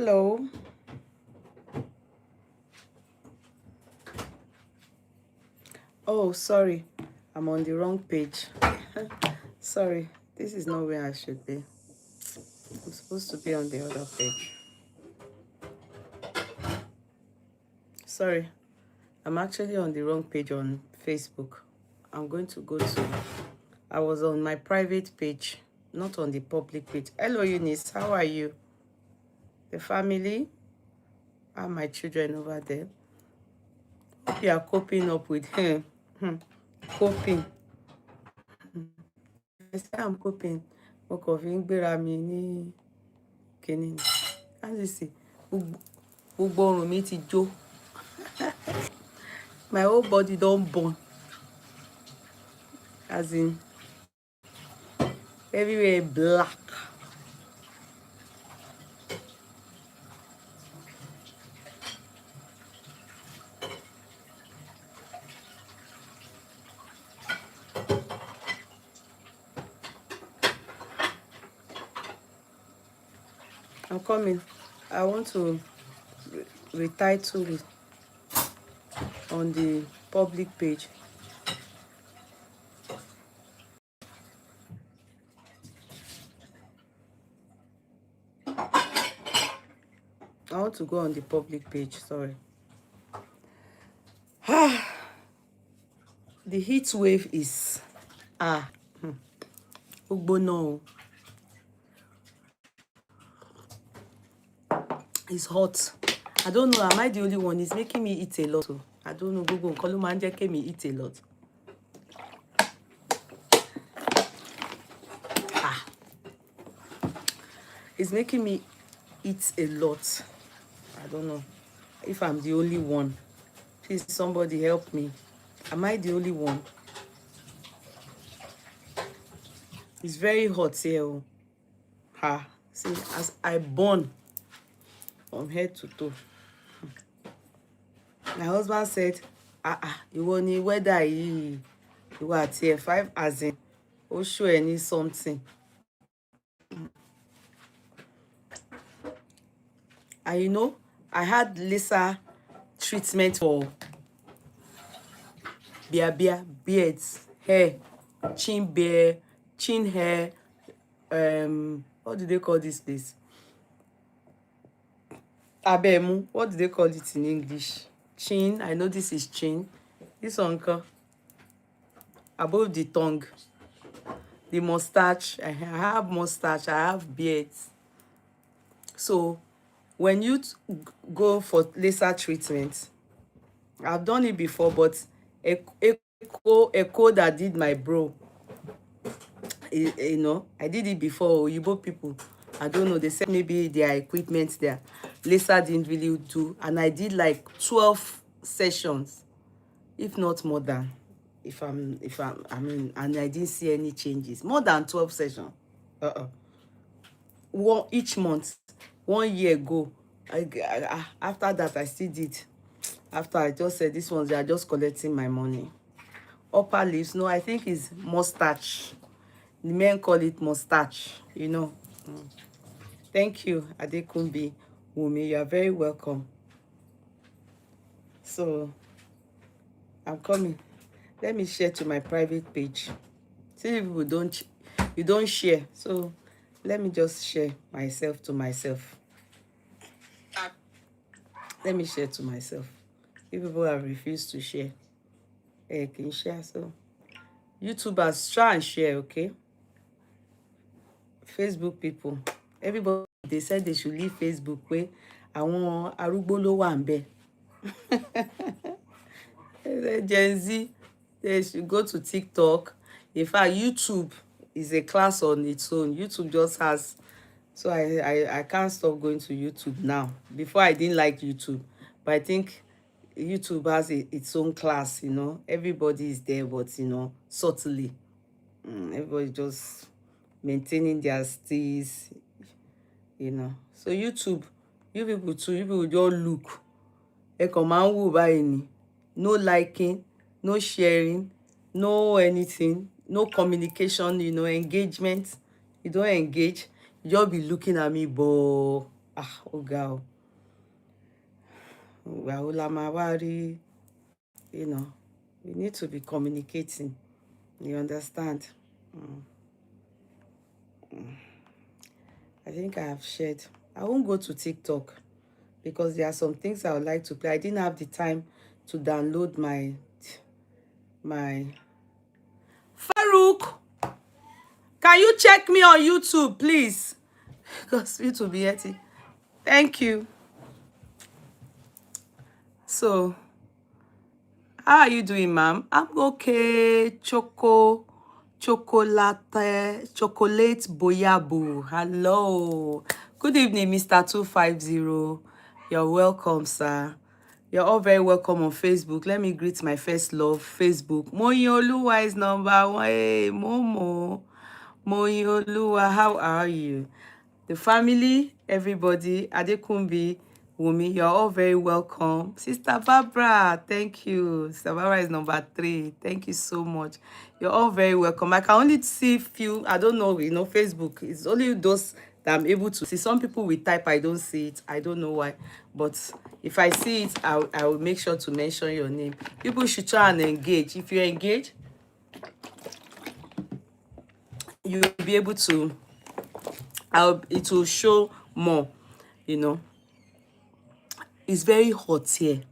Hello. Oh, sorry. I'm on the wrong page. Sorry. This is not where I should be. I'm supposed to be on the other page. Sorry. I'm actually on the wrong page on Facebook. I'm going to go to... I was on my private page, not on the public page. Hello, Eunice. How are you? The family? How are my children over there? Hope you are coping up with him. Coping. I say I'm coping. Mo kàn fi ń gbéra mi ní kíní. As you see, gbogbo ọrùn mi ti jó. My whole body don't burn. As in, everywhere black. I'm coming. I want to retitle it on the public page. I want to go on the public page, sorry. The heat wave is Ugbono. It's hot. I don't know, am I the only one? It's making me eat a lot. I don't know, Google call manje ke me eat a lot. It's making me eat a lot. I don't know if I'm the only one. Please, somebody help me. Am I the only one? It's very hot here. See, as I burn from head to toe. My husband said, ìwọ ni weather yìí, ìwọ àti F5 as in, ó show any something. And you know, I had laser treatment for beards, hair, chin hair, what do they call this place? Abemu, what do they call it in English? Chin, I know this is chin. This one, above the tongue. The mustache, I have mustache, I have beards. So, when you go for laser treatment, I've done it before, but Echo that did my bro, you know, I did it before. Yibo people, I don't know, they said maybe their equipment there, laser didn't really do, and I did like 12 sessions, if not more than, I mean, and I didn't see any changes. More than 12 sessions. One each month. 1 year ago, after that I still did. After I just said this ones, they are just collecting my money. Upper lips, no, I think it's mustache. The men call it mustache, you know. Thank you, Adekunbi Wumi. You are very welcome. So, I'm coming. Let me share to my private page. See, people you don't share. So, let me just share myself to myself. Let me share to myself. If people have refused to share, can you share? So, YouTubers, try and share, okay? Facebook people, everybody, they said they should leave Facebook where àwọn arúgbó ló wà ńbẹ̀. Gen Z, they should go to TikTok. In fact, YouTube is a class on its own. YouTube just has, so I can't stop going to YouTube now. Before I didn't like YouTube, but I think YouTube has its own class, you know. Everybody is there, but you know, subtly. Everybody just maintaining their stays, you know. So YouTube, you people too, you people just look. No liking, no sharing, no anything, no communication, you know, engagement. You don't engage, you just be looking at me, but ó ga o. Ìgbà wo la máa wá rí, you know, we need to be communicating. You understand? I think I have shared. I won't go to TikTok because there are some things I would like to play. I didn't have the time to download my Farouk. Can you check me on YouTube, please? Because YouTube be yeti. Thank you. So, how are you doing, ma'am? I'm okay. Chocolate Boyabu. Hello. Good evening, Mr. 250. You're welcome, sir. You're all very welcome on Facebook. Let me greet my first love, Facebook. Moyoluwa is number one. Hey, Momo. Moyoluwa, how are you? The family, everybody, Adekumbi, Wumi, you're all very welcome. Sister Barbara, thank you. Sister Barbara is number 3. Thank you so much. You're all very welcome. I can only see few, I don't know, Facebook. It's only those that I'm able to see. Some people will type, I don't see it. I don't know why. But if I see it, I will make sure to mention your name. People should try and engage. If you engage, you'll be able to, it will show more, you know. It's very hot here.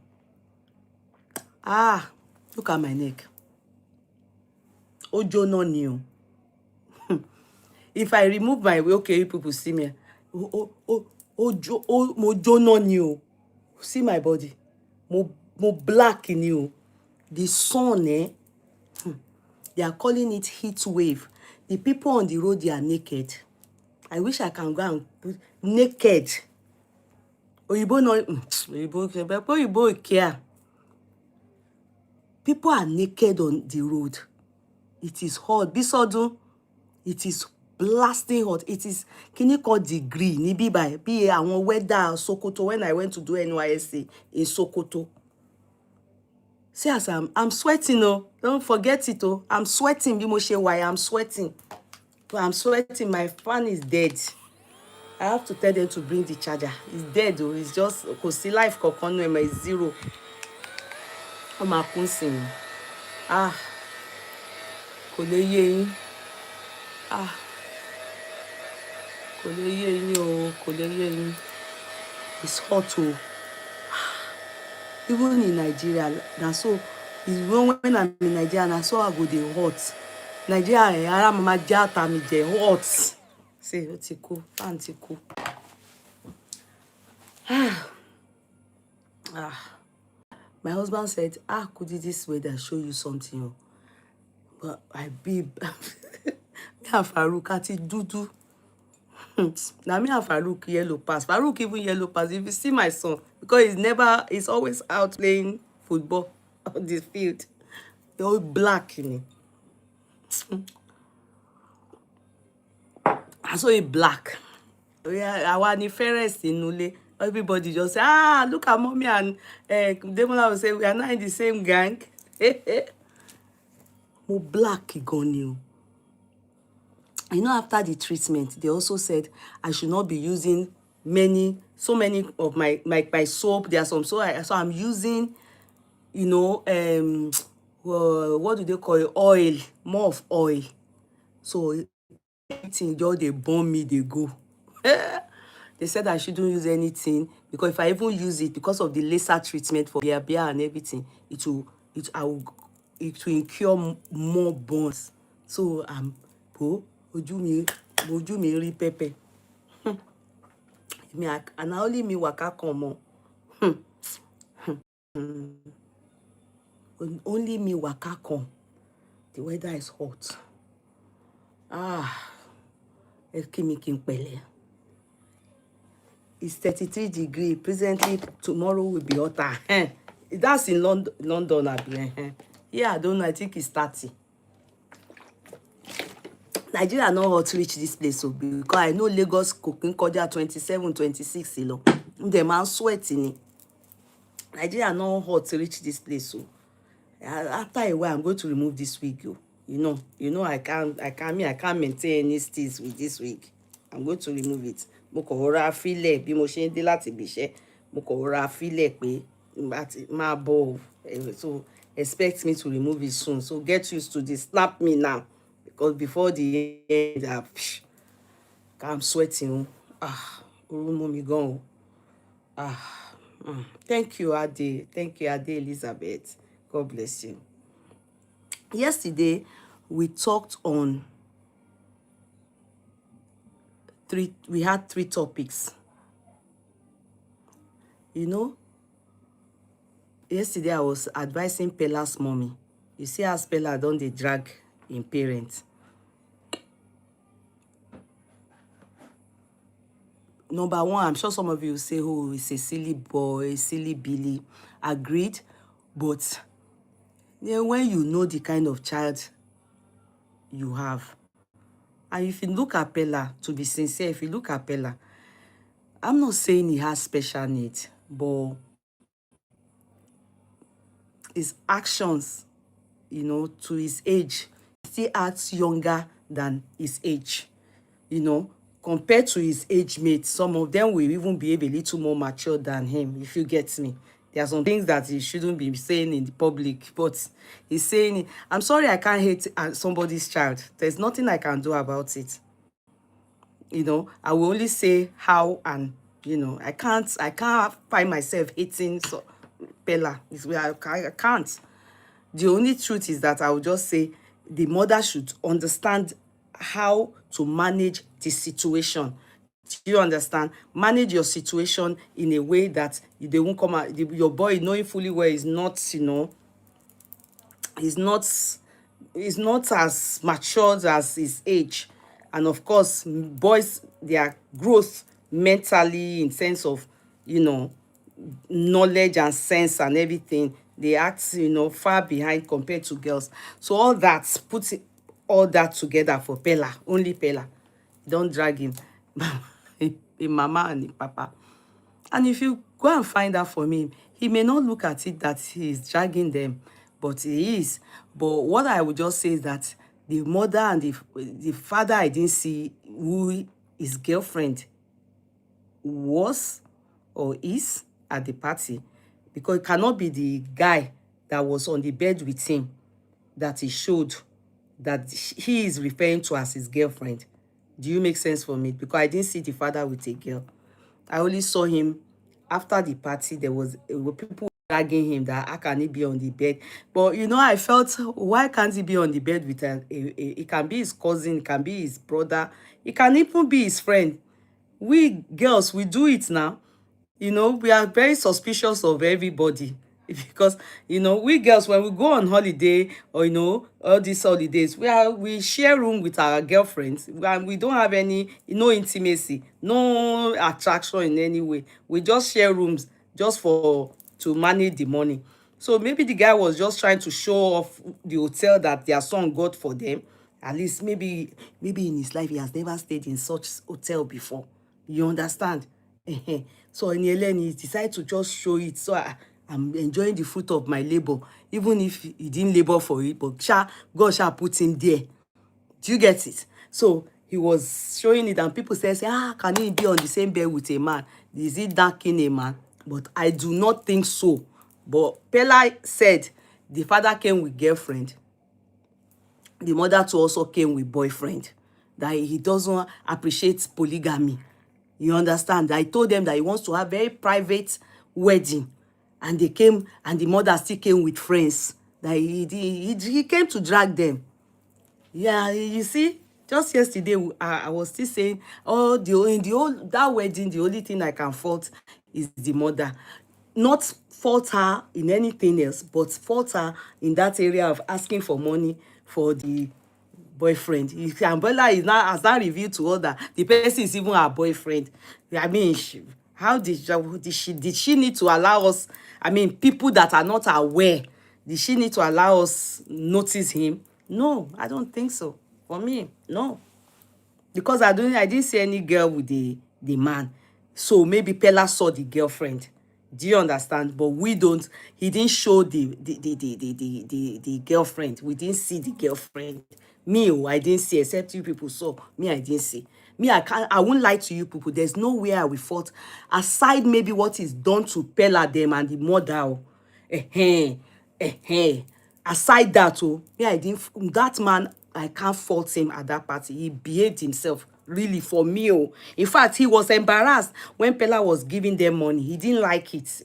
Look at my neck. Ojo no new. If I remove my, okay, people see me. Mojo no new. See my body. Mo black in you. The sun, they are calling it heat wave. The people on the road, they are naked. I wish I can go and put naked. Oyibo no, Oyibo care. People are naked on the road. It is hot. Bisodun, it is blasting hot. It is kini called degree. Ni bi by be àwọn weather Sokoto when I went to do NYSC in Sokoto. See as I'm sweating, oh. Don't forget it, oh. I'm sweating. Bí mo ṣe wà, I'm sweating. I'm sweating. My fan is dead. I have to tell them to bring the charger. It's dead, oh. It's just kò sí life kankan nínú ẹ̀, it's zero. Ó máa kún sí mi. Kò lè yé yín. Kò lè yé yín o. Kò lè yé yín. It's hot, oh. Even in Nigeria, na so when I'm in Nigeria, na so I go dey hot. Nigeria, ara mama jata mi jẹ hot. See, ó ti kú, fan ti kú. My husband said, Kudi, this weather show you something, oh. But I be me and Farouk àti dúdú. Now me and Farouk yellow pass. Farouk even yellow pass. If you see my son, because he's always out playing football on the field. They're all black in it. I saw it black. Yeah, our ni fairest in Nule. Everybody just say, look at mommy and Demola will say, we are not in the same gang. Mo black gan ni o. You know, after the treatment, they also said I should not be using so many of my soap. There are some, so I'm using, you know, what do they call it? Oil, more of oil. So everything just they burn me, they go. They said I shouldn't use anything because if I even use it, because of the laser treatment for beer and everything, it will incur more burns. So ojú mi rí pepper. And only me waka come on. Only me waka come. The weather is hot. It's 33 degrees. Presently, tomorrow will be hotter. That's in London. Yeah, I don't know. I think it's 30. Nigeria not hot to reach this place, so because I know Lagos cooking koja 27, 26, you know. The man sweating. Nigeria not hot to reach this place, so after a while I'm going to remove this wig. You know I can't maintain any stills with this wig. I'm going to remove it. mo kàn rọra fílẹ̀ bí mo ṣe ń dé láti ibi iṣẹ́, mo kàn rọra fílẹ̀ pé máa bọ̀ so expect me to remove it soon, so get used to this, snap me now because before the end I'm sweating. Oru mú mi gan o. Thank you, Ade. Thank you, Ade Elizabeth. God bless you. Yesterday, we talked on we had 3 topics. You know, yesterday I was advising Pella's mommy. You see how Pella don dey drag in parents. Number one, I'm sure some of you will say, oh, it's a silly boy, silly Billy. Agreed. But when you know the kind of child you have, and if you look at Pella, to be sincere, if you look at Pella, I'm not saying he has special needs, but his actions, you know, to his age, he still acts younger than his age, you know. Compared to his age mates, some of them will even behave a little more mature than him, if you get me. There are some things that he shouldn't be saying in the public, but he's saying it. I'm sorry I can't hate somebody's child. There's nothing I can do about it. You know, I will only say how, and, you know, I can't find myself hating Pella. I can't. The only truth is that I will just say the mother should understand how to manage the situation. Do you understand? Manage your situation in a way that they won't come out. Your boy, knowing fully well, is not, you know, is not as matured as his age. And of course, boys, their growth mentally, in sense of, you know, knowledge and sense and everything, they act, you know, far behind compared to girls. So all that, all that together for Pella, only Pella. Don't drag him. A mama and a papa. And if you go and find out from him, he may not look at it that he is dragging them, but he is. But what I would just say is that the mother and the father, I didn't see who his girlfriend was or is at the party, because it cannot be the guy that was on the bed with him that he showed that he is referring to as his girlfriend. Do you make sense for me? Because I didn't see the father with a girl. I only saw him after the party. There were people dragging him that how can he be on the bed? But you know, I felt, why can't he be on the bed with it can be his cousin, it can be his brother, it can even be his friend. We girls, we do it now. You know, we are very suspicious of everybody because, you know, we girls, when we go on holiday, or, you know, all these holidays, we share room with our girlfriends, and we don't have any, no intimacy, no attraction in any way. We just share rooms just to manage the money. So maybe the guy was just trying to show off the hotel that their son got for them. At least maybe in his life he has never stayed in such hotel before. You understand? So in Yele, he decided to just show it. So I'm enjoying the fruit of my labor, even if he didn't labor for it, but God shall put him there. Do you get it? So he was showing it, and people say, can he be on the same bed with a man? Is he darking a man? But I do not think so. But Pella said the father came with girlfriend. The mother too also came with boyfriend. That he doesn't appreciate polygamy. You understand? I told them that he wants to have very private wedding. And they came, and the mother still came with friends. That he came to drag them. Yeah, you see, just yesterday I was still saying, that wedding, the only thing I can fault is the mother. Not fault her in anything else, but fault her in that area of asking for money for the boyfriend. If umbrella has not revealed to her that the person is even her boyfriend. I mean, how did she need to allow us? I mean, people that are not aware, did she need to allow us notice him? No, I don't think so. For me, no, because I didn't see any girl with the man. So maybe Pella saw the girlfriend. Do you understand? But we don't. He didn't show the girlfriend. We didn't see the girlfriend. Me, oh, I didn't see, except you people saw. Me, I didn't see. Me, I won't lie to you people. There's nowhere I will fault. Aside maybe what is done to Pella them and the mother. Oh. Eh, aside that, oh, me, I didn't, that man, I can't fault him at that party. He behaved himself really for me. Oh. In fact, he was embarrassed when Pella was giving them money. He didn't like it.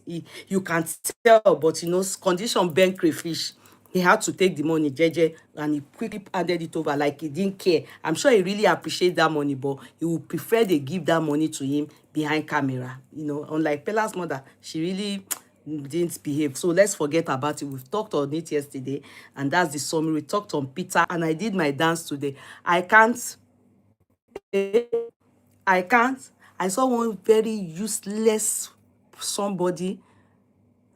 You can tell, but you know, condition bent crayfish. He had to take the money, Jeje, and he quickly handed it over like he didn't care. I'm sure he really appreciates that money, but he would prefer they give that money to him behind camera. You know, unlike Pella's mother, she really didn't behave. So let's forget about it. We've talked on it yesterday, and that's the summary. We talked on Peter, and I did my dance today. I can't. I can't. I saw one very useless somebody.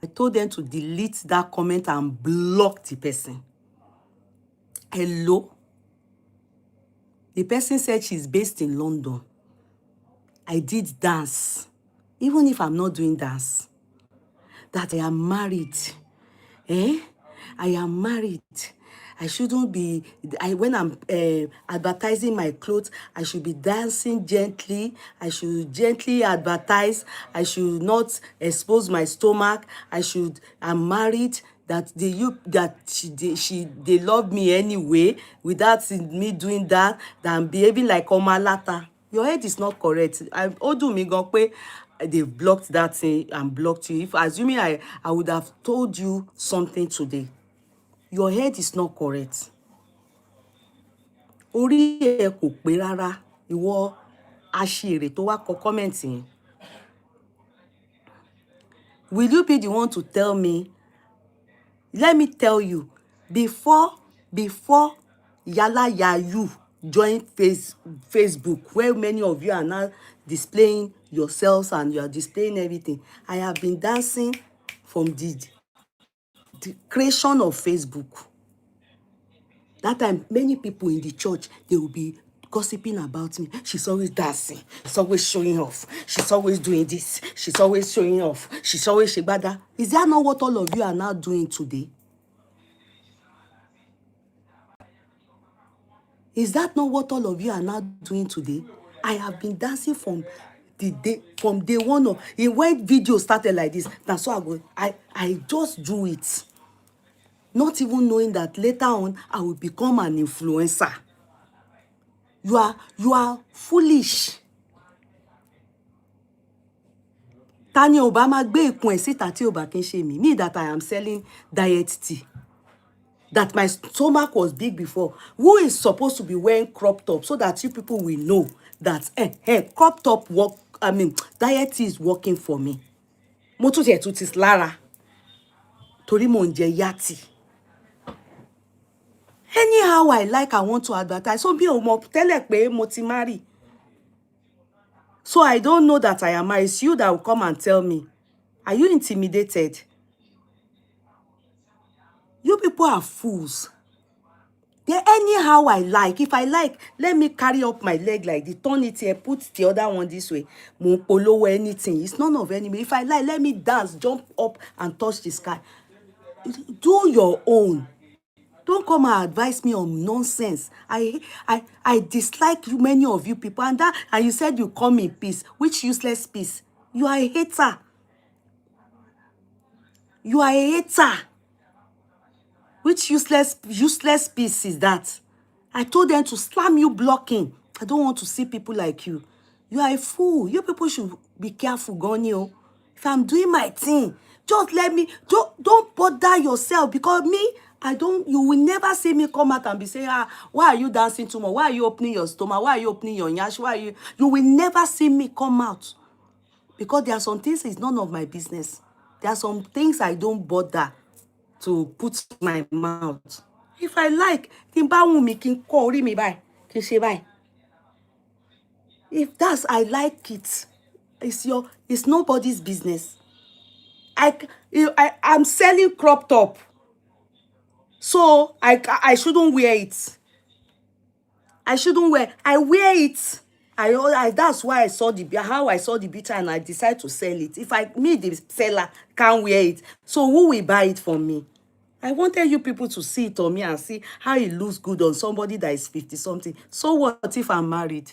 I told them to delete that comment and block the person. Hello? The person said she's based in London. I did dance. Even if I'm not doing dance. That I am married. Eh? I am married. I shouldn't be, when I'm advertising my clothes, I should be dancing gently. I should gently advertise. I should not expose my stomach. I'm married. That they love me anyway, without me doing that, than behaving like Omalata. Your head is not correct. Odu mi gan pé they blocked that thing and blocked you. If assuming I would have told you something today. Your head is not correct. Orí ẹ kò pé rárá. Ìwọ aṣiwèrè tó wá kọ comment yẹn. Will you be the one to tell me? Let me tell you, before Yala Yayu join Facebook, where many of you are now displaying yourselves and you are displaying everything, I have been dancing from the creation of Facebook. That time, many people in the church, they will be gossiping about me. She's always dancing. She's always showing off. She's always doing this. She's always showing off. She's always shebada. Is that not what all of you are now doing today? Is that not what all of you are now doing today? I have been dancing from day one of when video started like this. That's so I just do it. Not even knowing that later on I will become an influencer. You are foolish. Tani Obama gbé ikùn ẹ̀ síta tí ó bá kí n ṣe mí. Me that I am selling diet tea. That my stomach was big before. Who is supposed to be wearing crop top so that you people will know that crop top work, diet tea is working for me. Mo tún tiẹ̀ tún ti lára. Torí mo ń jẹ yati. Anyhow I like, I want to advertise. So bí o mọ̀ tẹ́lẹ̀ pé mo ti marry. So I don't know that I am married. It's you that will come and tell me. Are you intimidated? You people are fools. They anyhow I like. If I like, let me carry up my leg like this, turn it here, put the other one this way. Mo polo anything. It's none of enemy. If I like, let me dance, jump up and touch the sky. Do your own. Don't come and advise me on nonsense. I dislike you, many of you people, and you said you come in peace. Which useless peace? You are a hater. You are a hater. Which useless piece is that? I told them to slam you blocking. I don't want to see people like you. You are a fool. You people should be careful, Gonyo. If I'm doing my thing, just let me. Don't bother yourself, because me, you will never see me come out and be saying, why are you dancing too much? Why are you opening your stomach? Why are you opening your nyash? You will never see me come out. Because there are some things it's none of my business. There are some things I don't bother to put my mouth. If I like, if that's I like it, it's nobody's business. I'm selling crop top, so I shouldn't wear it. I wear it. That's why I saw how I saw the bitter and I decided to sell it. If me, the seller, can't wear it, so who will buy it for me? I wanted you people to see it on me and see how it looks good on somebody that is 50 something. So what if I'm married?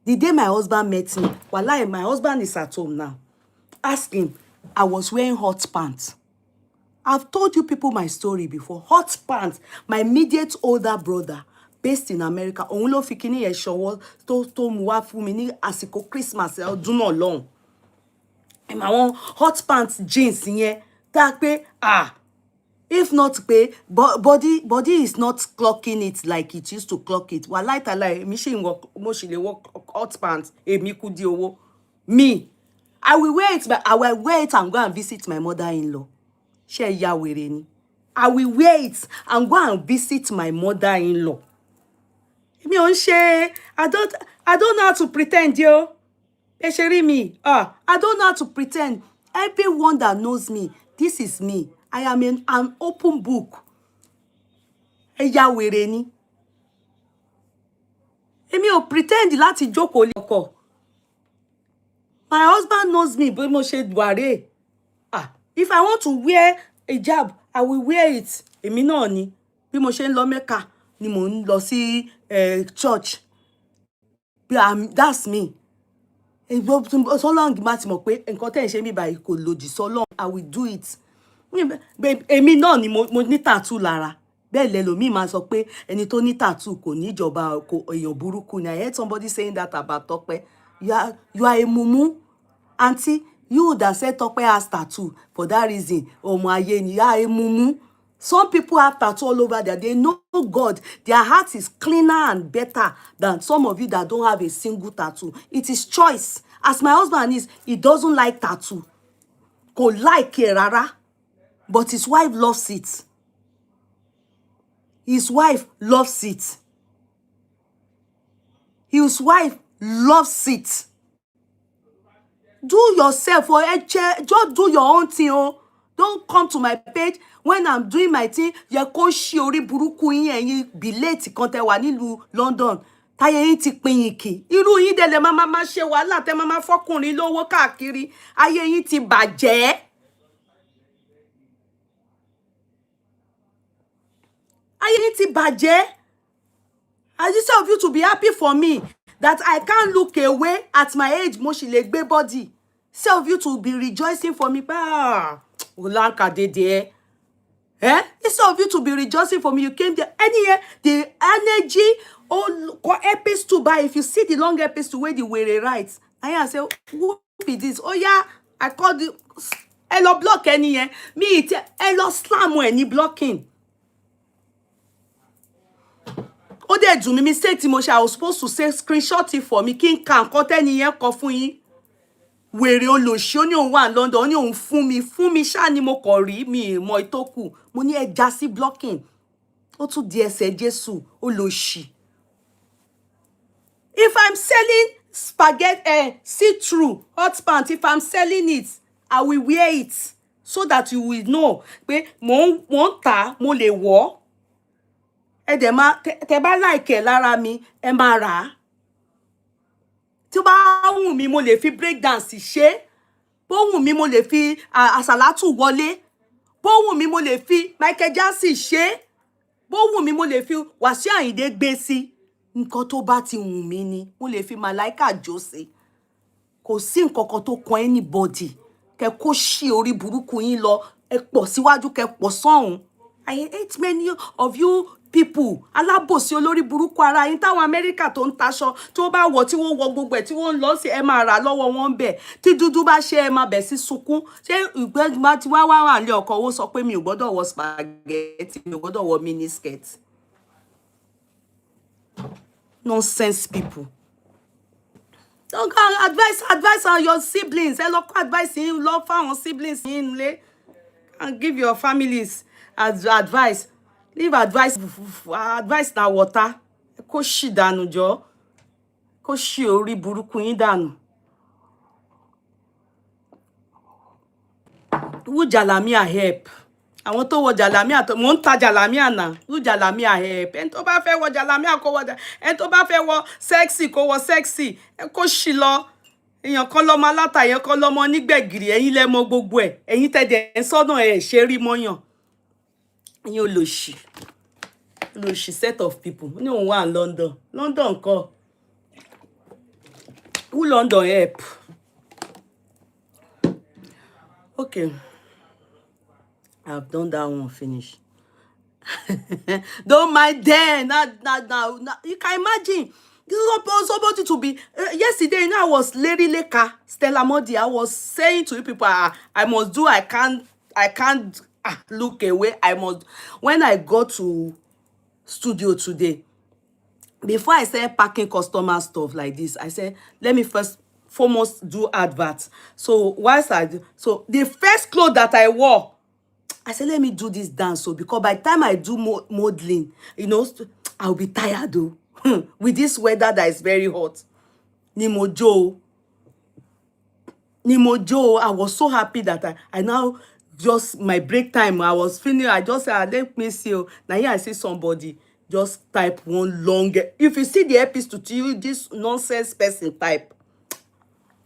The day my husband met me, wallahi, my husband is at home now. Ask him, I was wearing hot pants. I've told you people my story before. Hot pants. My immediate older brother, based in America, òun ló fi kíní yẹn ṣọwọ́ tó mú wá fún mi ní àsìkò Christmas ọdún náà lọ́hùn. My own hot pants jeans yẹn tá pé if not pé body is not clocking it like it used to clock it. Wallahi tallahi mi ṣì ń wọ mo ṣì lè wọ hot pants èmi Kudi owó. Me, I will wear it, but I will wear it and go and visit my mother-in-law. Ṣé ya wèrè ni? I will wear it and go and visit my mother-in-law. Mi ò ń ṣe, I don't know how to pretend, yo. Ẹ ṣe rí mi. I don't know how to pretend. Everyone that knows me, this is me. I am an open book. Ẹ ya wèrè ni. Èmi ò pretend láti jókòó lé ọkọ. My husband knows me, bí mo ṣe wà rè. If I want to wear a hijab, I will wear it. Èmi náà ni. Bí mo ṣe ń lọ Mecca, ni mo ń lọ sí church. That's me. So long má ti mọ̀ pé nǹkan tẹ́ ń ṣe mi báyìí kò lòdì so long, I will do it. Èmi náà ni mo ní tattoo lára. Bẹ́ẹ̀ lẹ́lòmíì máa sọ pé ẹni tó ní tattoo kò ní ìjọba èèyàn burúkú ni. I heard somebody saying that about Tope. You are a mumu, auntie. You that said Tope has tattoo for that reason. Ọmọ ayé ni, you are a mumu. Some people have tattoo all over there. They know God. Their heart is cleaner and better than some of you that don't have a single tattoo. It is choice. As my husband is, he doesn't like tattoo. Kò like rárá. But his wife loves it. His wife loves it. His wife loves it. Do yourself or just do your own thing. Don't come to my page when I'm doing my thing. Ye kó ṣí orí burúkú yín ẹ̀yin bíléètì kan tẹ́ wà nílùú London. Táyé yín ti pín yín kì. Irú yín dẹ̀ lè máa ṣe wàhálà tẹ́ máa fọ́kùnrin lówó káàkiri. Ayé yín ti bàjẹ́. Ayé yín ti bàjẹ́. I just of you to be happy for me that I can't look away at my age. Mo ṣì lè gbé body. Some of you to be rejoicing for me. Olanka dede. Instead of you to be rejoicing for me, you came there. The energy, episode to buy. If you see the long episode where the way writes, I say, who is this? Oh yeah, I called the hello block any me hello slam any blocking. Oh, they do me mistake, Timosha. I was supposed to say screenshot it for me. King can cut any coffee. Wèrè olóṣì ó ní òun wà London ó ní òun fún mi ṣá ni mo kàn rí mi mọ ìtókù mo ní ẹja sí blocking ó tún di ẹsẹ̀ Jésù olóṣì. If I'm selling spaghetti see-through hot pants, if I'm selling it, I will wear it so that you will know pé mo ń tà mo lè wọ̀ ẹ dẹ̀ máa tẹ́ bá like lára mi ẹ máa rà á. Tí bá wù mí mo lè fi break dance ṣe, bó wù mí mo lè fi àsàlátù wọlé, bó wù mí mo lè fi Michael Jackson ṣe, bó wù mí mo lè fi Wasiu Ayinde gbé sí. Nǹkan tó bá ti wù mí ni mo lè fi Malaika jó sí. Kò sí nǹkan kan tó kan anybody. Kẹ́ kó ṣí orí burúkú yín lọ ẹ pọ̀ síwájú kẹ́ pọ̀ sọ́hùn. I hate many of you people alábòsí olórí burúkú ara yín táwọn Amẹ́ríkà tó ń taṣọ tó bá wọ̀ tí wọ́n wọ gbogbo ẹ̀ tí wọ́n lọ sí ẹ máa rà lọ́wọ́ wọn bẹ̀ tí dúdú bá ṣe ẹ máa bẹ̀ sí sunkún ṣé ìgbẹ́ tí wá lé ọkọ owó sọ pé mi ò gbọ́dọ̀ wọ spaghetti mi ò gbọ́dọ̀ wọ mini skirt. Nonsense people. Don't go advice on your siblings. Ẹ lọ kọ́ advice yín lọ fáwọn siblings yín nílé and give your families advice. Leave advice na water. Kó ṣì dànù jọ. Kó ṣì orí burúkú yín dànù. Who Jalamiya help? àwọn tó wọ jàlámíà tó mò ń ta jàlámíà náà lù jàlámíà help ẹni tó bá fẹ́ wọ jàlámíà kó wọ ẹni tó bá fẹ́ wọ sexy kó wọ sexy ẹ kó ṣì lọ èèyàn kan lọ́mọ aláta èèyàn kan lọ́mọ nígbẹ̀gìrì ẹ̀yin lẹ mọ̀ gbogbo ẹ̀ ẹ̀yin tẹ̀dẹ̀ ẹ̀ sọ́nà ẹ̀ ṣe rí mọ́yàn ẹ̀yin olóṣì set of people ní òun wà London kọ́ who London help okay I've done that one finish. Don't mind them. Now, you can imagine. This is supposed to be yesterday. You know, I was Lady Leka, Stella Modi. I was saying to you people, I must do. I can't look away. I must. When I go to studio today, before I say packing customer stuff like this, I said, let me first foremost do adverts. So whilst I do, so the first clothes that I wore, I said, let me do this dance. So because by the time I do modeling, you know, I'll be tired though. With this weather that is very hot. Nimojo, I was so happy that I now just my break time. I was feeling, I just said, let me see. Now here I see somebody just type one long. If you see the episode to you, this nonsense person type.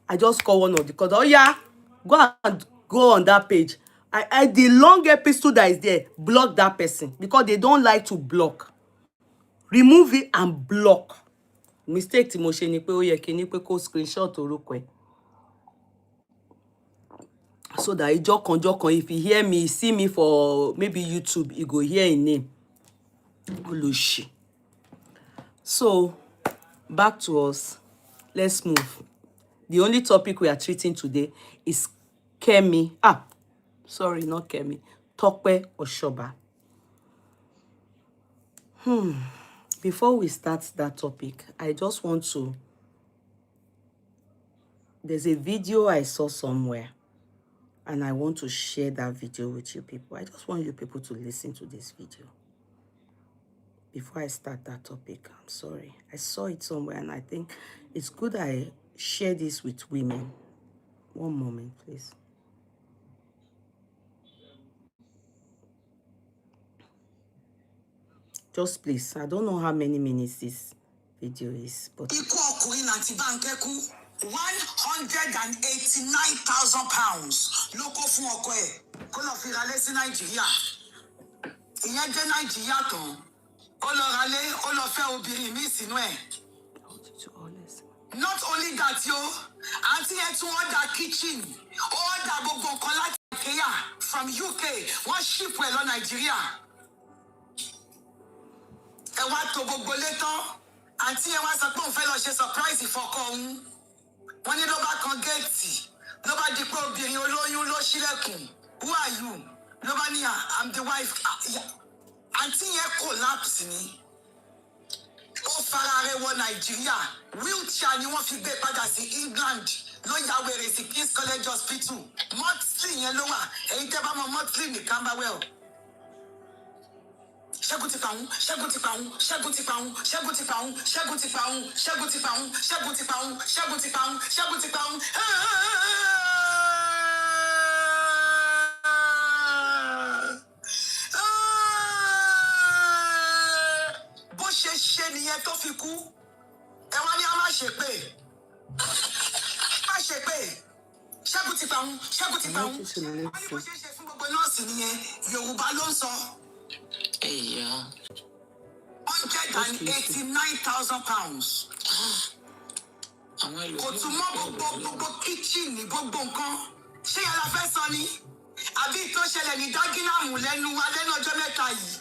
I just call one of the because oh yeah, go on that page. I the long episode that is there, block that person because they don't like to block. Remove it and block. Mistake tí mo ṣe ni pé ó yẹ kí ni pé kó screenshot orúkọ ẹ̀. So that ìjọ́ kan if you hear me, see me for maybe YouTube, you go hear a name. Olushi. So back to us. Let's move. The only topic we are treating today is Kemi. Sorry, not Kemi. Tope Osoba. Before we start that topic, I just want to... There's a video I saw somewhere, and I want to share that video with you people. I just want you people to listen to this video. Before I start that topic, I'm sorry. I saw it somewhere, and I think it's good I share this with women. One moment, please. Just please. I don't know how many minutes this video is, but... 189,000 pounds. Local fún ọkọ ẹ̀. Kó lọ fi ra lé sí Nàìjíríà. Ìyẹn jẹ́ Nàìjíríà tán. Ó lọ ra lé, ó lọ fẹ́ obìnrin mi sínú ẹ̀. Not only that, yo. Auntie ẹ̀ tún order kitchen. Order gbogbo nǹkan láti Ikea from UK. Wọ́n ship ẹ̀ lọ Nàìjíríà. Ẹ wá tó gbogbo lé tán. Auntie ẹ̀ wá sọ pé òun fẹ́ lọ ṣe surprise ìfọkọ òun. Wọ́n ní ló bá kan géètì. Ló bá di pé obìnrin olóyún ló ṣílẹ̀kùn. Who are you? Ló bá ní I'm the wife. Auntie yẹn collapse ni. Ó fara rẹ̀ wọ Nàìjíríà. Wheelchair ni wọ́n fi gbé padà sí England. Ló ya wèrè sí King's College Hospital. Motley yẹn ló wà. Èyí tẹ́ bá mọ Motley ní Camberwell. Ṣẹ́gun ti pa òun, Ṣẹ́gun ti pa òun, Ṣẹ́gun ti pa òun, Ṣẹ́gun ti pa òun, Ṣẹ́gun ti pa òun, Ṣẹ́gun ti pa òun, Ṣẹ́gun ti pa òun, Ṣẹ́gun ti pa òun, Ṣẹ́gun ti pa òun. Bó ṣe ṣe nìyẹn tó fi kú. Ẹ wá ní a má ṣe pé. Má ṣe pé. Ṣẹ́gun ti pa òun, Ṣẹ́gun ti pa òun. Wọ́n ní bó ṣe ṣe fún gbogbo nọ́ọ̀sì nìyẹn. Yorùbá ló ń sọ. 189,000 pounds. Kò tún mọ́ gbogbo kitchen ní gbogbo nǹkan. Ṣé yàrá fẹ́ sọ ni? Àbí tó ṣẹlẹ̀ ní Dágínàmù lẹ́nu wa lẹ́nu ọjọ́ mẹ́ta yìí.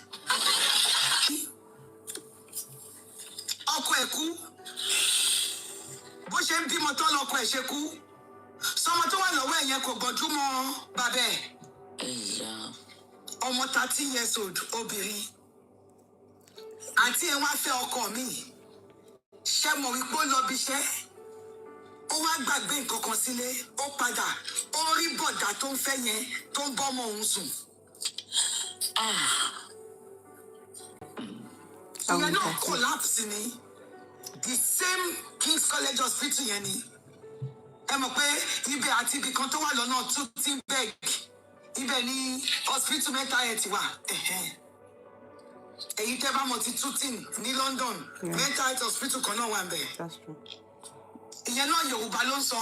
Ọkọ ẹ̀ kú. Bó ṣe ń bímọ tán lọkọ ẹ̀ ṣe kú. Sọmọ tó wà lọ́wọ́ ẹ̀ yẹn kò gbọ́jú mọ́ bàbá ẹ̀. Ọmọ 30 years old obìnrin. Àǹtí ẹ̀ wá fẹ́ ọkọ mi. Ṣé mọ̀ wípé ó lọ bíṣẹ́? Ó wá gbàgbé nǹkan kan sílé. Ó padà. Ó rí bọ̀dà tó ń fẹ́ yẹn tó ń bọ́mọ òun sùn. Ìyẹn náà collapse ni. The same King's College Hospital yẹn ni. Ẹ mọ̀ pé ibẹ̀ àti ibì kan tó wà lọ́nà Tooting Beg. ibẹ̀ ni hospital mental health wà. Èyí tẹ́ bá mọ̀ ti Tutin ní London, mental health hospital kan náà wà ńbẹ̀. That's true. Ìyẹn náà Yorùbá ló ń sọ.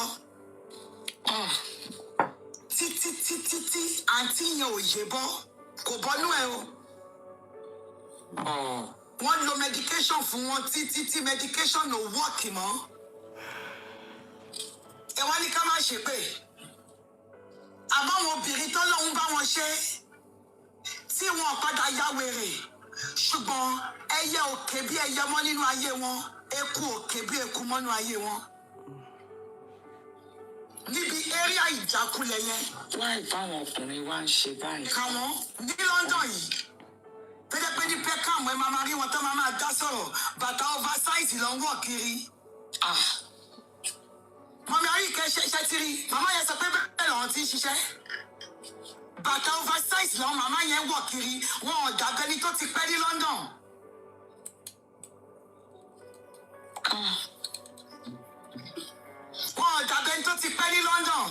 Títí àǹtí yẹn ò yé bọ́, kò bọ́nú ẹ̀ o. Wọ́n lo medication fún wọn títí medication ò wọ́ọ̀kì mọ́. Ẹ wá ní ká má ṣe pé àbáwọn obìnrin tọ́lọ́hún bá wọn ṣe tí wọn padà ya wèrè ṣùgbọ́n ẹyẹ òkè bí ẹyẹ mọ́ nínú ayé wọn, eku òkè bí eku mọ́ nínú ayé wọn. Níbi area ìjákulẹ̀ yẹn. Láì báwọn ọkùnrin wá ń ṣe báyìí. Káwọn ní London yìí pété pé ní Peckham ẹ máa rí wọn tó máa dá sọ̀rọ̀ bàtà oversize ló ń wọ̀ kiri. Mọ̀mí Àríkẹ́ ṣe ti rí màmá yẹn sọ pé bẹ́ẹ̀ lọ́wọ́ ti ń ṣiṣẹ́. Bàtà oversize làwọn màmá yẹn wọ̀ kiri wọn ò dàbẹ́ni tó ti pẹ́ ní London. Wọn ò dàbẹ́ni tó ti pẹ́ ní London.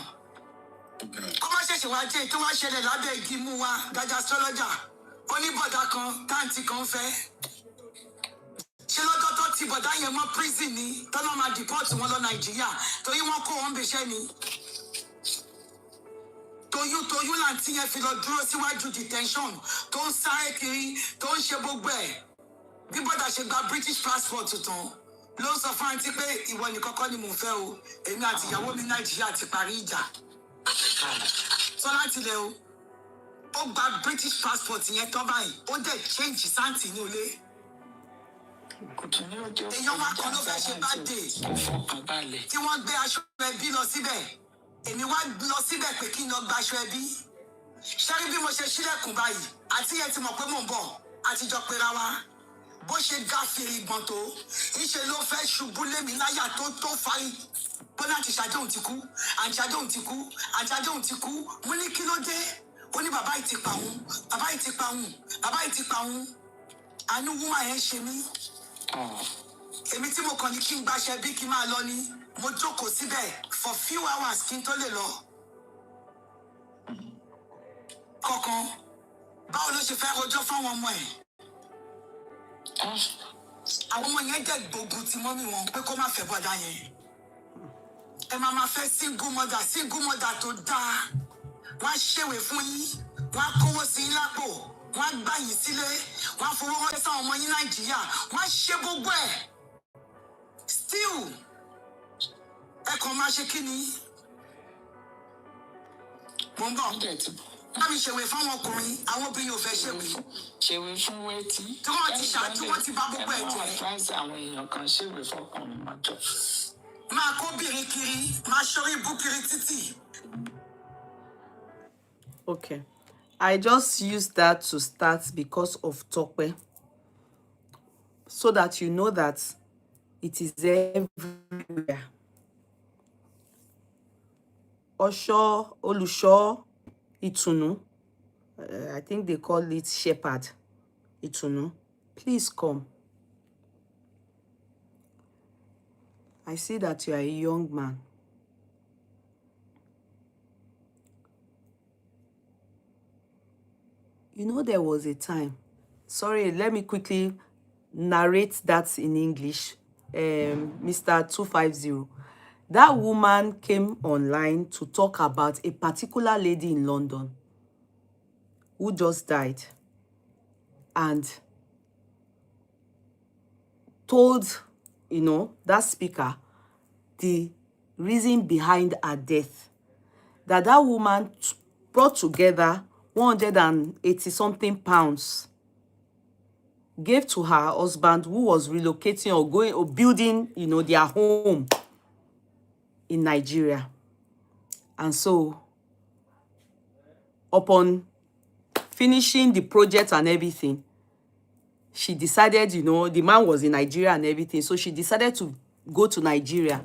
Kọ́mọ́ ṣẹ̀ṣẹ̀ wá jẹ́ tó wá ṣẹlẹ̀ lábẹ́ igi mú wa dájà astrologer oníbọ̀dá kan táǹtì kan fẹ́. Ṣé lọ́jọ́ tó ti bọ̀dá yẹn mọ́ prison ni tọ́lọ́ máa deport wọn lọ Nàìjíríà torí wọ́n kó wọn bèṣẹ́ ni. Toyún láǹtí yẹn fi lọ dúró síwájú detention tó ń sáré kiri tó ń ṣe gbogbo ẹ̀. Bí bọ̀dá ṣe gba British passport tán ló ń sọ fún àǹtí pé ìwọ nìkan kọ́ ni mò ń fẹ́ o èmi àti ìyàwó mi Nàìjíríà ti parí ìjà. Sọ láti lẹ o. Ó gba British passport yẹn tán báyìí ó dẹ̀ change sáǹtì ní olé. Èèyàn wa kan ló fẹ́ ṣe birthday tí wọ́n gbé aṣọ ẹbí lọ síbẹ̀. Èmi wá lọ síbẹ̀ pé kí n lọ gba aṣọ ẹbí. Ṣẹ́rí bí mo ṣe ṣílẹ̀kùn báyìí àti yẹn ti mọ̀ pé mò ń bọ̀ àtijọ́ pera wa. Bó ṣe ga fèrè ìgbọ̀n tó ìṣe ló fẹ́ ṣubú lé mi láyà tó fari. Bọ́lá àti ṣàdéhùn ti kú àti ṣàdéhùn ti kú àti ṣàdéhùn ti kú. Mo ní kí ló dé? Ó ní bàbá yìí ti pa òun, bàbá yìí ti pa òun, bàbá yìí ti pa òun. Àánú wúmà yẹn ṣe mí. Èmi tí mo kàn ní kí n gbaṣẹ́ bí kí n máa lọ ni mo jókòó síbẹ̀ for few hours kí n tó lè lọ. Kọ̀ọ̀kan báwo ló ṣe fẹ́ rojọ́ fáwọn ọmọ ẹ̀? Àwọn ọmọ yẹn dẹ̀ gbógun ti mọ́mí wọn pé kó má fẹ́ bọ̀dá yẹn. Ẹ máa fẹ́ single mother tó dáa. Wọ́n á ṣèwé fún yín, wọ́n á kówó sí yín lápò, wọ́n á gbà yín sílé, wọ́n á fowó ránṣẹ́ sáwọn ọmọ yín Nàìjíríà, wọ́n á ṣe gbogbo ẹ̀. Still, ẹ kàn máa ṣe kí ni? Mo ń bọ̀. Bá mi ṣèwé fáwọn ọkùnrin, àwọn obìnrin ò fẹ́ ṣèwé. Ṣèwé fún wẹ́tí. Tí wọ́n ti ṣáájú, wọ́n ti bá gbogbo ẹ̀ jẹ́. Advice àwọn èèyàn kan ṣèwé fọkùnrin mọ́tò. Máa kó bìrì kiri, máa ṣorí ibú kiri títì. Okay, I just used that to start because of Tope, so that you know that it is everywhere. Osho, Olusho, Itunu, I think they call it Shepherd, Itunu, please come. I see that you are a young man. You know, there was a time, sorry, let me quickly narrate that in English, Mr. 250. That woman came online to talk about a particular lady in London who just died and told, you know, that speaker the reason behind her death. That woman brought together 180 something pounds, gave to her husband who was relocating or going or building, you know, their home in Nigeria. And so upon finishing the project and everything, she decided, you know, the man was in Nigeria and everything, so she decided to go to Nigeria.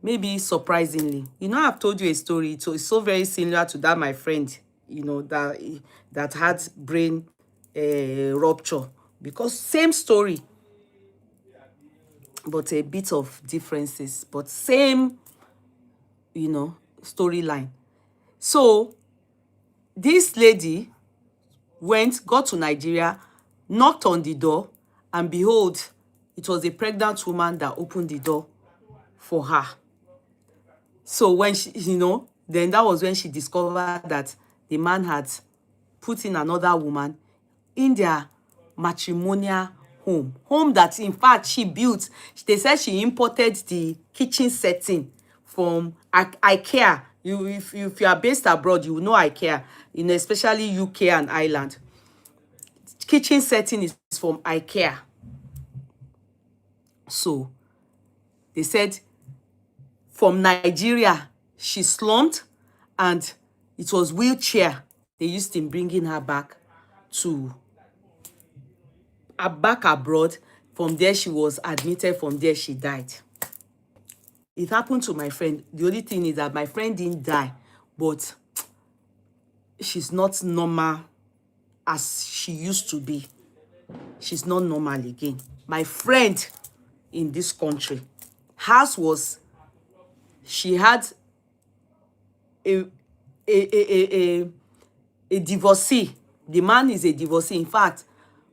Maybe surprisingly, you know, I've told you a story, so it's so very similar to that my friend, you know, that had brain rupture, because same story, but a bit of differences, but same, you know, storyline. So this lady got to Nigeria, knocked on the door, and behold, it was a pregnant woman that opened the door for her. So when she, then that was when she discovered that the man had put in another woman in their matrimonial home that in fact she built. They said she imported the kitchen setting from IKEA. If you are based abroad, you will know IKEA, especially UK and Ireland. Kitchen setting is from IKEA. So they said from Nigeria she slumped, and it was wheelchair they used in bringing her back abroad. From there she was admitted, from there she died. It happened to my friend. The only thing is that my friend didn't die, but she's not normal as she used to be. She's not normal again. My friend in this country, hers was, she had a divorcee. The man is a divorcee. In fact,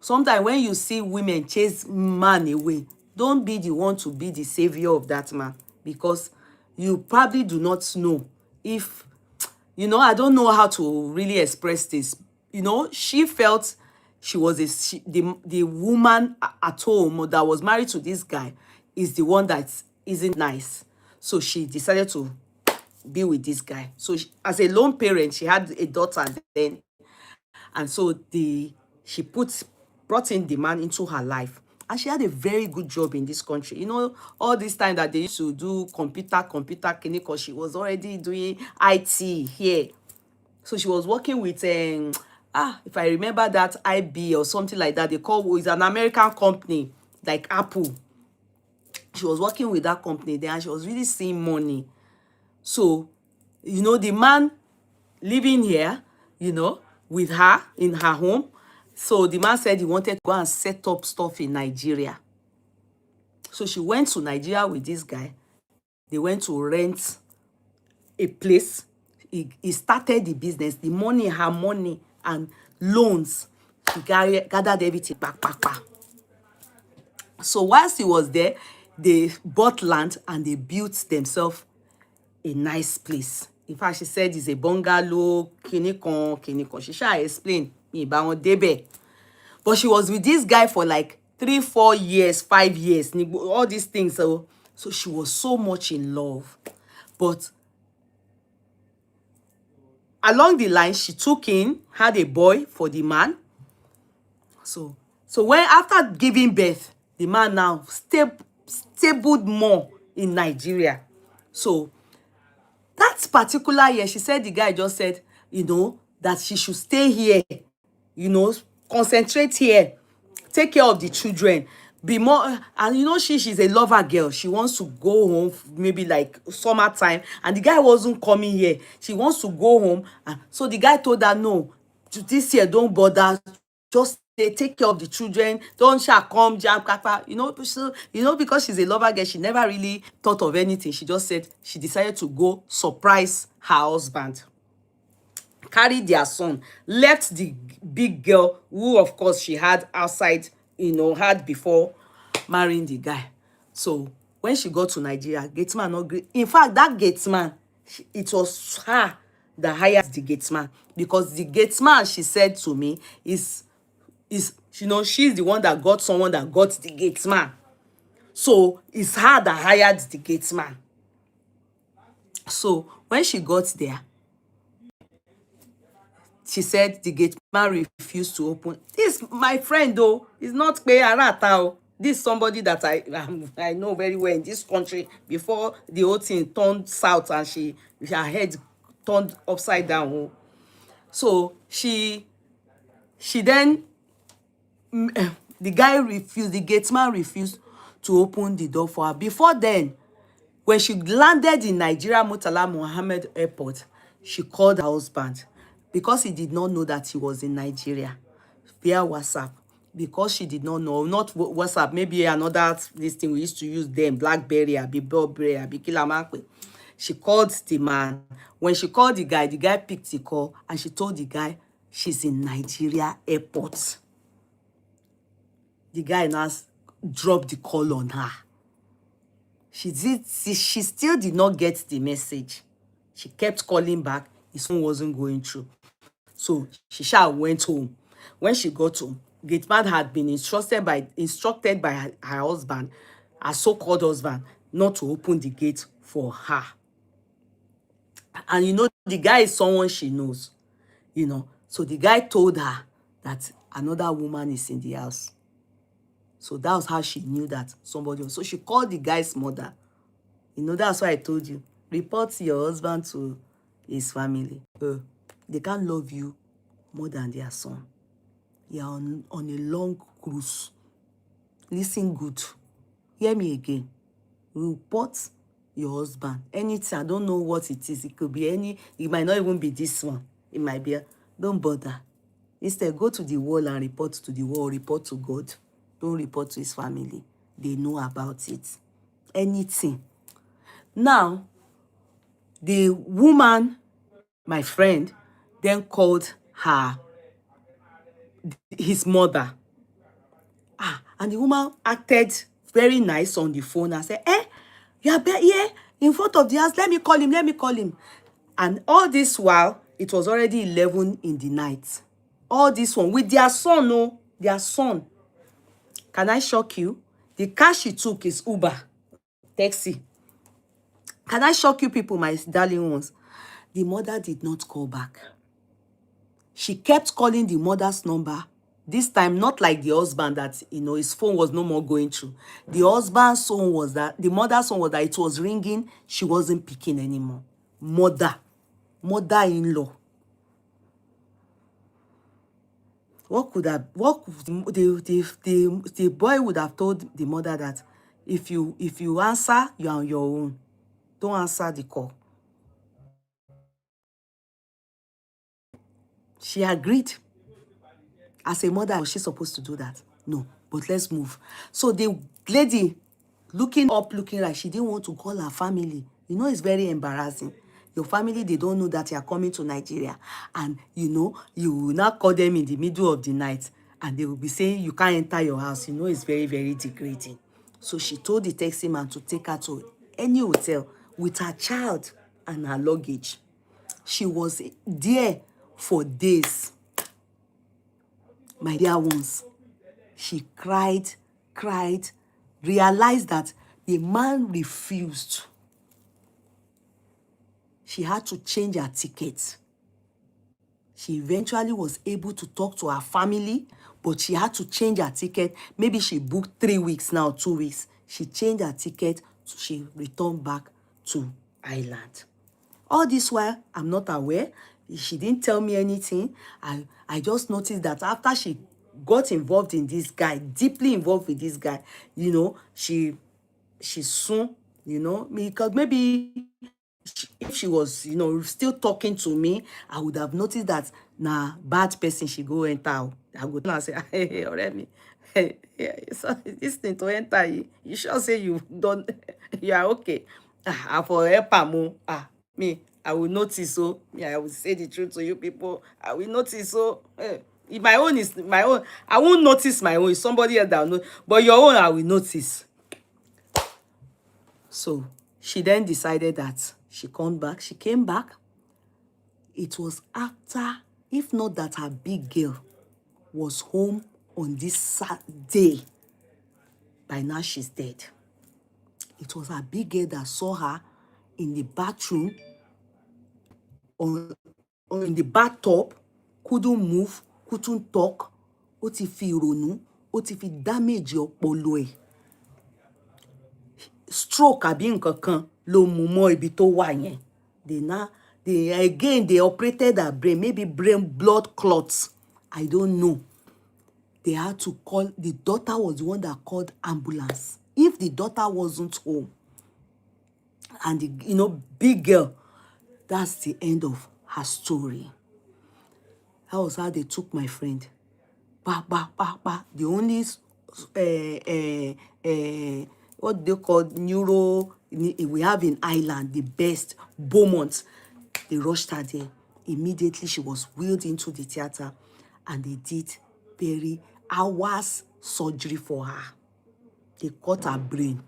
sometimes when you see women chase man away, don't be the one to be the savior of that man, because you probably do not know if, I don't know how to really express this. She felt she was the woman at home that was married to this guy is the one that isn't nice. So she decided to be with this guy. So as a lone parent, she had a daughter then. And so she brought in the man into her life. And she had a very good job in this country. All this time that they used to do computer clinical, she was already doing IT here. So she was working with, if I remember that, IB or something like that. They call it's an American company like Apple. She was working with that company there, and she was really seeing money. So, the man living here, with her in her home. So the man said he wanted to go and set up stuff in Nigeria. So she went to Nigeria with this guy. They went to rent a place. He started the business. The money, her money and loans, he gathered everything back. So whilst he was there, they bought land and they built themselves a nice place. In fact, she said it's a bungalow, kinikon. She shall explain me about debe. But she was with this guy for like 3, 4 years, 5 years, all these things. So she was so much in love. But along the line, she had a boy for the man. So when after giving birth, the man now stabled more in Nigeria. So that particular year, she said the guy just said, that she should stay here, concentrate here, take care of the children, be more. And she's a lover girl. She wants to go home, maybe like summertime, and the guy wasn't coming here. She wants to go home, and so the guy told her, no, this year don't bother, just take care of the children, don't come jam kaka. Because she's a lover girl, she never really thought of anything. She just said she decided to go surprise her husband, carried their son, left the big girl who of course she had outside, had before marrying the guy. So when she got to Nigeria, gateman not great. In fact, that gateman, it was her that hired the gateman, because the gateman, she said to me, is she's the one that got someone that got the gateman. So it's her that hired the gateman. So when she got there, she said the gateman refused to open. This my friend though, is not pay arata. This somebody that I know very well in this country before the whole thing turned south and her head turned upside down. So she then the gateman refused to open the door for her. Before then, when she landed in Nigeria Murtala Mohammed Airport, she called her husband, because he did not know that he was in Nigeria, via WhatsApp. Because she did not know, not WhatsApp, maybe another this thing we used to use then, BlackBerry, Burberry, Kilamakwe. She called the man. When she called the guy picked the call and she told the guy she's in Nigeria airport. The guy now dropped the call on her. She still did not get the message. She kept calling back. His phone wasn't going through. So she went home. When she got home, gate man had been instructed by her husband, her so-called husband, not to open the gate for her. And you know, the guy is someone she knows, you know. So the guy told her that another woman is in the house. So that was how she knew that somebody was. So she called the guy's mother. You know, that's why I told you, report your husband to his family. They can't love you more than their son. You're on a long cruise. Listen good. Hear me again. Report your husband. Anything, I don't know what it is. It could be any, it might not even be this one. It might be, don't bother. Instead, go to the wall and report to the wall. Report to God. Don't report to his family. They know about it. Anything. Now, the woman, my friend, then called his mother. And the woman acted very nice on the phone and said, you're here in front of the house. Let me call him. And all this while, it was already 11 in the night. All this one with their son, their son. Can I shock you? The car she took is Uber, taxi. Can I shock you people, my darling ones? The mother did not call back. She kept calling the mother's number. This time, not like the husband that, you know, his phone was no more going through. The husband's phone was that, the mother's phone was that it was ringing. She wasn't picking anymore. Mother-in-law. The boy would have told the mother that if you answer, you're on your own. Don't answer the call. She agreed. As a mother, was she supposed to do that? No, but let's move. So the lady looking like she didn't want to call her family. You know, it's very embarrassing. Your family, they don't know that you're coming to Nigeria. And, you know, you will not call them in the middle of the night. And they will be saying, you can't enter your house. You know, it's very, very degrading. So she told the taxi man to take her to any hotel with her child and her luggage. She was there for days. My dear ones, she cried, realized that the man refused. She had to change her ticket. She eventually was able to talk to her family, but she had to change her ticket. Maybe she booked 3 weeks now, 2 weeks. She changed her ticket, so she returned back to Ireland. All this while, I'm not aware. She didn't tell me anything. I just noticed that after she got involved in this guy, deeply involved with this guy, you know, she soon, you know, because maybe if she was, you know, still talking to me, I would have noticed that bad person she go enter. I would not say, hey, already. Hey, so this thing to enter, you sure say you don't, you are okay. I for help me, I will notice. So I will say the truth to you people. I will notice. So if my own is my own, I won't notice my own. It's somebody else that will know, but your own I will notice. So she then decided that she came back. It was after, if not that her big girl was home on this Saturday. By now she's dead. It was her big girl that saw her in the bathroom, or in the bathtub, couldn't move, couldn't talk. Ó ti fi ìrònú, ó ti fi damage ọpọlọ ẹ̀. Stroke àbí nǹkan kan ló mú mọ́ ibi tó wà yẹn. They operated her brain, maybe brain blood clots. I don't know. They had to call, the daughter was the one that called ambulance. If the daughter wasn't home, and the, you know, big girl, that's the end of her story. That was how they took my friend. The only what they call neuro, we have in Ireland, the best, Beaumont. They rushed her there. Immediately, she was wheeled into the theater, and they did very hours surgery for her. They cut her brain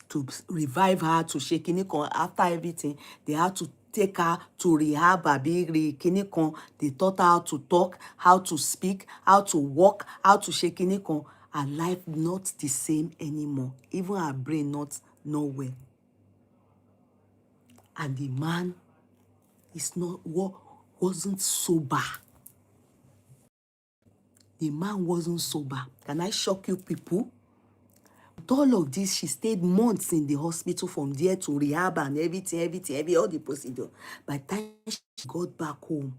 to revive her, to shake kinikon. After everything, they had to take her to rehab, kinikon. They taught her how to talk, how to speak, how to walk, how to shake kinikon. Her life not the same anymore. Even her brain not well. And the man wasn't sober. The man wasn't sober. Can I shock you people? With all of this, she stayed months in the hospital, from there to rehab and everything, all the procedure. By the time she got back home,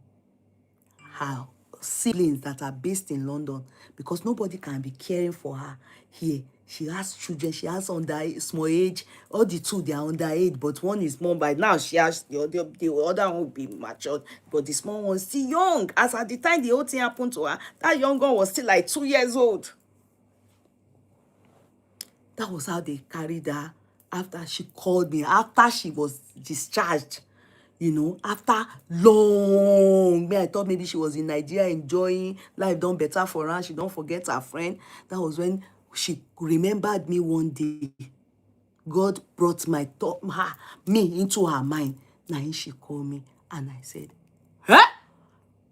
her siblings that are based in London, because nobody can be caring for her here. She has children, she has small age, all the two, they are underage, but one is small. By now, she has the other one will be matured, but the small one is still young. As at the time the whole thing happened to her, that young one was still like 2 years old. That was how they carried her. After she called me, after she was discharged, after long, I thought maybe she was in Nigeria enjoying life, done better for her, she don't forget her friend. That was when she remembered me one day. God brought me into her mind. Now she called me, and I said, huh?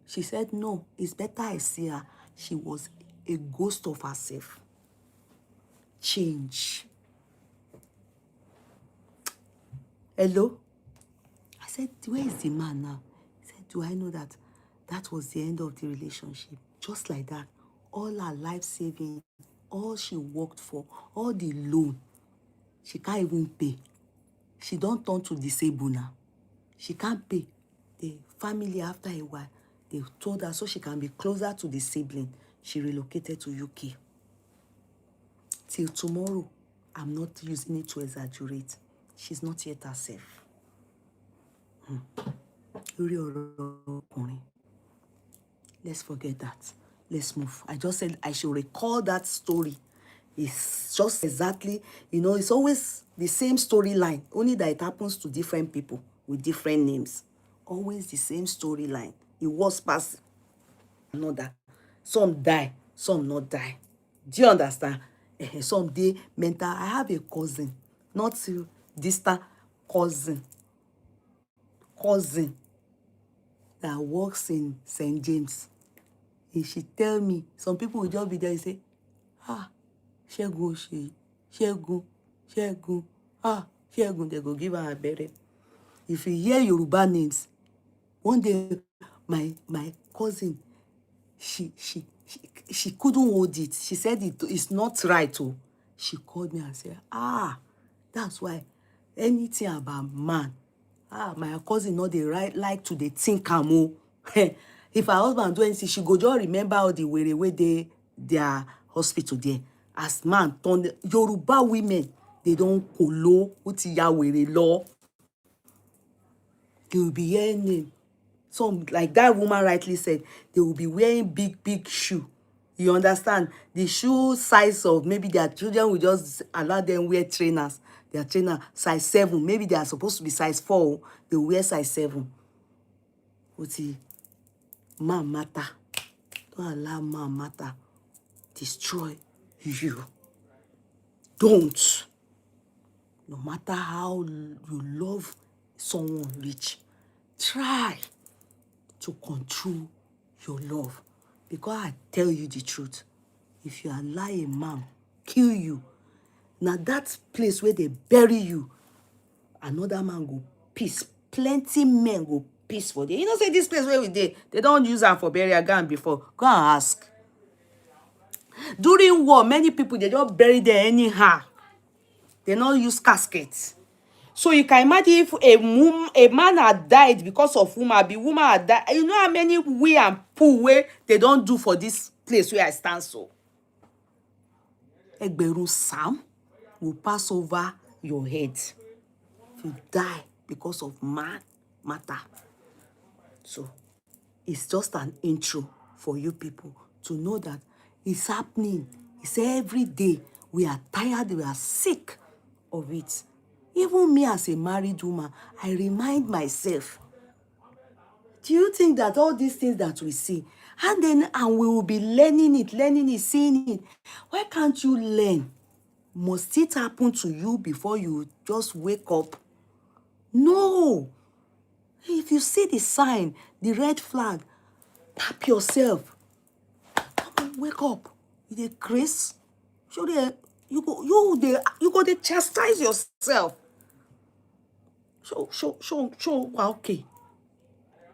She said, no, it's better I see her. She was a ghost of herself. Change. Hello? I said, where is the man now? He said, do I know that that was the end of the relationship? Just like that. All her life saving, all she worked for, all the loan, she can't even pay. She don't turn to disabled now. She can't pay. The family, after a while, they told her so she can be closer to the sibling. She relocated to UK. Till tomorrow, I'm not using it to exaggerate. She's not yet herself. Let's forget that. Let's move. I just said I should recall that story. It's just exactly, it's always the same storyline, only that it happens to different people with different names. Always the same storyline. It was past another. Some die, some not die. Do you understand? Some day mental. I have a cousin, not distant cousin that works in St. James. If she tell me, some people will just be there and say, Ṣẹ́gun, Ṣẹ́gun, they go give her a beret. If you hear Yoruba names, one day my cousin, she couldn't hold it. She said it's not right. Oh, she called me and said, that's why anything about man, my cousin not the right like to the think am. If her husband do anything, she go just remember all the way their hospital there. As man turn Yoruba women, they don't kolo uti ya were law. They will be hearing name. Some, like that woman rightly said, they will be wearing big shoe. You understand? The shoe size of maybe their children will just allow them wear trainers. Their trainer size 7. Maybe they are supposed to be size 4. They will wear size 7. Uti man matter. Don't allow man matter destroy you. Don't. No matter how you love someone rich, try to control your love. Because I tell you the truth, if you allow a man kill you, now that place where they bury you, another man go peace. Plenty men go peace for them. Say this place where we did, they don't use them for burial ground before. Go and ask. During war, many people, they just bury there anyhow. They don't use caskets. So you can imagine if a man had died because of woman, the woman had died. You know how many we and pull where they don't do for this place where I stand so. Egberu Sam will pass over your head. If you die because of man matter. So it's just an intro for you people to know that it's happening. It's every day. We are tired, we are sick of it. Even me as a married woman, I remind myself, do you think that all these things that we see, and we will be learning it, seeing it, why can't you learn? Must it happen to you before you just wake up? No. If you see the sign, the red flag, tap yourself. Come on, wake up. You dey grace. Show the you go to chastise yourself. Show okay.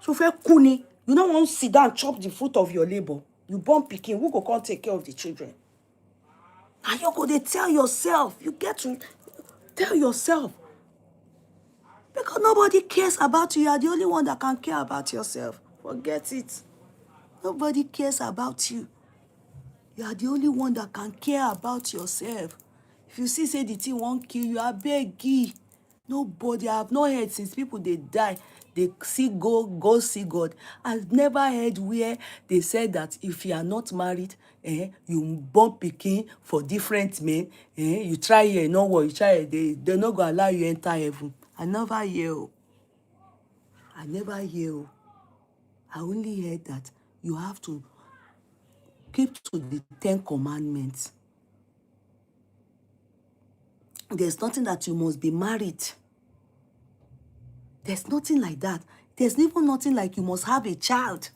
So fair kuni, you don't want to sit down and chop the fruit of your labor. You born pikin, who go come take care of the children? And you go to tell yourself, you get to tell yourself. Because nobody cares about you. You are the only one that can care about yourself. Forget it. Nobody cares about you. You are the only one that can care about yourself. If you see say the thing won't kill you, I beg you. Nobody, I have not heard since people they die, they go see God. I've never heard where they said that if you are not married, you born pikin for different men, you try here, no what you try, they're not gonna allow you enter heaven. I never hear. I never hear. I only heard that you have to keep to the 10 commandments. There's nothing that you must be married. There's nothing like that. There's even nothing like you must have a child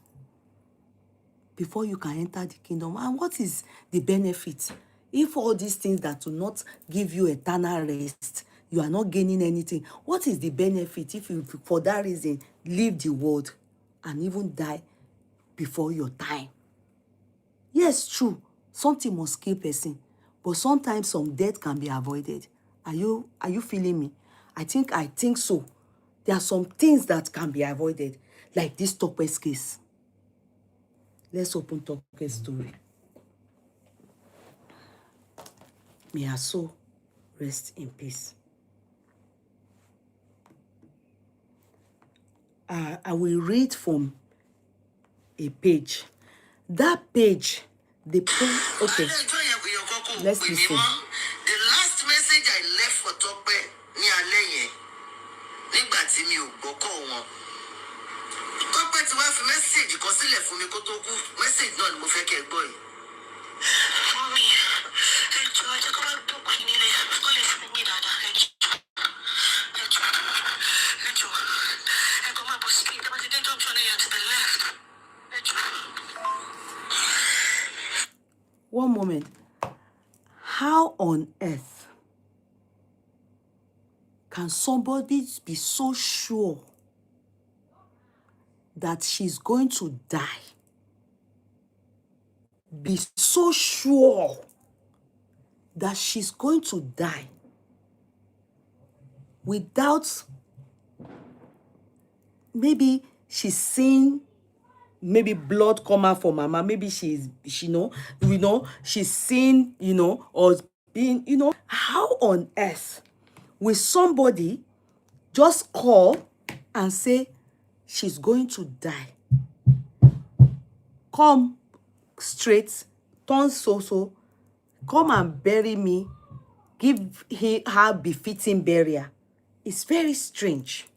before you can enter the kingdom. And what is the benefit? If all these things that do not give you eternal rest, you are not gaining anything, what is the benefit if you, for that reason, leave the world and even die before your time? Yes, true. Something must kill person, but sometimes some death can be avoided. Are you feeling me? I think so. There are some things that can be avoided, like this Tope's case. Let's open Tope's story. May her soul rest in peace. I will read from a page. That page, okay, let's listen. The last message I left for Tope ní alẹ́ yẹn, nígbà tí mi ò gbọ́kọ̀ wọn. Tope ti wá fi message kan sílẹ̀ fún mi kó tó kú. Message náà ni mo fẹ́ kẹ́ gbọ́ yìí. Mọ́mí, ẹ jọ̀ọ́ ẹ jẹ́ kó wá bùkù nílé, kó lè fún mi dáadáa, ẹ jọ̀ọ́. Ẹ jọ̀ọ́, ẹ kó má bọ̀ sí kí n tẹ́ bá ti dé junction yẹn to the left. Ẹ jọ̀ọ́. One moment. How on earth can somebody be so sure that she's going to die? Be so sure that she's going to die without maybe she's seeing maybe blood come out from mama, maybe she's seen, or being, how on earth will somebody just call and say she's going to die? Come straight, turn so, come and bury me, give her befitting burial. It's very strange.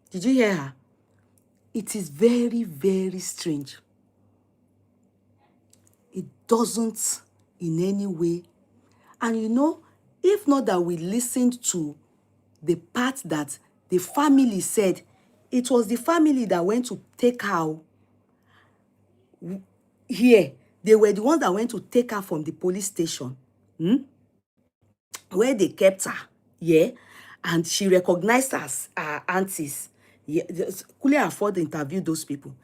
Did you hear her? It is very, very strange. It doesn't in any way. And if not that we listened to the part that the family said, it was the family that went to take her here. They were the ones that went to take her from the police station, where they kept her, yeah, and she recognized us, her aunties. Yeah, couldn't afford to interview those people.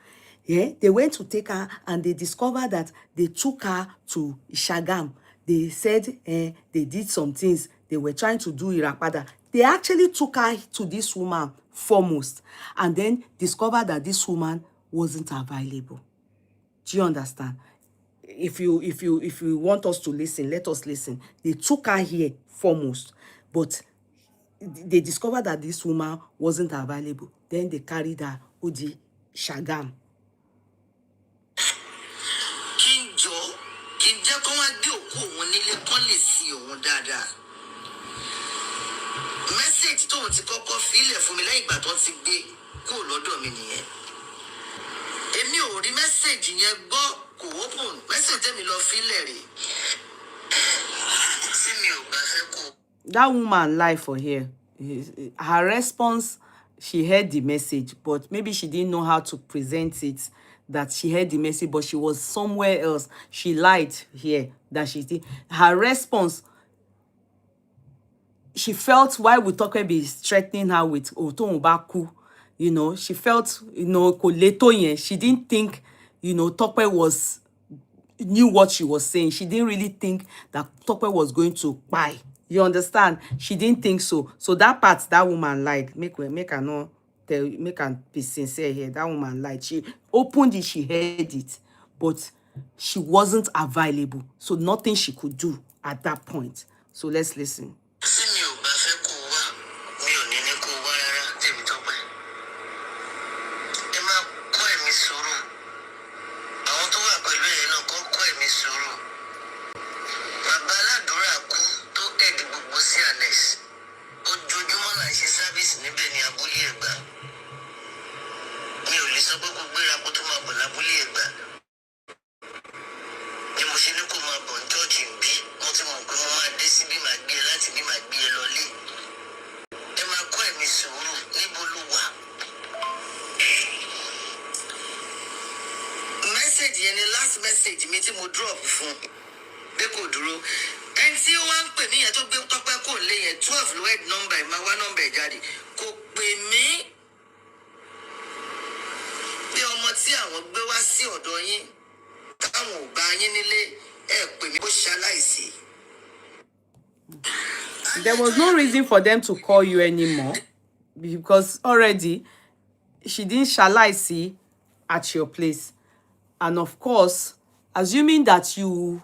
Yeah, they went to take her and they discovered that they took her to Shagam. They said they did some things. They were trying to do Irapada. They actually took her to this woman foremost and then discovered that this woman wasn't available. Do you understand? If you want us to listen, let us listen. They took her here foremost, but they discovered that this woman wasn't available. Then they carried her to the Shagam. Kí n jẹ́ wá gbé òkú òun nílé kán lè sin òun dáadáa. Mẹ́sẹ̀jì tóun ti kọ́kọ́ fílẹ̀ fún mi lẹ́yìn ìgbà tó ti gbé kó lọ́dọ̀ mi nìyẹn. Èmi ò rí mẹ́sẹ̀jì yẹn gbọ́ kò open. Mẹ́sẹ̀jì tẹ́mi lọ fílẹ̀ rè. Tí mi ò gbà fẹ́ kó. That woman lie for here. Her response, she heard the message, but maybe she didn't know how to present it, that she heard the message, but she was somewhere else. She lied here that she did. Her response, she felt why would Tope be threatening her with Otonbaku, you know, she felt, you know, she didn't think, you know, Tope knew what she was saying. She didn't really think that Tope was going to buy. You understand? She didn't think so. So that part, that woman lied. Make her not tell, make her be sincere here. That woman lied. She opened it, she heard it, but she wasn't available. So nothing she could do at that point. So let's listen. Message mi tí mo drop fún pé kò dúró ẹni tí ó wá ń pè mí yẹn tó gbé Tọ́pẹ́ kò lé yẹn 12 ló head number ẹ̀ máa wá number ẹ̀ jáde kò pè mí bí ọmọ tí àwọn gbé wá sí ọ̀dọ̀ yín táwọn ò bá yín nílé ẹ̀ pè mí bó ṣaláìsí. There was no reason for them to call you anymore because already she didn't shalaisi at your place. And of course, assuming that you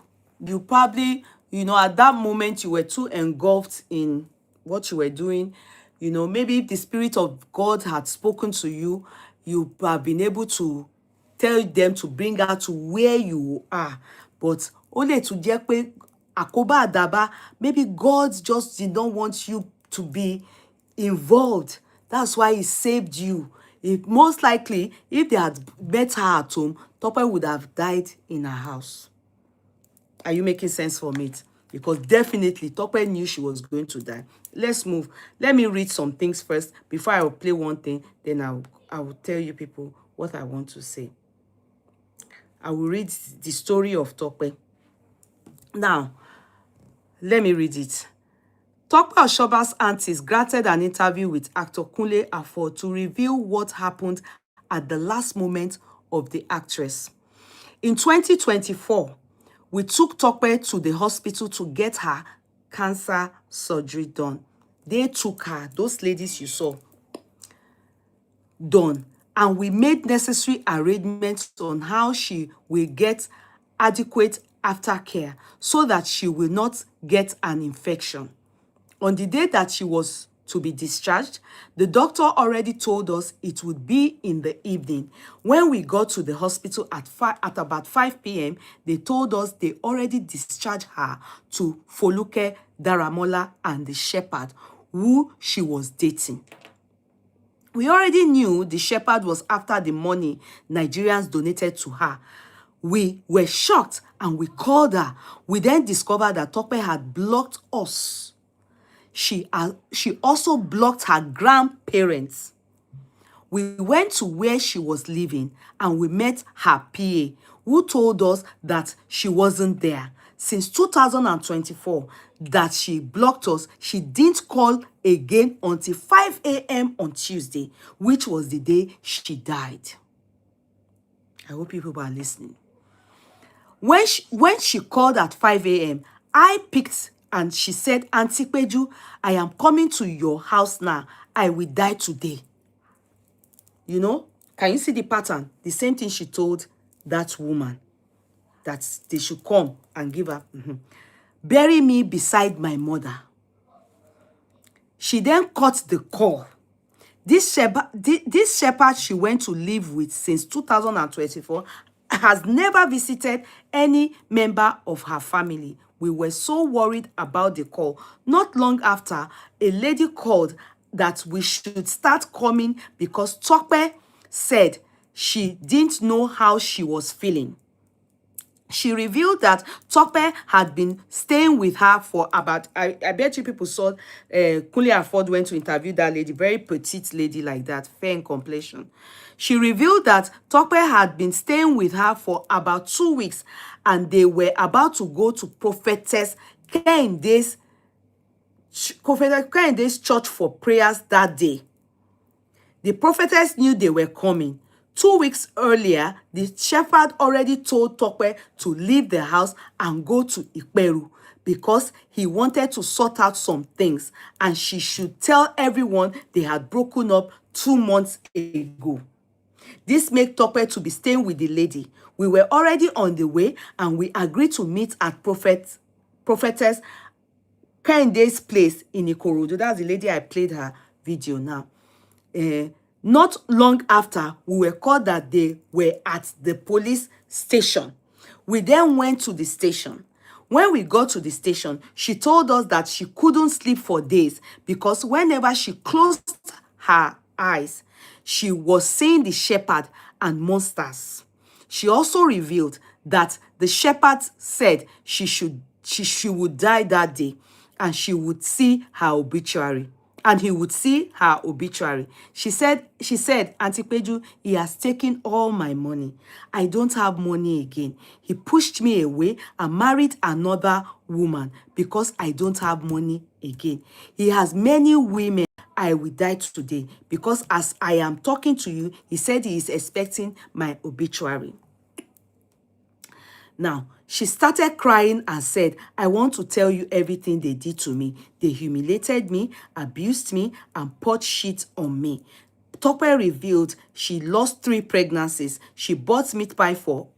probably, you know, at that moment you were too engulfed in what you were doing, you know, maybe if the Spirit of God had spoken to you, you have been able to tell them to bring her to where you are. But only to jẹ́ akoba adaba, maybe God just did not want you to be involved. That's why he saved you. Most likely, if they had met her at home, Tope would have died in her house. Are you making sense from it? Because definitely, Tope knew she was going to die. Let's move. Let me read some things first before I will play one thing. Then I will tell you people what I want to say. I will read the story of Tope. Now, let me read it. Tope Osoba's aunties granted an interview with actor Kunle Afo to reveal what happened at the last moment of the actress. In 2024, we took Tope to the hospital to get her cancer surgery done. They took her, those ladies you saw, done. And we made necessary arrangements on how she will get adequate aftercare so that she will not get an infection. On the day that she was to be discharged, the doctor already told us it would be in the evening. When we got to the hospital at about 5 p.m., they told us they already discharged her to Foluke Daramola and the shepherd who she was dating. We already knew the shepherd was after the money Nigerians donated to her. We were shocked and we called her. We then discovered that Tope had blocked us. She also blocked her grandparents. We went to where she was living and we met her PA, who told us that she wasn't there. Since 2024, that she blocked us, she didn't call again until 5 a.m. on Tuesday, which was the day she died. I hope people are listening. When she called at 5 a.m., I picked and she said, Auntie Peju, I am coming to your house now. I will die today. You know, can you see the pattern? The same thing she told that woman, that they should come and give her. Bury me beside my mother. She then cut the call. This shepherd she went to live with since 2024 has never visited any member of her family. We were so worried about the call. Not long after, a lady called that we should start coming because Tope said she didn't know how she was feeling. She revealed that Tope had been staying with her for about, I bet you people saw, Kunle Afod went to interview that lady, very petite lady like that, fair in complexion. She revealed that Tope had been staying with her for about 2 weeks and they were about to go to Prophetess Kende's church for prayers that day. The prophetess knew they were coming. 2 weeks earlier, the shepherd already told Tope to leave the house and go to Iperu because he wanted to sort out some things and she should tell everyone they had broken up 2 months ago. This made Tope to be staying with the lady. We were already on the way and we agreed to meet at Prophetess Kende's place in Ikorodu. That's the lady I played her video now. Not long after, we were called that they were at the police station. We then went to the station. When we got to the station, she told us that she couldn't sleep for days because whenever she closed her eyes, she was seeing the shepherd and monsters. She also revealed that the shepherd said she would die that day and she would see her obituary. And he would see her obituary. She said, Auntie Peju, he has taken all my money. I don't have money again. He pushed me away and married another woman because I don't have money again. He has many women. I will die today because as I am talking to you, he said he is expecting my obituary. Now, she started crying and said, I want to tell you everything they did to me. They humiliated me, abused me, and poured shit on me. Tope revealed she lost 3 pregnancies. We bought meat pie for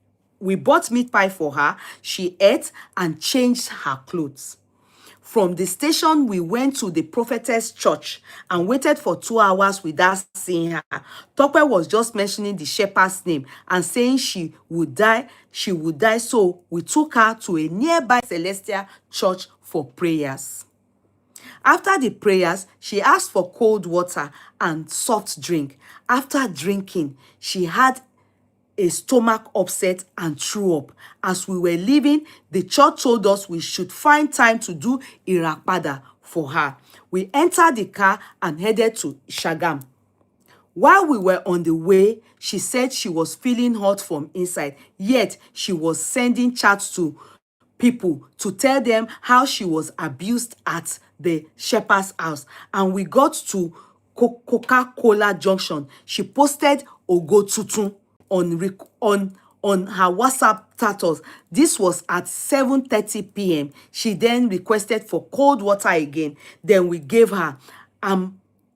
her. She ate and changed her clothes. From the station, we went to the prophetess church and waited for 2 hours without seeing her. Tope was just mentioning the shepherd's name and saying she would die, so we took her to a nearby celestial church for prayers. After the prayers, she asked for cold water and soft drink. After drinking, she had a stomach upset and threw up. As we were leaving, the church told us we should find time to do Irapada for her. We entered the car and headed to Shagam. While we were on the way, she said she was feeling hot from inside, yet she was sending chats to people to tell them how she was abused at the shepherd's house. And we got to Coca-Cola Junction. She posted Ogo Tutun on her WhatsApp status. This was at 7:30 p.m. She then requested for cold water again. Then we gave her.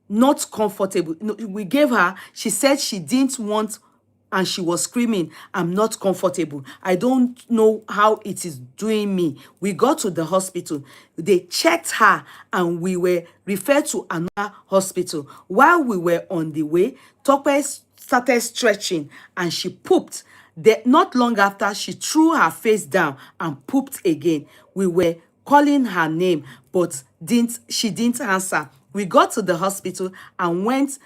Not comfortable. No, we gave her. She said she didn't want and she was screaming, I'm not comfortable. I don't know how it is doing me. We got to the hospital. They checked her and we were referred to another hospital. While we were on the way, Tope started stretching and she pooped. Not long after, she threw her face down and pooped again. We were calling her name, but she didn't answer. We got to the hospital and went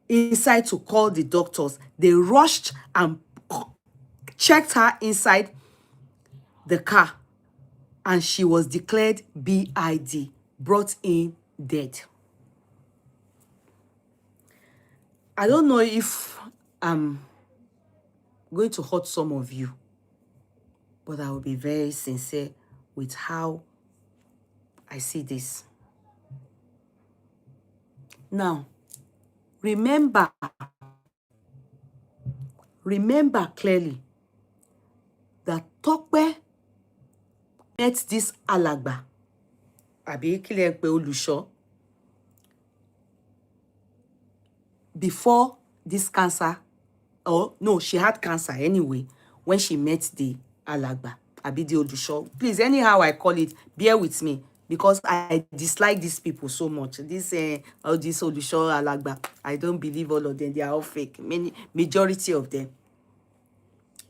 inside to call the doctors. They rushed and checked her inside the car and she was declared BID, brought in dead. I don't know if I'm going to hurt some of you, but I will be very sincere with how I see this. Now, remember clearly that Tope met this alàgbà, àbí kí lẹ ń pè Olùṣọ́, before this cancer, or no, she had cancer anyway when she met the alàgbà, àbí the Olùṣọ́. Please, anyhow I call it, bear with me because I dislike these people so much. This Olùṣọ́, alàgbà, I don't believe all of them. They are all fake. Majority of them.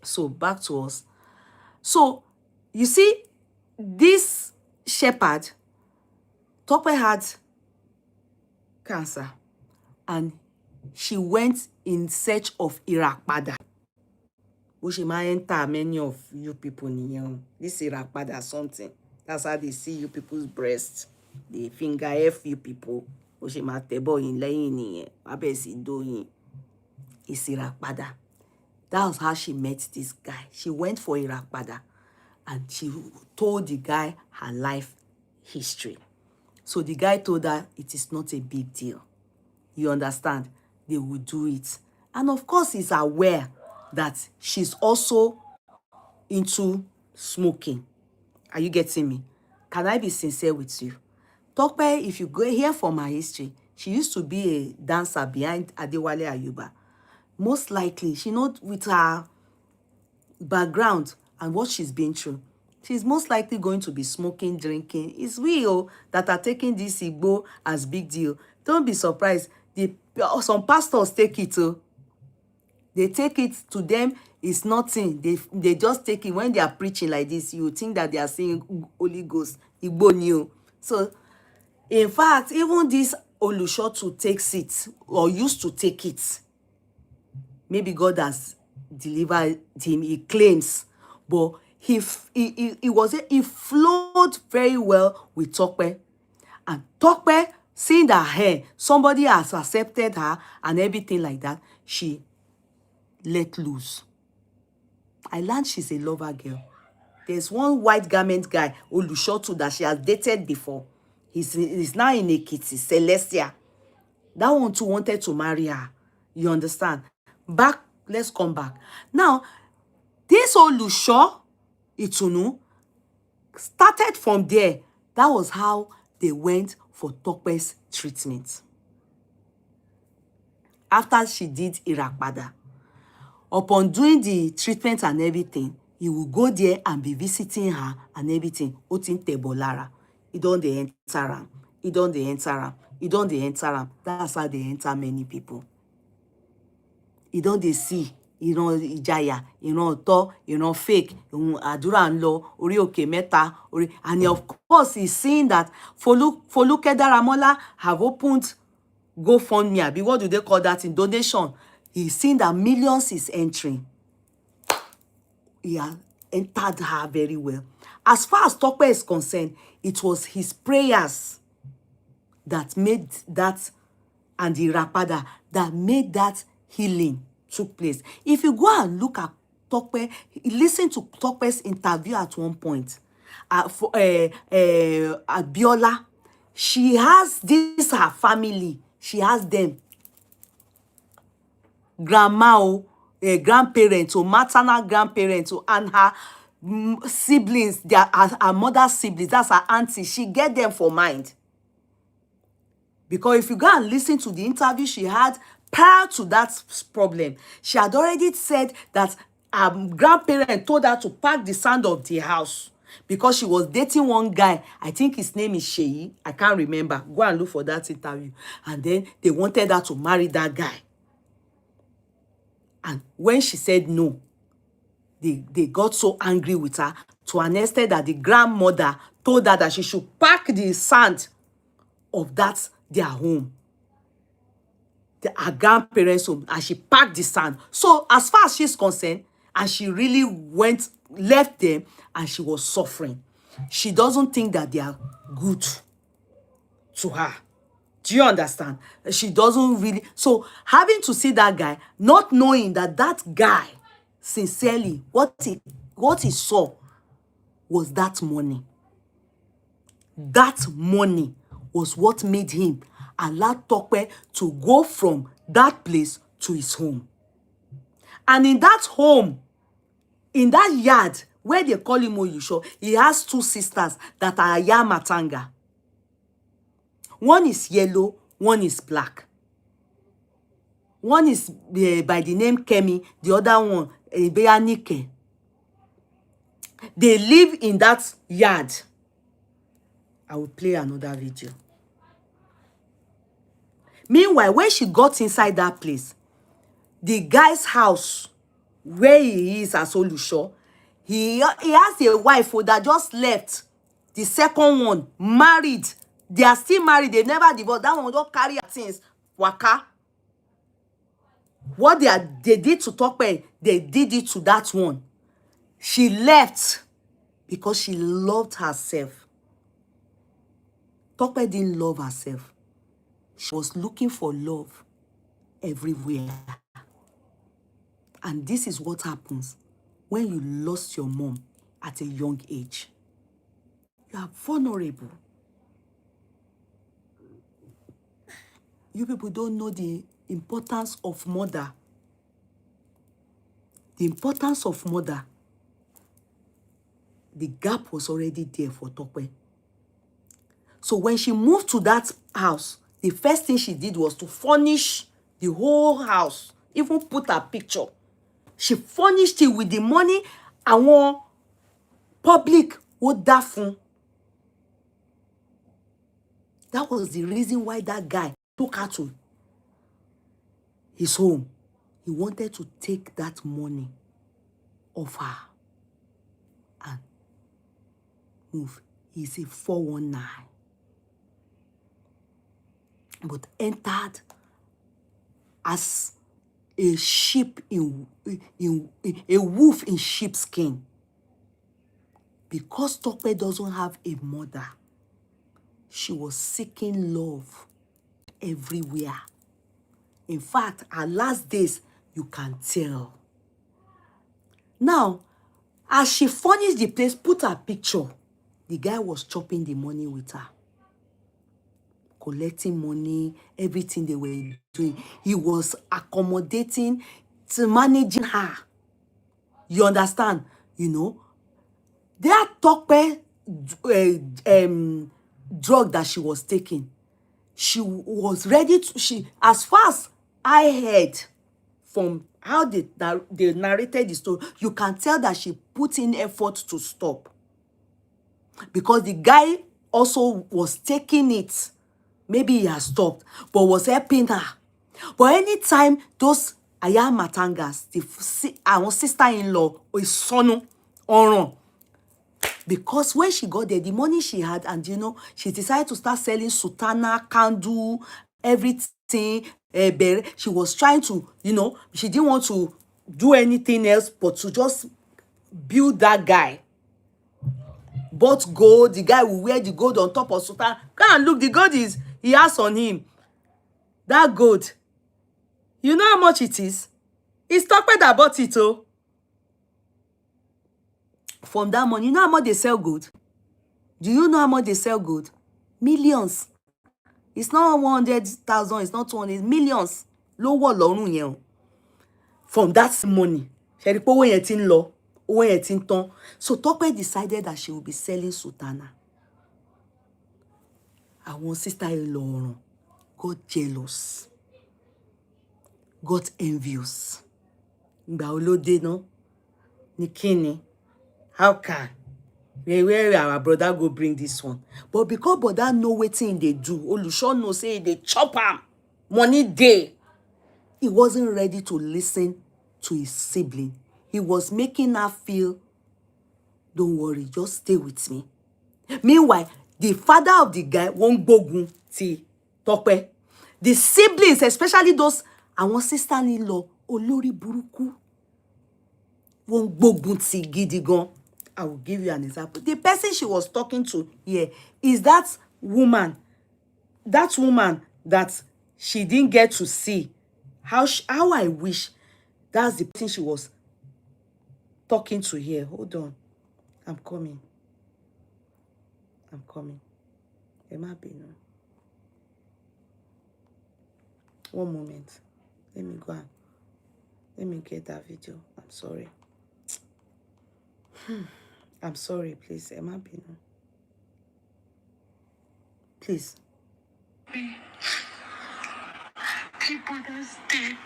So back to us. So you see, this shepherd, Tope had cancer, and she went in search of Irapada. Which might enter many of you people nìyẹn. This Irapada something. That's how they see you people's breasts. They finger F you people. Which might table in laying nìyẹn. Abesi doing. It's Irapada. That was how she met this guy. She went for Irapada, and she told the guy her life history. So the guy told her it is not a big deal. You understand? They will do it. And of course, he's aware that she's also into smoking. Are you getting me? Can I be sincere with you? Tope, if you go hear from her history, she used to be a dancer behind Adewale Ayuba. Most likely, she knows with her background and what she's been through, she's most likely going to be smoking, drinking. It's we that are taking this Igbo as big deal. Don't be surprised. Some pastors take it. They take it, to them, it's nothing. They just take it. When they are preaching like this, you think that they are saying Holy Ghost, Igbo new. So, in fact, even this Olushotu takes it, or used to take it. Maybe God has delivered him, he claims. But he flowed very well with Tope. And Tope, seeing that hey, somebody has accepted her and everything like that, she let loose. I learned she's a lover girl. There's one white garment guy, Olushotu, that she has dated before. He's now in Ekiti, Celestia. That one too wanted to marry her. You understand? Back, let's come back. Now, this Olusho Itunu started from there. That was how they went for Tope's treatment. After she did Irapada, upon doing the treatment and everything, he will go there and be visiting her and everything. Otin Tebolara. He don't they enter him. He don't they enter him. He don't they enter him. That's how they enter many people. He don't they see. You know, Ijaya, you know, to, you know, fake, Adura and Lo, Ori Oke Meta, and of course, he's seeing that Foluke Daramola have opened GoFundMe. What do they call that in donation? He's seen that millions is entering. He has entered her very well. As far as Tope is concerned, it was his prayers that made that, and the Rapada that made that healing took place. If you go and look at Tope, listen to Tope's interview at one point. At Biola, she has this her family. She has them. Grandma, grandparents, or maternal grandparents, and her siblings, her mother's siblings, that's her auntie. She get them for mind. Because if you go and listen to the interview she had prior to that problem, she had already said that her grandparent told her to pack the sand of the house because she was dating one guy. I think his name is Yeye. I can't remember. Go and look for that interview. And then they wanted her to marry that guy. And when she said no, they got so angry with her to an extent that the grandmother told her that she should pack the sand of that their home, her grandparents' home, and she packed the sand. So as far as she's concerned, and she really left them, and she was suffering. She doesn't think that they are good to her. Do you understand? She doesn't really. So having to see that guy, not knowing that that guy, sincerely, what he saw was that money. That money was what made him allow Tope to go from that place to his home. And in that home, in that yard, where they call him Oyusho, he has two sisters that are Yamatanga. One is yellow, one is black. One is by the name Kemi, the other one, Beanike. They live in that yard. I will play another video. Meanwhile, when she got inside that place, the guy's house where he is as Olusho. He has a wife that just left. The second one, married. They are still married. They never divorced. That one don't carry her things. Waka. What they did to Tope, they did it to that one. She left because she loved herself. Tope didn't love herself. She was looking for love everywhere. And this is what happens when you lost your mom at a young age. You are vulnerable. You people don't know the importance of mother. The importance of mother. The gap was already there for Tope. So when she moved to that house, the first thing she did was to furnish the whole house, even put her picture. She furnished it with the money àwọn public ó dá fún. That was the reason why that guy took her to his home. He wanted to take that money off her and move. He's a 419. But entered as a sheep in a wolf in sheepskin. Because Tope doesn't have a mother, she was seeking love everywhere. In fact, her last days, you can tell. Now, as she furnished the place, put her picture, the guy was chopping the money with her. Collecting money, everything they were doing. He was accommodating, to managing her. You understand? You know? That Tope drug that she was taking, she was ready to, as far as I heard from how they narrated the story, you can tell that she put in effort to stop. Because the guy also was taking it. Maybe he has stopped, but was helping her. But anytime those Aya Matangas, our sister-in-law, Isonu, Oron, because when she got there, the money she had, and you know, she decided to start selling sutana, candle, everything. She was trying to, you know, she didn't want to do anything else but to just build that guy. Bought gold, the guy will wear the gold on top of sutana. Go and look, the gold he has on him. That gold. You know how much it is? It's Tope that bought it, oh. From that money, you know how much they sell gold? Do you know how much they sell gold? Millions. It's not 100,000, it's not 200, millions. Lowo lorun yen o. From that money. She rí pé owó yẹn tin lọ, owó yẹn tin tán. So Tope decided that she will be selling sutana. Àwọn sister-in-law got jealous, got envious. Ìgbà wo ló dé náà? Ní kíni? How can? Where our brother go bring this one? But because brother know wetin they do, Olusho know say they chop am. Money dey. He wasn't ready to listen to his sibling. He was making her feel, don't worry, just stay with me. Meanwhile, the father of the guy won't gbógun ti Tope. The siblings, especially those àwọn sister-in-law, olórí burúkú, won't gbógun ti gidi gan. I will give you an example. The person she was talking to here is that woman that she didn't get to see. How I wish that's the person she was talking to here. Hold on. I'm coming. Emma Bino. One moment. Let me go and let me get that video. I'm sorry. I'm sorry, please. Emma Bino. Please. People that stay.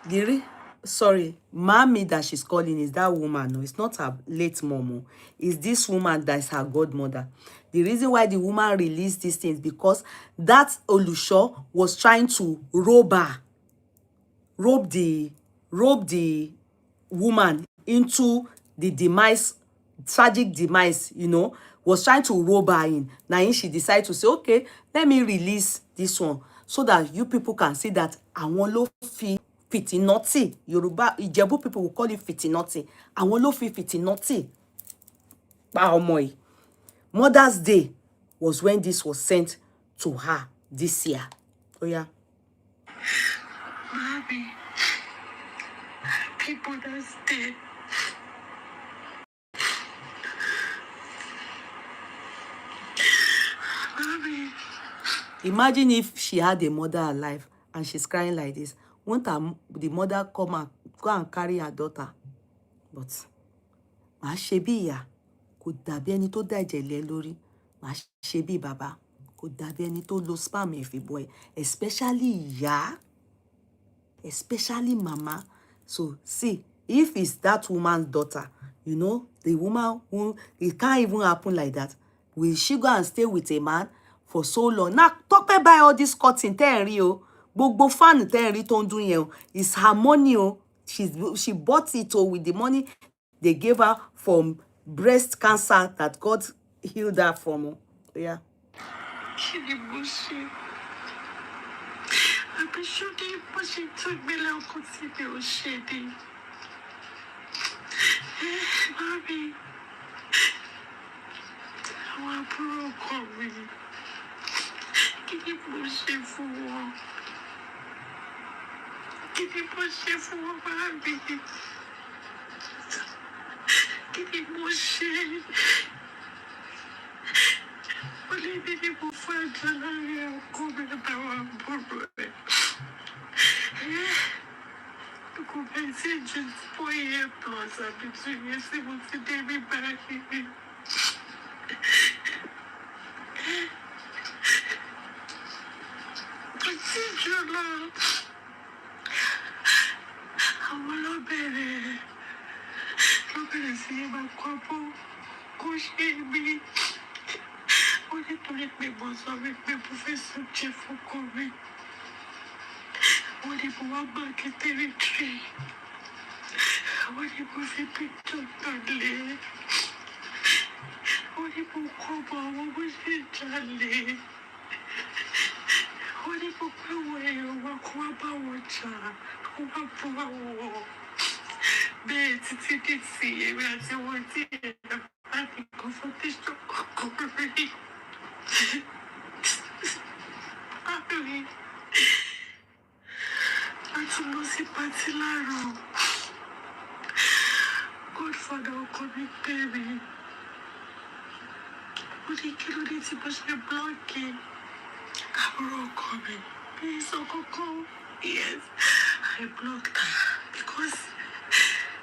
Giri? sorry, mommy that she's calling is that woman. No, it's not her late mom. It's this woman that is her godmother. The reason why the woman released these things because that Olusho was trying to rob her, rob the woman into the demise, tragic demise, you know, was trying to rob her in. Now she decided to say, okay, let me release this one so that you people can see that àwọn ló fi fìtínọ́tì. Yoruba, Ijebu people will call it fìtínọ́tì. Àwọn ló fi fìtínọ́tì pa ọmọ yìí. Mother's Day was when this was sent to her this year. Oh yeah. Mommy, people that's dead. Mommy. Imagine if she had a mother alive and she's crying like this. Won't the mother come and go and carry her daughter? But màá ṣe bí ìyá, kò dàbí ẹni tó dá ẹ̀jẹ̀ lé lórí. Màá ṣe bí bàbá, kò dàbí ẹni tó lo spam ìfìbọn ẹ̀. Especially ìyá, especially mama. So see, if it's that woman's daughter, you know, the woman who, it can't even happen like that. Will she go and stay with a man for so long? Now, Tope buy all this cotton, tẹ́ ẹ̀ rí o. Gbogbo fan tẹ́ ẹ̀ rí tó ń dún yẹn o. It's her money o. She bought it o with the money they gave her from breast cancer that God healed her from. O. Yeah. Kí ni mo ṣe? Àbí ṣódì bó ṣe tún gbélé ọkọ tí mi ò ṣe ni? Mami, àwọn àbúrò ọkọ mi, kí ni mo ṣe fún wọn? Kí ni mo ṣe fún wọn, mami? Kí ni mo ṣe? Ó lé ní ní mo fún ẹjọ́ láàrin ọkọ mi àtàwọn àbúrò ẹ̀. Kò bẹ́ẹ̀ sí ju 4 years plus àbí 2 years tí mo ti dé ní báyìí. Kò sí jù lọ. Àwọn ló bẹ̀rẹ̀ sí máa kọ́ bó kó ṣe mí. Ó nítorí pé mo sọ wípé mo fẹ́ sùn jẹ fọ́kọ mi. Wọ́n ní mo wá gbàgbé tẹ́rìtìrì. Wọ́n ní mo fi píktọ̀ tọ̀lé. Wọ́n ní mo kọ́ bọ̀ àwọn bó ṣe jalè. Wọ́n ní mo pé wọ èèyàn wá kó wá bá wọn jà, kó wá bọ́ àwọn. Bẹ́ẹ̀ títí dé sí èmi àti wọn tí ẹ̀dá bá ní confrontation kọ̀ọ̀kan rí. Báyìí, a ti lọ sí pátí láàárọ̀. Godfather ọkọ mi pè mí. Ó ní kí ló dé tí mo ṣe blọ́ọ̀kì àbúrò ọkọ mi. Bí sọ kọ́kọ́, yes, I blocked her because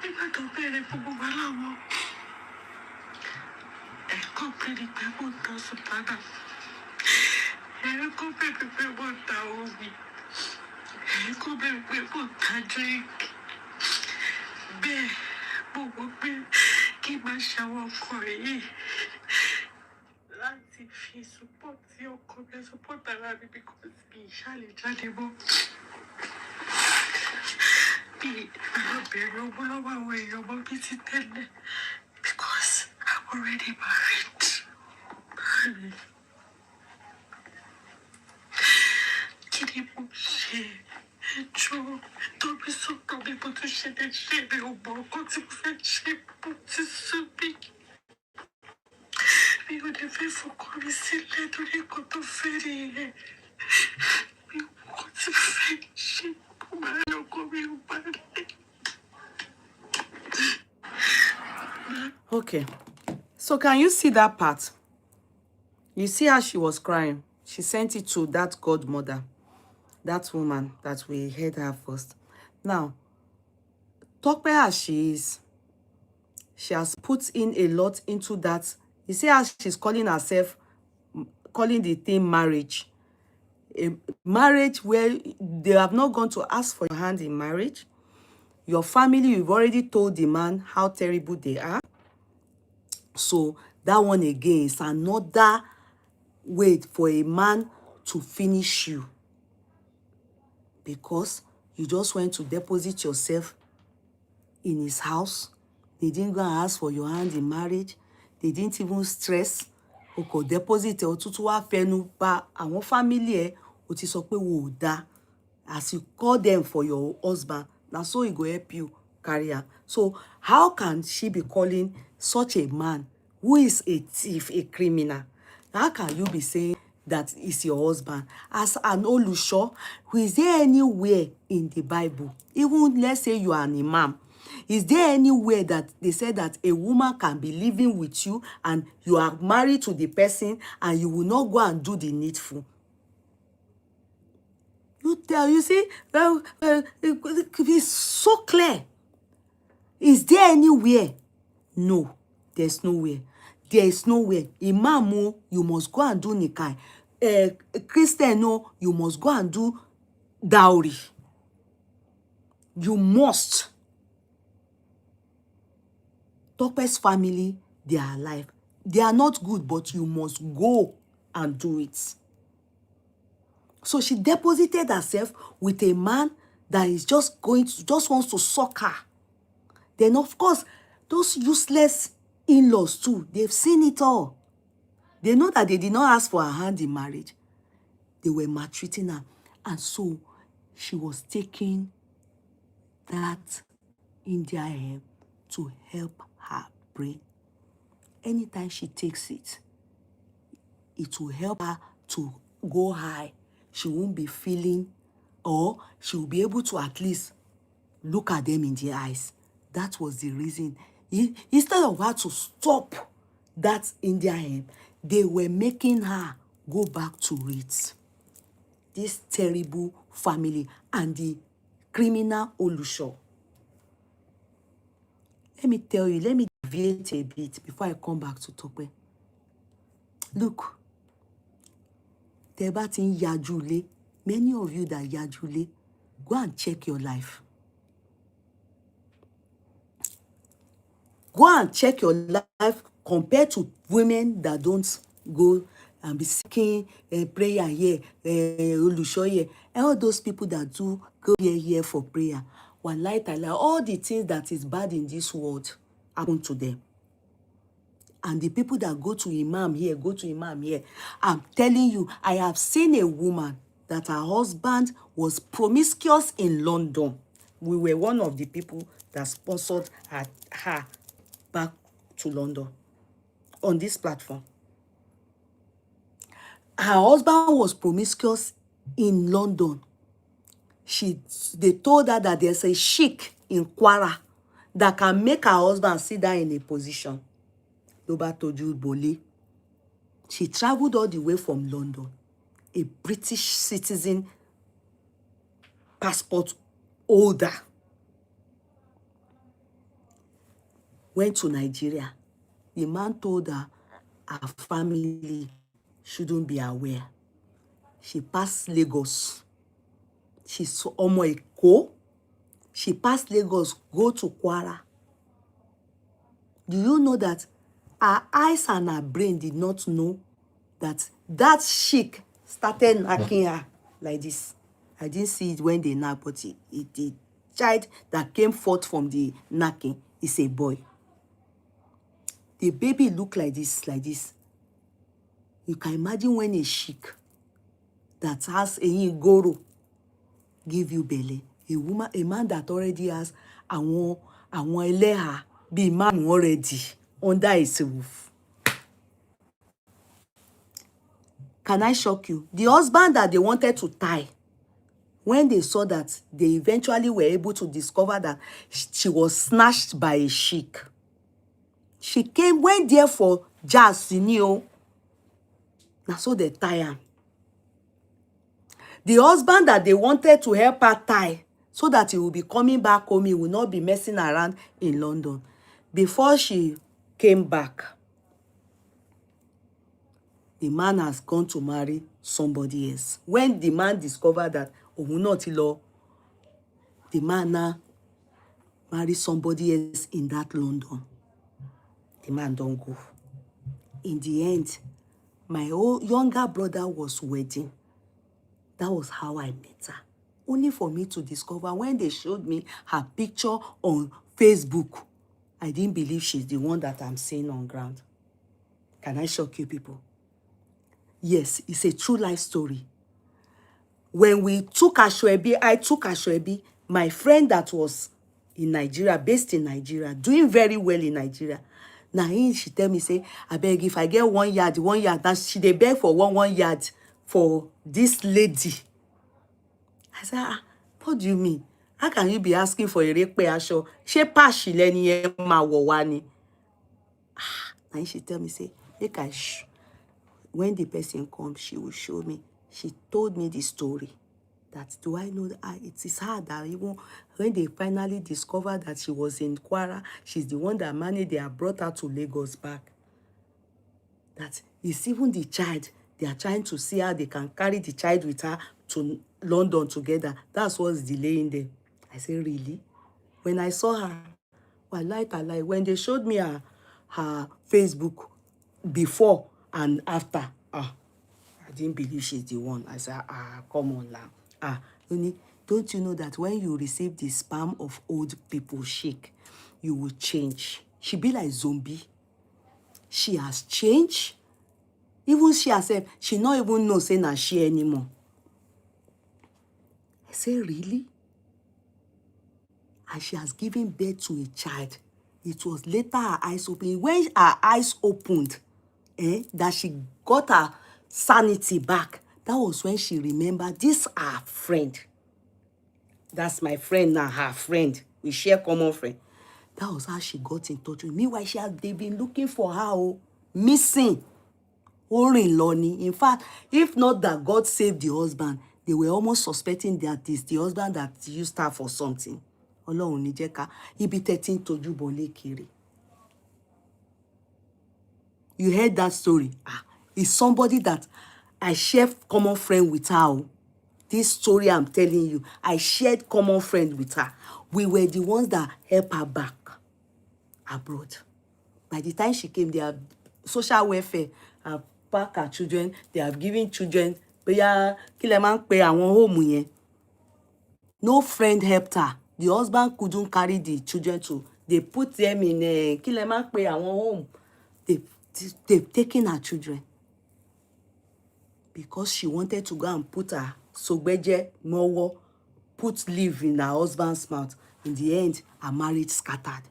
nígbà tó bẹ̀rẹ̀ gbogbo wa láwọn ẹ̀kọ́ pé ní pé mo ń tọ́ sùpánà. Ẹ̀kọ́ pé ní pé mo ń ta omi. Ẹ̀kọ́ pé ní pé mo ń ta drink. Bẹ́ẹ̀ mo mọ̀ pé kí n máa ṣàwọn ọkọ yìí láti fi support ọkọ mi, support ara mi because mi ìṣàlẹ̀ jáde mọ́. Bí ọbẹ̀rẹ̀ owó lọ́wọ́ àwọn èèyàn mọ́ bí ti tẹ́lẹ̀ because I'm already married. Kí ni mo ṣe? Ẹjọ́ Tope sọ̀tọ̀ mi bó tún ṣe lè ṣe mi ò mọ ọkọ tí mo fẹ́ ṣe bó ti sú mi. Mi ò lè fẹ́ fọkọ mi sílẹ̀ torí nǹkan tó fẹ́ nìyẹn. Mi ò mọ ọkọ tí mo fẹ́ ṣe kó máa yọ ọkọ mi ò bá lẹ̀. Okay. So can you see that part? You see how she was crying. She sent it to that godmother, that woman that we heard her first. Now, Tope as she is, she has put in a lot into that. You see how she's calling herself, calling the thing marriage. A marriage where they have not gone to ask for your hand in marriage. Your family, you've already told the man how terrible they are. So that one again is another way for a man to finish you, because you just went to deposit yourself in his house. They didn't go and ask for your hand in marriage. They didn't even stress. O kò deposit ẹ, o tún wá fẹnu bà àwọn family ẹ, o ti sọ pé wo ò dá. As you call them for your husband, na so he go help you carry am. So how can she be calling such a man who is a thief, a criminal? How can you be saying that is your husband? As an Olusho, is there anywhere in the Bible, even let's say you are an imam, is there anywhere that they said that a woman can be living with you and you are married to the person and you will not go and do the needful? You see, it's so clear. Is there anywhere? No, there's nowhere. There is nowhere. Imam, you must go and do nikah. Christian, no, you must go and do dowry. You must. Tope's family, they are alive. They are not good, but you must go and do it. So she deposited herself with a man that is just wants to suck her. Then, of course, those useless in-laws too, they've seen it all. They know that they did not ask for her hand in marriage. They were maltreating her. And so she was taking that India herb to help her brain. Anytime she takes it, it will help her to go high. She won't be feeling, or she will be able to at least look at them in the eyes. That was the reason. Instead of her to stop that India herb, they were making her go back to it. This terrible family and the criminal Olusho. Let me tell you, let me deviate a bit before I come back to Tope. Look, tẹ́ bá ti ń yájú, many of you that yájú, go and check your life. Go and check your life compared to women that don't go and be seeking prayer here, Olusho here. All those people that do go here for prayer. Wallahi ta'ala, all the things that is bad in this world happen to them. And the people that go to imam here, go to imam here. I'm telling you, I have seen a woman that her husband was promiscuous in London. We were one of the people that sponsored her back to London on this platform. Her husband was promiscuous in London. They told her that there's a sheik in Kwara that can make her husband sit down in a position. Loba Toju Bole. She traveled all the way from London, a British citizen passport holder. Went to Nigeria. The man told her her family shouldn't be aware. She passed Lagos. She's Omo Eko. She passed Lagos, go to Kwara. Do you know that her eyes and her brain did not know that that sheik started knacking her like this? I didn't see it when they knocked, but the child that came forth from the knacking is a boy. The baby looked like this, like this. You can imagine when a sheik that has a goro give you belly, a man that already has àwọn eleha be man already under his roof. Can I shock you? The husband that they wanted to tie, when they saw that, they eventually were able to discover that she was snatched by a sheik. She went there for jazz, you know. Now so they tie her. The husband that they wanted to help her tie, so that he will be coming back home, he will not be messing around in London. Before she came back, the man has gone to marry somebody else. When the man discovered that, the man now marry somebody else in that London. The man don't go. In the end, my old younger brother was wedding. That was how I met her. Only for me to discover when they showed me her picture on Facebook, I didn't believe she's the one that I'm seeing on ground. Can I shock you people? Yes, it's a true life story. When we took Ashwebi, I took Ashwebi, my friend that was in Nigeria, based in Nigeria, doing very well in Nigeria. Now she tell me, say, I beg, if I get 1 yard, 1 yard. Now she dey beg for one yard for this lady. I said, what do you mean? How can you be asking for a repe asho? She pashi leni ma wowani. And she tell me, say, make I when the person comes, she will show me. She told me the story. That do I know that it is her that even when they finally discovered that she was in Kwara, she's the one that managed, they have brought her to Lagos back. That it's even the child. They are trying to see how they can carry the child with her to London together. That's what's delaying them. I say, really? When I saw her, I like, when they showed me her Facebook before and after, I didn't believe she's the one. I said, come on now. Don't you know that when you receive the spam of old people shake, you will change? She be like zombie. She has changed. Even she herself, she not even know say na she anymore. I say, really? And she has given birth to a child. It was later her eyes opened. When her eyes opened, that she got her sanity back, that was when she remembered this her friend. That's my friend now, her friend. We share common friend. That was how she got in touch with me. Meanwhile, they've been looking for her, missing. In fact, if not that God saved the husband, they were almost suspecting that it's the husband that used her for something. Ọlọ́run ní jẹ́ ká ibi tẹ́tí ń tojú bọlé kiri. You heard that story? It's somebody that I share common friend with her. This story I'm telling you, I shared common friend with her. We were the ones that helped her back abroad. By the time she came, they have social welfare, have packed her children, they have given children. No friend helped her. The husband couldn't carry the children to. They put them in home. They've taken her children because she wanted to go and put her sogbeje mowo, put leave in her husband's mouth. In the end, her marriage scattered.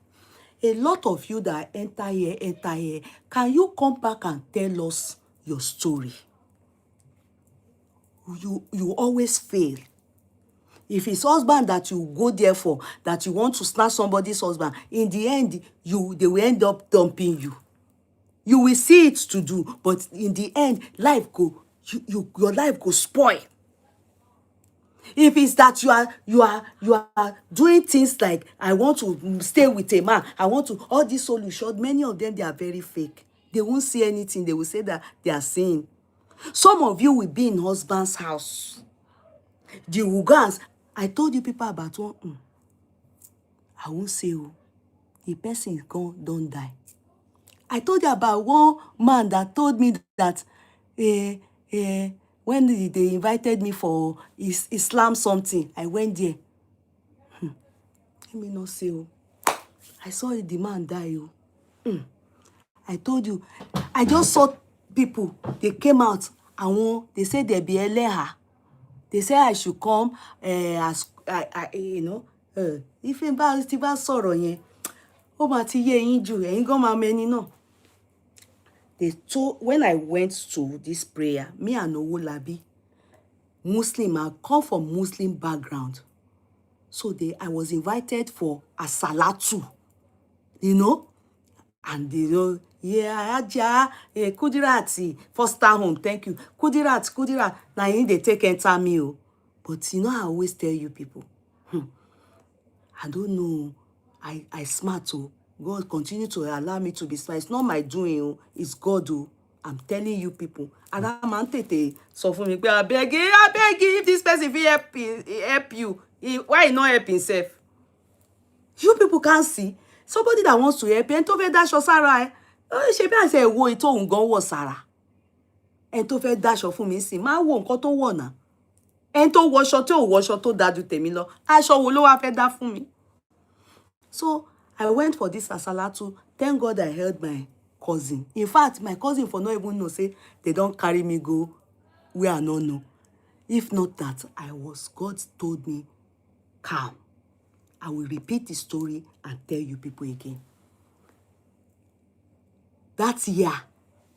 A lot of you that enter here, can you come back and tell us your story? You always fail. If it's husband that you go there for, that you want to snatch somebody's husband, in the end, they will end up dumping you. You will see it to do, but in the end, your life go spoil. If it's that you are doing things like, I want to stay with a man, I want to, all these solutions, many of them, they are very fake. They won't see anything. They will say that they are seeing. Some of you will be in husband's house. The Ugans, I told you people about one. I won't say who. The person is gone, don't die. I told you about one man that told me that when they invited me for Islam something, I went there. Let me not say who. I saw the man die. I told you. I just saw people. They came out and they said they be eleha. They say I should come as if in bá ti bá sọ̀rọ̀ yẹn, ó máa ti yé yín jù, ẹ̀yin gan máa mẹ́ni náà. They told, when I went to this prayer, me and Owolabi, Muslim, I come from Muslim background. So I was invited for a salatu, and Aja, Kudirati, foster home, thank you. Kudirat, now they take enter me. But I always tell you people, I don't know, I smart. God continue to allow me to be smart. It's not my doing, it's God. I'm telling you people. And I'm antete. So for me, I beg you, if this person will help you, why not help himself? You people people can't see. Somebody that wants to help, and to fẹ́ daṣọ sára ẹ. Ṣé bí àṣẹ ìwo ètò òun gan wọ̀ sára. And to fẹ́ daṣọ fún mi sí, máa wo nǹkan tó wọ̀ náà. And to wọṣọ tó wọṣọ tó dájú tèmi lọ. Aṣọ wo ló wá fẹ́ dá fún mi. So I went for this asalatu. Thank God I held my cousin. In fact, my cousin for not even know, say they don't carry me go where I don't know. If not that, God told me, calm. I will repeat the story and tell you people again. That year,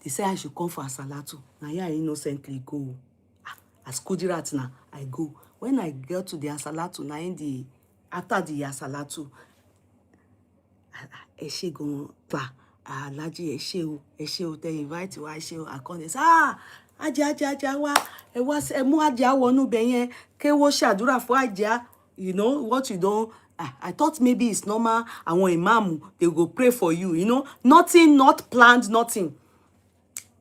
they said I should come for asalatu. Now here I innocently go. As Kudi rat now, I go. When I get to the asalatu, now after the asalatu, ẹ ṣé gan pa Alhaji ẹ ṣé o tẹ invite wa ẹ ṣé o akọni ajá wa ẹ wá ẹ mú ajá wọnú bẹ̀ yẹn ké wo ṣàdúrà fún ajá, you know what you don't. I thought maybe it's normal. Àwọn imam, they go pray for you, you know, nothing, not planned, nothing.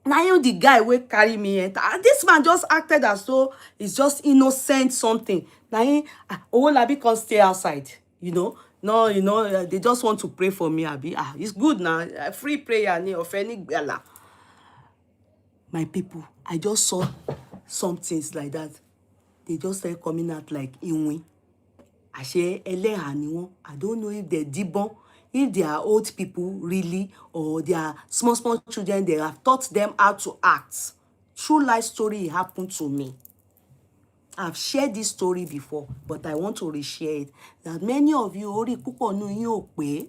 Now you the guy will carry me enter. This man just acted as though it's just innocent something. Now Owolabi can't stay outside, you know. No, you know, they just want to pray for me, Abi. It's good now. Free prayer, ni of any gala. My people, I just saw some things like that. They just started coming out like Inwi. Àṣé ẹlẹ́hà ni wọ́n. I don't know if they're dibon, if they are old people really, or they are small children. They have taught them how to act. True life story happened to me. I've shared this story before, but I want to reshare it. That many of you orí púpọ̀ nínú yín ò pé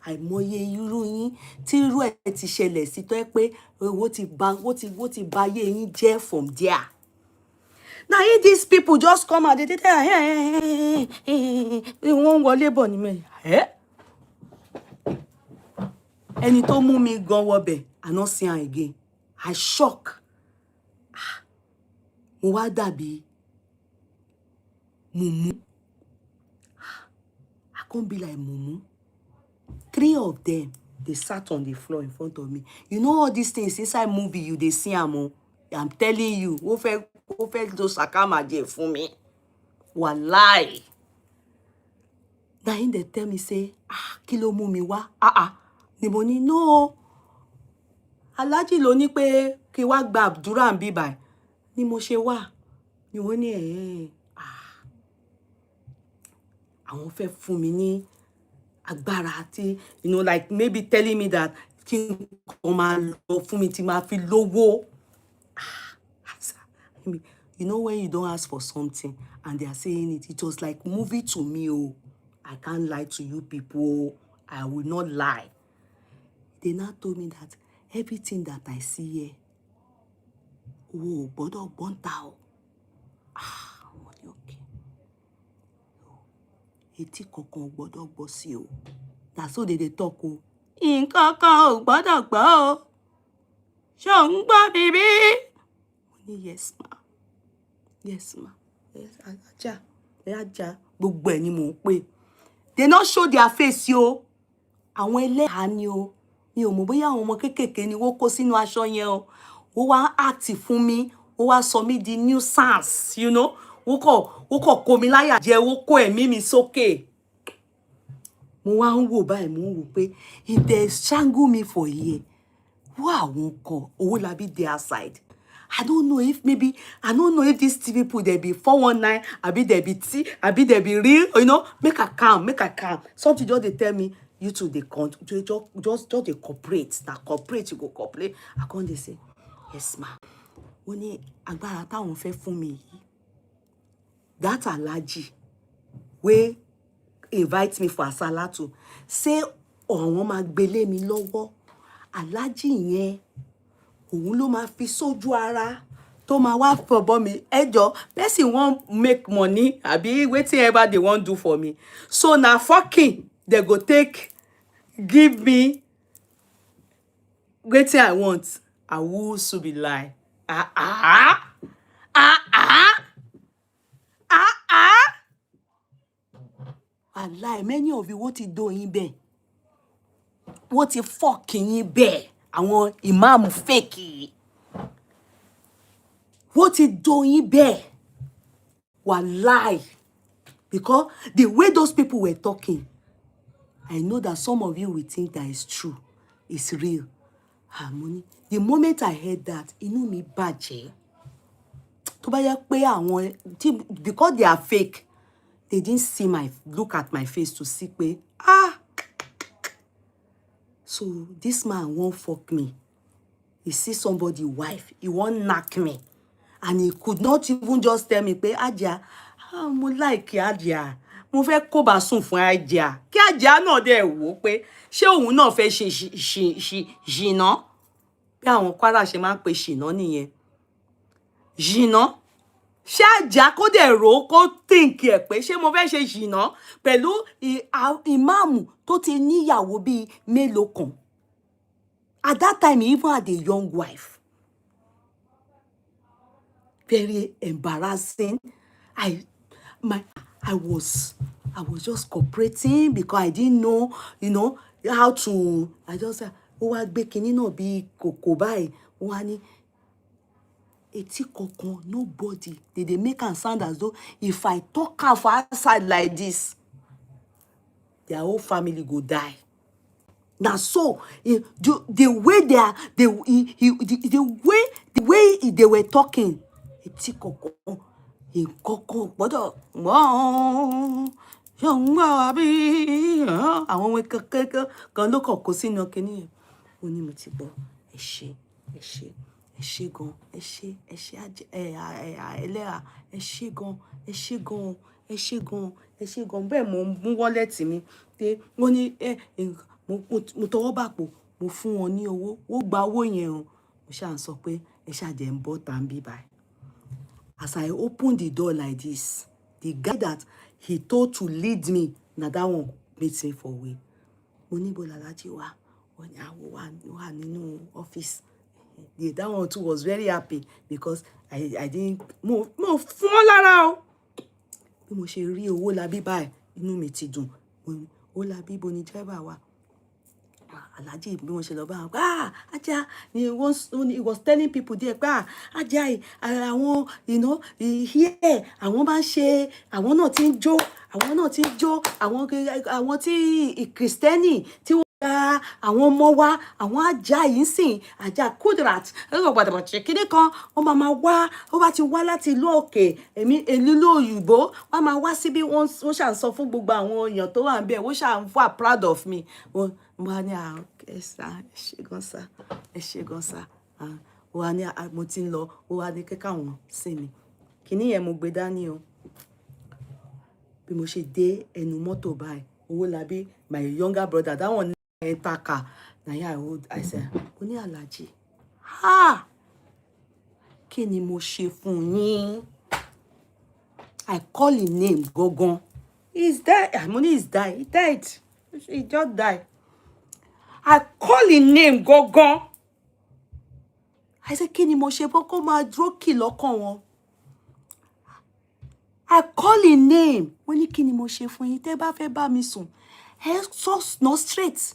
àìmọye irú yín tí irú ẹ̀ ti ṣẹlẹ̀ sí tó ẹ́ pé owó ti bà ayé yín jẹ́ from there. Now if these people just come out, they tell wọ́n wọlé bọ̀ ní mẹ́rin. Ẹni tó mú mi gan wọbẹ̀, I not see her again. I shock. Mo wá dàbí mumu. I can't be like mumu. 3 of them, they sat on the floor in front of me. You know all these things inside movie, you they see them. I'm telling you, who felt those sakamaje for me? Wallahi. Then they tell me, say, kí ló mú mi wá? Ni mo ní, no. Alhaji ló ní pé kí wá gba àdúrà ń bí báyìí. Ni mo ṣe wá. Ni wọ́n ní àwọn fẹ́ fún mi ní agbára àti, you know, like maybe telling me that kí n kò máa lọ fún mi tí máa fi lówó. You know when you don't ask for something and they are saying it, it was like movie to me. I can't lie to you people. I will not lie. They now told me that everything that I see here, gbọ́dọ̀ gbọ́ntà o. Mo ní okay. Etí kankan gbọ́dọ̀ gbọ́ sí o. That's so they talk o. Nǹkan kan ò gbọ́dọ̀ gbọ́ o. Ṣé ò ń gbọ́ mi bí? Mo ní yes ma. Yes ma. Yes, ajá. Gbogbo ẹ̀ ni mò ń pè. They not show their face yo. Àwọn ẹlẹ́hà ni o. Mi ò mọ̀ bóyá àwọn ọmọ kékèké ni wọ́n kó sínú aṣọ yẹn o. Wọ́n wá act fún mi. Wọ́n wá sọ mí di nuisance, you know. Wọ́n kọ̀ kó mi láyà jẹ, wọ́n kó ẹ̀mí mi sókè. Mo wá ń wò báyìí, mo ń wò pé if they strangle me for a year, who àwọn kan Owolabi dey outside. I don't know if these people they be 419, abi they be real, you know. Make a calm. Something just they tell me, you two they can't just they cooperate. Now cooperate, you go cooperate. I can't they say, yes ma. Wọ́n ní agbára táwọn fẹ́ fún mi yìí. That Alhaji wey invite me for asalatu say àwọn máa gbélé mi lọ́wọ́. Alhaji yẹn òun ló máa fi sójú ara tó máa wá fọbọ́ mi. Ẹjọ́ person wan make money àbí wetin ever they wan do for me. So na fucking they go take give me wetin I want. I will so be lie. Wallahi, many of you what you doing bẹ́ẹ̀? What you fucking bẹ́ẹ̀? Àwọn imam fake. What you doing bẹ́ẹ̀? Wallahi. Because the way those people were talking, I know that some of you will think that it's true. It's real. Harmony. The moment I heard that, inú mi bàjẹ́. Tó bá yẹ pé àwọn, because they are fake, they didn't see look at my face to see pé, so this man won't fuck me. He see somebody wife, he won't knock me. And he could not even just tell me pé Ajia, mo like Ajia. Mo fẹ́ kó bá sùn fún Ajia. Kí Ajia náà dẹ̀ wò pé ṣé òun náà fẹ́ ṣe ṣìnà. Bí àwọn Kwara ṣe máa ń pe ṣìnà nìyẹn. Ṣìnà. Ṣé Ajia kó dẹ̀ rò kó think ẹ̀ pé ṣé mo fẹ́ ṣe ṣìnà pẹ̀lú ìmáàmù tó ti níyàwó bíi mélòó kan. At that time, he even had a young wife. Very embarrassing. I was just cooperating because I didn't know, how to. I just said, "Oh, I be kini no be kokobai." Wani eti kokon, nobody. They make am sound as though if I talk out for outside like this, their whole family go die. Now, so the way they are, the way they were talking, eti kokon, in kokon, bodo, àwọn ọmọ kékeré kan ló kàn kó sínú kinní yẹn. Ó ní mo ti gbọ́, ẹ ṣé gan, ẹ ṣé ẹlẹ́ra, ẹ ṣé gan. Bẹ́ẹ̀ mo mú wallet mi pé wọ́n ní mo tọwọ́ bàpò, mo fún wọn ní owó, wọ́n gba owó yẹn o. Mo ṣáà ń sọ pé ẹ ṣáà jẹ́ ń bọ́ tàbí báyìí. As I opened the door like this, the guy that he told to lead me, na that one meets me for way. Mo ní bó làlájì wá, wọ́n ní àwọn wà nínú office. That one too was very happy because I didn't mo fún wọn lára o. Bí mo ṣe rí owó labí báyìí, inú mi ti dùn. Ó labí bo ni driver wa. Alhaji bí wọ́n ṣe lọ bá wọn, Ajia, he was telling people there, Ajia, àwọn, here, àwọn bá ń ṣe, àwọn náà ti ń jó, àwọn tí Kristẹni tí wọ́n gba àwọn ọmọ wa, àwọn Ajia yìí sìn, Ajia Kudrat, gbàdàgbàdà kíní kan, wọ́n máa wá, ó bá ti wá láti ìlú òkè, ìlú òyìnbó, wọ́n máa wá síbí, wọ́n ṣà ń sọ fún gbogbo àwọn èèyàn tó wà níbẹ̀, wọ́n ṣà ń fà proud of me. Mo ní ẹ ṣé gan sá. Ó ní mo ti ń lọ, ó wá ní kẹ́kẹ́ àwọn sí mi. Kíní yẹn mo gbé dání o. Bí mo ṣe dé ẹnu mọ́tò báyìí, Owólabí, my younger brother, that one enter car. I said, ó ní Alhaji, kí ni mo ṣe fún yín? I call his name gangan. He's dead. Money is died. He died. He just died. I call his name gangan. I said, kí ni mo ṣe fún kó máa dúró kì lọ́kàn wọn? I call his name. Wọ́n ní kí ni mo ṣe fún yín? Tẹ́ bá fẹ́ bá mi sùn, ẹ sọ no straight.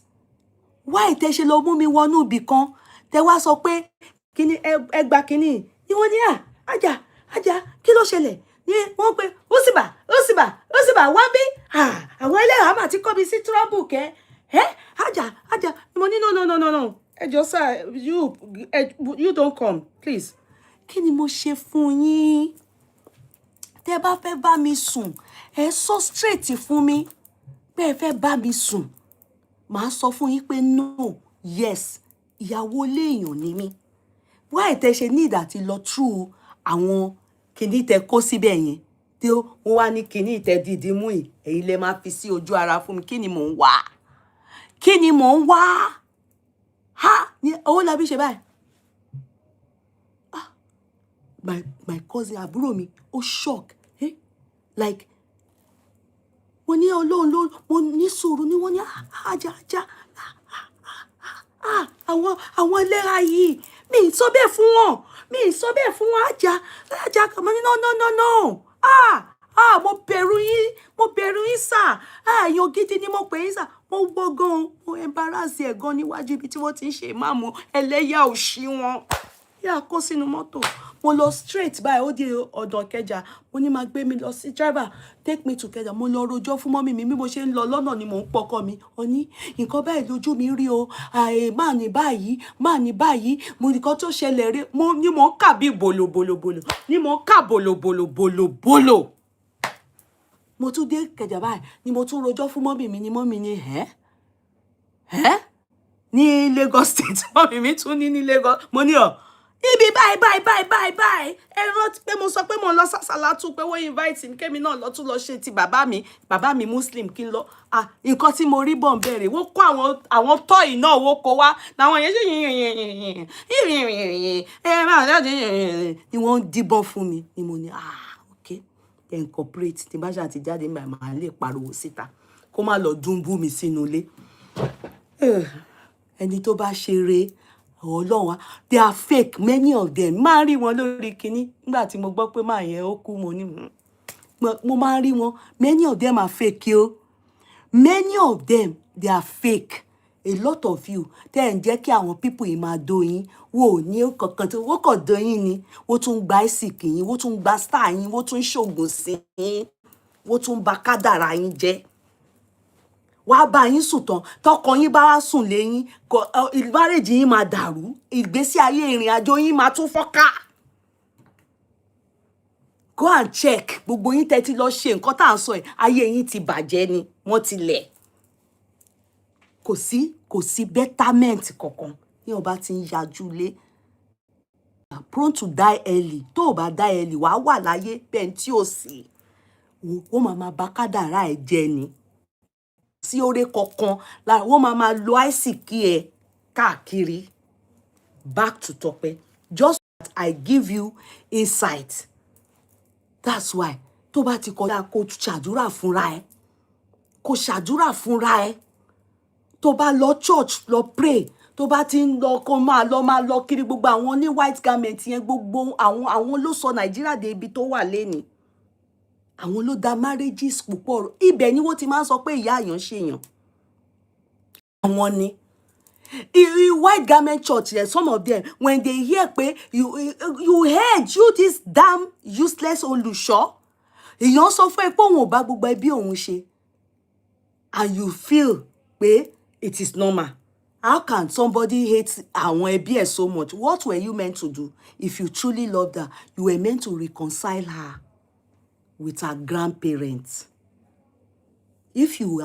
Why tẹ́ ṣe lọ mú mi wọnú ibì kan? Tẹ́ wá sọ pé kíni ẹ gba kíni. Ni wọ́n ní Ajia, kí ló ṣẹlẹ̀? Ni wọ́n pé Osiba wá bí. Àwọn ẹlẹ́hàá mà ti kọ́ mi sí trouble kẹ́. Ajia, mo ní no. Ẹ jọ̀ọ́ sir, you don't come, please. Kí ni mo ṣe fún yín? Tẹ́ bá fẹ́ bá mi sùn, ẹ sọ straight fún mi. Pé ẹ fẹ́ bá mi sùn. Màá sọ fún yín pé no, yes, ìyàwó léèyàn ni mí. Why tẹ́ ṣe need àti lọ through àwọn kíní tẹ́ kó síbẹ̀ yẹn? Tí wọ́n wá ní kíní tẹ́ dìdí mú yìí, ẹ̀yin lẹ máa fi sí ojú ara fún mi. Kí ni mò ń wá? Ni Owólabí ṣe báyìí. My cousin, àbúrò mi, ó shock. Like, wọ́n ní Ọlọ́run wọ́n ní sùúrù ní wọ́n ní Ajia. Àwọn ẹlẹ́ra yìí, mi ì sọ bẹ́ẹ̀ fún wọn. Ajia kàn mọ́ ní no. Mo bẹ̀rù yín sà. Èèyàn gidi ni mo pè yín sà. Mo gbọ́ gan, mo embarrass ẹ̀ gan níwájú ibi tí wọ́n ti ń ṣe ìmáàmù ẹlẹ́yà òṣì wọn. yà kó sínú mọ́tò. Mo lọ straight báyìí ó di ọ̀dọ̀ Ìkẹjà. Mo ní máa gbé mi lọ sí driver take me to Ìkẹjà. Mo lọ rojọ́ fún mọ́mì mi bí mo ṣe ń lọ lọ́nà ni mò ń pọkọ mi. Ó ní nǹkan báyìí lójú mi rí o. Má ní báyìí. Mo nǹkan tó ṣẹlẹ̀ rí. Mo ní mò ń kà bí bòlòbòlòbòlò. Ní mò ń kà bòlòbòlòbòlò. Mo tún dé Ìkẹjà báyìí ni mo tún rojọ́ fún mọ́mì mi ni mọ́mì ni ní Lagos State. Mọ́mì mi tún ní Lagos. Mo ní ibi báyìí. Ẹ rántí pé mo sọ pé mo lọ sàsàlátù pé wọ́n invite mi kémi náà lọ tún lọ ṣe ti bàbá mi Muslim kí n lọ. Nǹkan tí mo rí bọ̀ ń bẹ̀rẹ̀ wọ́n kó àwọn tọ́ì náà wọ́n kó wá làwọn yẹn ṣe ni wọ́n ń díbọ́n fún mi ni mo ní okay incorporate tí bá ṣe àti jáde màá lè pariwo síta kó má lọ dùnbú mi sínú ilé. Ẹni tó bá ṣeré Ọlọ́run they are fake many of them. Máa rí wọn lórí kinní nígbà tí mo gbọ́ pé máa yẹn ó kú mo ní mo máa rí wọn many of them are fake yo. Many of them they are fake. A lot of you tẹ́ ń jẹ́ kí àwọn people yìí máa do yín wò ní kankan tí wọ́n kàn do yín ni wọ́n tún gba ìsìnkì yín wọ́n tún gba star yín wọ́n tún ṣògùn sí yín wọ́n tún bà kádàrá yín jẹ́. Wá bá yín sùn tán tọkọ yín bá wá sùn lẹ́yìn marriage yín máa dàrú ìgbésí ayé ìrìn àjò yín máa tún fọ́ká. Go and check gbogbo yín tẹ́ ti lọ ṣe nǹkan tá à ń sọ ẹ̀ ayé yín ti bàjẹ́ ni wọ́n ti lẹ̀. Kò sí betterment kankan ní ọba tí ń yájú lé. Prone to die early. Tó o bá die early wàá wà láyé bẹ́ẹ̀ tí ò sí. Wọ́n máa bà kádàrá ẹ̀ jẹ́ ni. Sí oore kankan lára wọ́n máa lo àìsíkí ẹ káàkiri. Back to Tope. Just that I give you insight. That's why tó bá ti kọjá kó ṣàdúrà fúnra ẹ. Kó ṣàdúrà fúnra ẹ. Tó bá lọ church lọ pray. Tó bá ti ń lọ kó máa lọ kiri gbogbo àwọn ní white garment yẹn gbogbo àwọn ló sọ Nàìjíríà dé ibi tó wà lénìí. Àwọn ló dá marriages púpọ̀ ibẹ̀ ni wọ́n ti máa ń sọ pé ìyá àyàn ṣèyàn. Àwọn ni white garment church yẹn some of them when they hear pé you heard you this damn useless olùṣọ́ èèyàn sọ fún ẹ pé òun ò bá gbogbo ẹbí òun ṣe and you feel pé it is normal. How can somebody hate àwọn ẹbí ẹ so much? What were you meant to do? If you truly loved her, you were meant to reconcile her with her grandparents. If you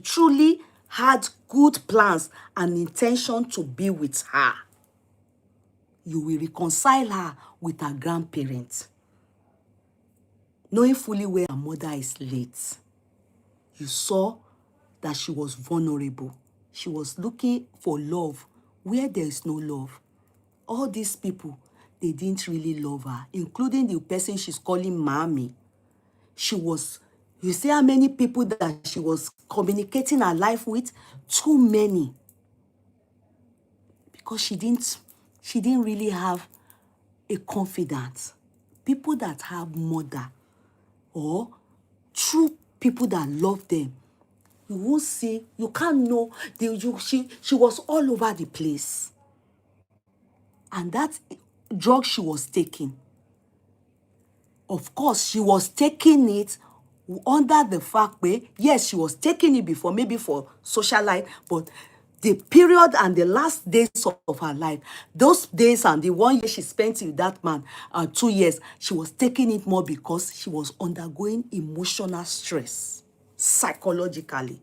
truly had good plans and intention to be with her, you will reconcile her with her grandparents. Knowing fully well her mother is late, you saw that she was vulnerable. She was looking for love where there is no love. All these people, they didn't really love her, including the person she's calling Mommy. You see how many people that she was communicating her life with? Too many. Because she didn't really have a confidant. People that have mother or true people that love them, you won't see, you can't know. She was all over the place. And that drug she was taking, of course, she was taking it under the fact that, yes, she was taking it before, maybe for social life, but the period and the last days of her life, those days and the 1 year she spent with that man, 2 years, she was taking it more because she was undergoing emotional stress, psychologically.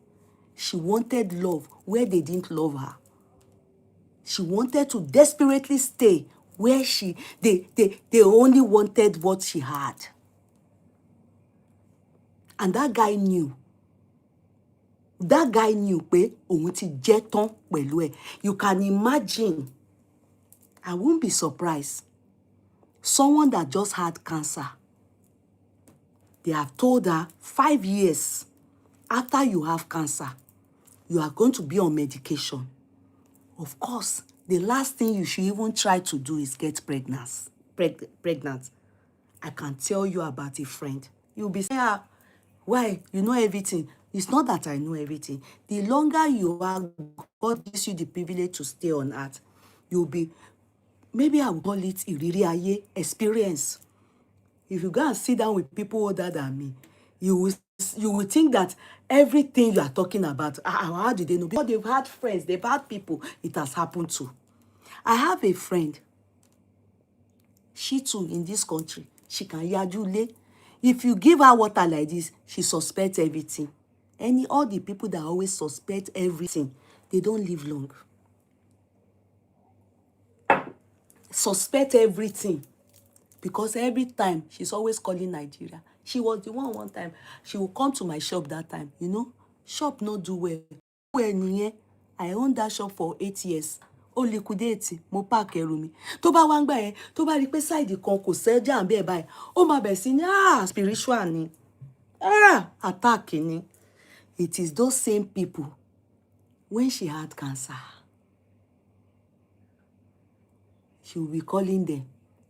She wanted love where they didn't love her. She wanted to desperately stay where they only wanted what she had. And that guy knew. That guy knew pé òun ti jẹ́ tán pẹ̀lú ẹ̀. You can imagine. I won't be surprised. Someone that just had cancer. They have told her 5 years after you have cancer, you are going to be on medication. Of course, the last thing you should even try to do is get pregnant. I can tell you about a friend. You'll be saying, why? You know everything. It's not that I know everything. The longer you are, God gives you the privilege to stay on earth. You'll be maybe I will call it ìrírí ayé, experience. If you go and sit down with people older than me, you will think that everything you are talking about, how did they know? Because they've had friends, they've had people it has happened to. I have a friend. She too in this country. She can yajule. If you give her water like this, she suspects everything. All the people that always suspect everything, they don't live long. Suspect everything. Because every time she's always calling Nigeria. She was the one time. She will come to my shop that time. You know, shop not do well. I owned that shop for 8 years. Ó liquidate, mo park ẹrù mi. Tó bá wá ń gbà yẹn, tó bá rí pé side kan kò sẹ́jà ń bẹ́ẹ̀ báyìí, ó máa bẹ̀ sí ní spiritual ni. Attack ni. It is those same people. When she had cancer, she will be calling them.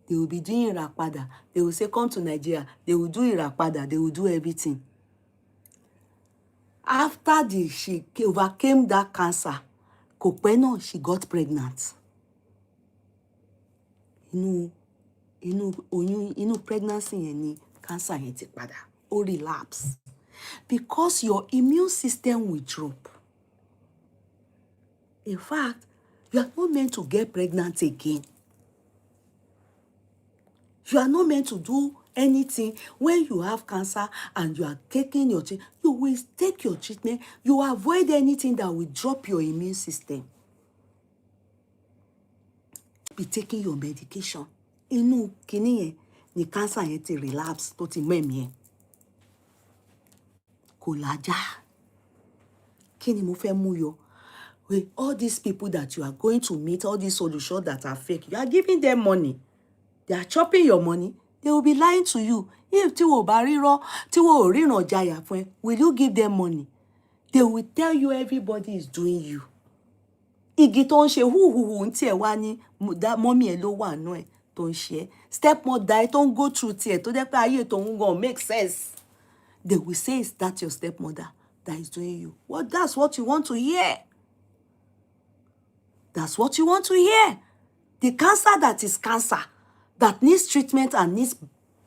They will be doing ìràpadà. They will say, come to Nigeria. They will do ìràpadà. They will do everything. After she overcame that cancer, kò pẹ́ náà, she got pregnant. Inú pregnancy yẹn ni cancer yẹn ti padà. Ó relapse. Because your immune system will drop. In fact, you are not meant to get pregnant again. You are not meant to do anything when you have cancer and you are taking your treatment. You will take your treatment. You avoid anything that will drop your immune system. Be taking your medication. Inú kíní yẹn ni cancer yẹn ti relapse tó ti mẹ́mí yẹn. Kò lájà. Kí ni mo fẹ́ mú yọ? With all these people that you are going to meet, all these solutions that are fake, you are giving them money. They are chopping your money. They will be lying to you. If tí wọ́n bá ríran, tí wọ́n ò ríran jaya fún ẹ, will you give them money? They will tell you everybody is doing you. Igi tó ń ṣe húhùhù ń tiẹ̀ wá ní mọ́mí ẹ̀ ló wà nú ẹ̀ tó ń ṣe. Stepmother ẹ̀ tó ń go through tiẹ̀ tó jẹ́ pé ayé tó ń gan make sense. They will say, is that your stepmother that is doing you? Well, that's what you want to hear. That's what you want to hear. The cancer that is cancer, that needs treatment and needs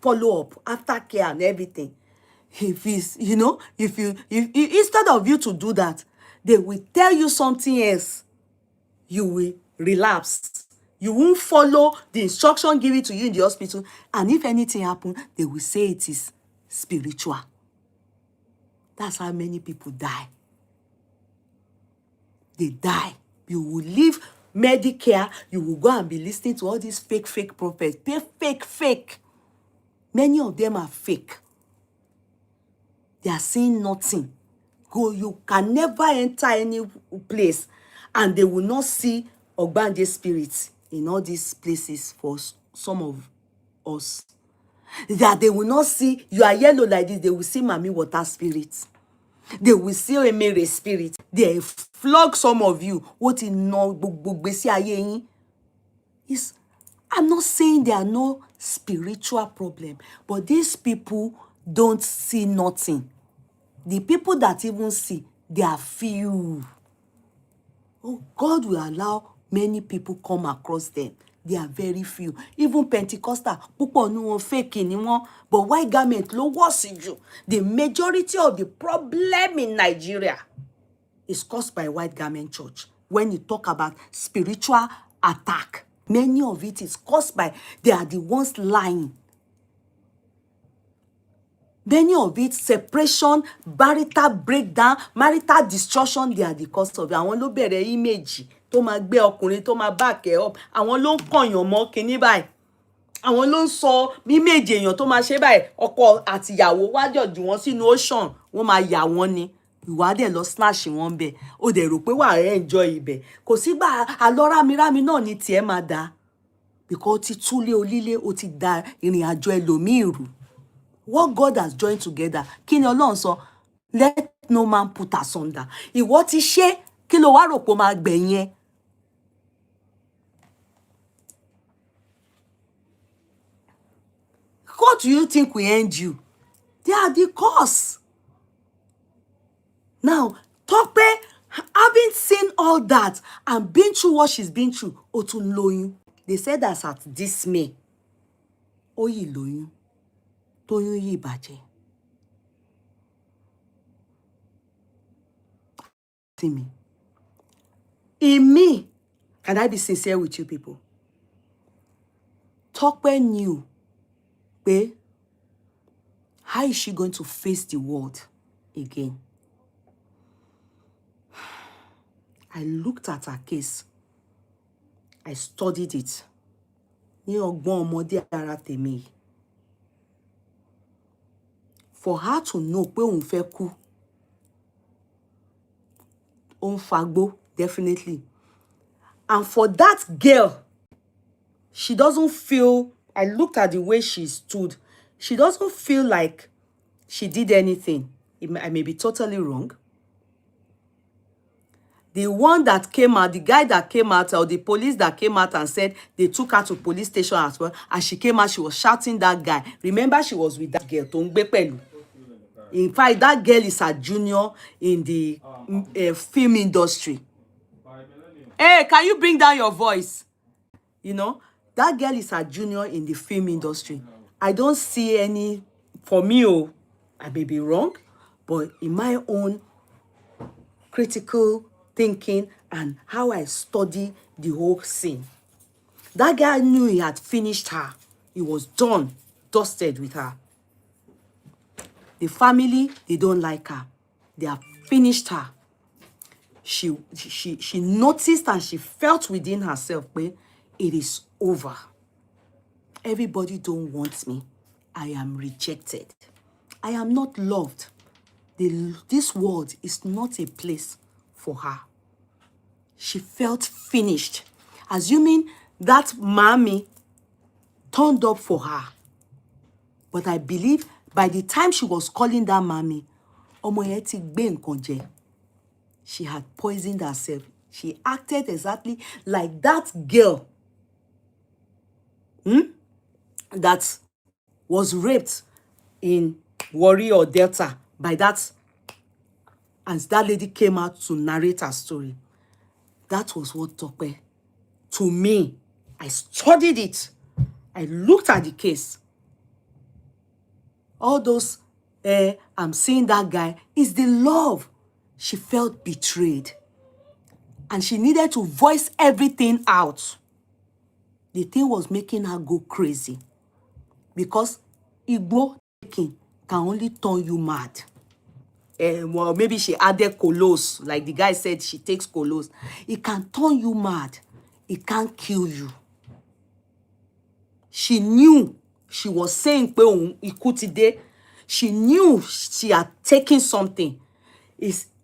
follow-up, aftercare and everything. If it's, if instead of you to do that, they will tell you something else. You will relapse. You won't follow the instruction given to you in the hospital. And if anything happens, they will say it is spiritual. That's how many people die. They die. You will leave Medicare. You will go and be listening to all these fake prophets. They're fake. Many of them are fake. They are saying nothing. You can never enter any place and they will not see Ogbanje spirits in all these places for some of us. That they will not see, you are yellow like this, they will see Mami Water spirits. They will see Emere spirit. They flog some of you. What in no is, I'm not saying there are no spiritual problem, but these people don't see nothing. The people that even see, they are few. Oh, God will allow many people come across them. They are very few. Even Pentecostal, púpọ̀ nu wọn fake ni wọ́n, but white garment ló worse jù. The majority of the problem in Nigeria is caused by white garment church. When you talk about spiritual attack, many of it is caused by, they are the ones lying. Many of it, separation, marital breakdown, marital destruction, they are the cause of it. Àwọn ló bẹ̀rẹ̀ image tó máa gbé ọkùnrin tó máa back ẹ̀ up. Àwọn ló ń kọ̀yàn mọ́ kíní báyìí. Àwọn ló ń sọ image èèyàn tó máa ṣe báyìí. Ọkọ àti ìyàwó wá jọ jù wọ́n sínú ocean. Wọ́n máa yà wọ́n ni. Ìwà dẹ̀ lọ snatch wọn bẹ̀. Ó dẹ̀ rò pé wà á enjoy ibẹ̀. Kò sígbà àlọ́ rámirámi náà ni tiẹ̀ máa dá. Because ó ti túlé olílé, ó ti da ìrìn àjò ẹlòmíì rú. What God has joined together, kí ni Ọlọ́run sọ? Let no man put asunder. Ìwọ ti ṣe, kí ló wá rò pé ó máa gbẹ̀yìn ẹ? What do you think will end you? They are the cause. Now, Tope, having seen all that and been through what she's been through, ó tún lóyún. They said that at this May, ó yìí lóyún, tóyún yìí bàjẹ́. See me. In me, can I be sincere with you people? Tope knew, pé, how is she going to face the world again? I looked at her case. I studied it. Ní ọgbọ́n ọmọdé ara tèmi. For her to know pé òun fẹ́ kú, òun fagbo, definitely. And for that girl, she doesn't feel, I looked at the way she stood, she doesn't feel like she did anything. I may be totally wrong. The one that came out, the guy that came out, or the police that came out and said they took her to police station as well, and she came out, she was shouting that guy. Remember, she was with that girl, tó ń gbé pẹ̀lú. In fact, that girl is a junior in the film industry. Hey, can you bring down your voice? You know, that girl is a junior in the film industry. I don't see any, for me, oh, I may be wrong, but in my own critical thinking and how I study the whole scene, that guy knew he had finished her. He was done, dusted with her. The family, they don't like her. They have finished her. She noticed and she felt within herself, it is over. Everybody don't want me. I am rejected. I am not loved. This world is not a place for her. She felt finished. Assuming that mommy turned up for her. But I believe by the time she was calling that mommy, ọmọ yẹn ti gbé nǹkan jẹ. She had poisoned herself. She acted exactly like that girl that was raped in Warri or Delta by that, and that lady came out to narrate her story. That was what Tope, to me, I studied it. I looked at the case. All those, I'm seeing that guy, is the love. She felt betrayed. And she needed to voice everything out. The thing was making her go crazy. Because Igbo taking can only turn you mad. Well, maybe she added kolos. Like the guy said, she takes kolos. It can turn you mad. It can't kill you. She knew she was saying, she knew she had taken something.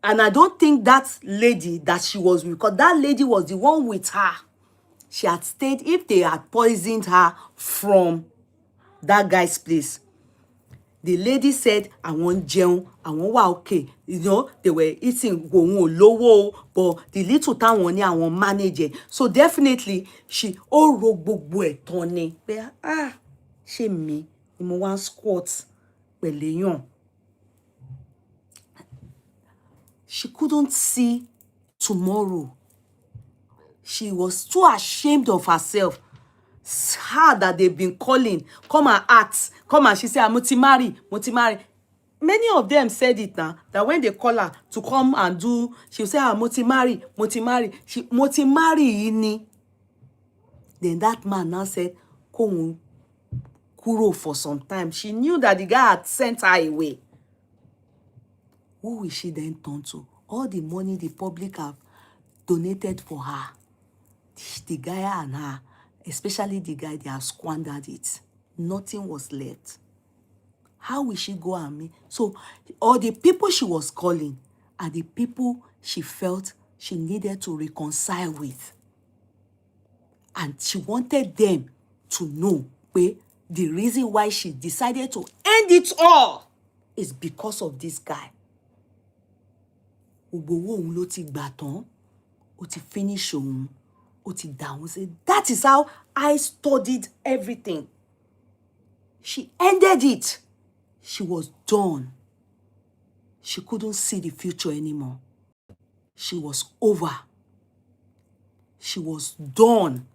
And I don't think that lady that she was with, because that lady was the one with her. She had stayed, if they had poisoned her from that guy's place. The lady said, I want jẹun, I want okay. You know, they were eating lowo, but the little town one I want manage it. So definitely, she gbogbo ẹ̀ tán ni. Ṣé mi ni mo wá squat pẹ̀lú èèyàn. She couldn't see tomorrow. She was too ashamed of herself. It's her that they've been calling, come and act, come and she said, mo ti marry. Many of them said it now, that when they call her to come and do, she'll say, mo ti marry. Mo ti marry ni. Then that man now said, kóhun kúrò for some time. She knew that the guy had sent her away. Who will she then turn to? All the money the public have donated for her, the guy and her, especially the guy, they have squandered it. Nothing was left. How will she go and meet? So, all the people she was calling are the people she felt she needed to reconcile with. And she wanted them to know the reason why she decided to end it all is because of this guy. Finish that is how I studied everything. She ended it. She was done. She couldn't see the future anymore. She was over. She was done.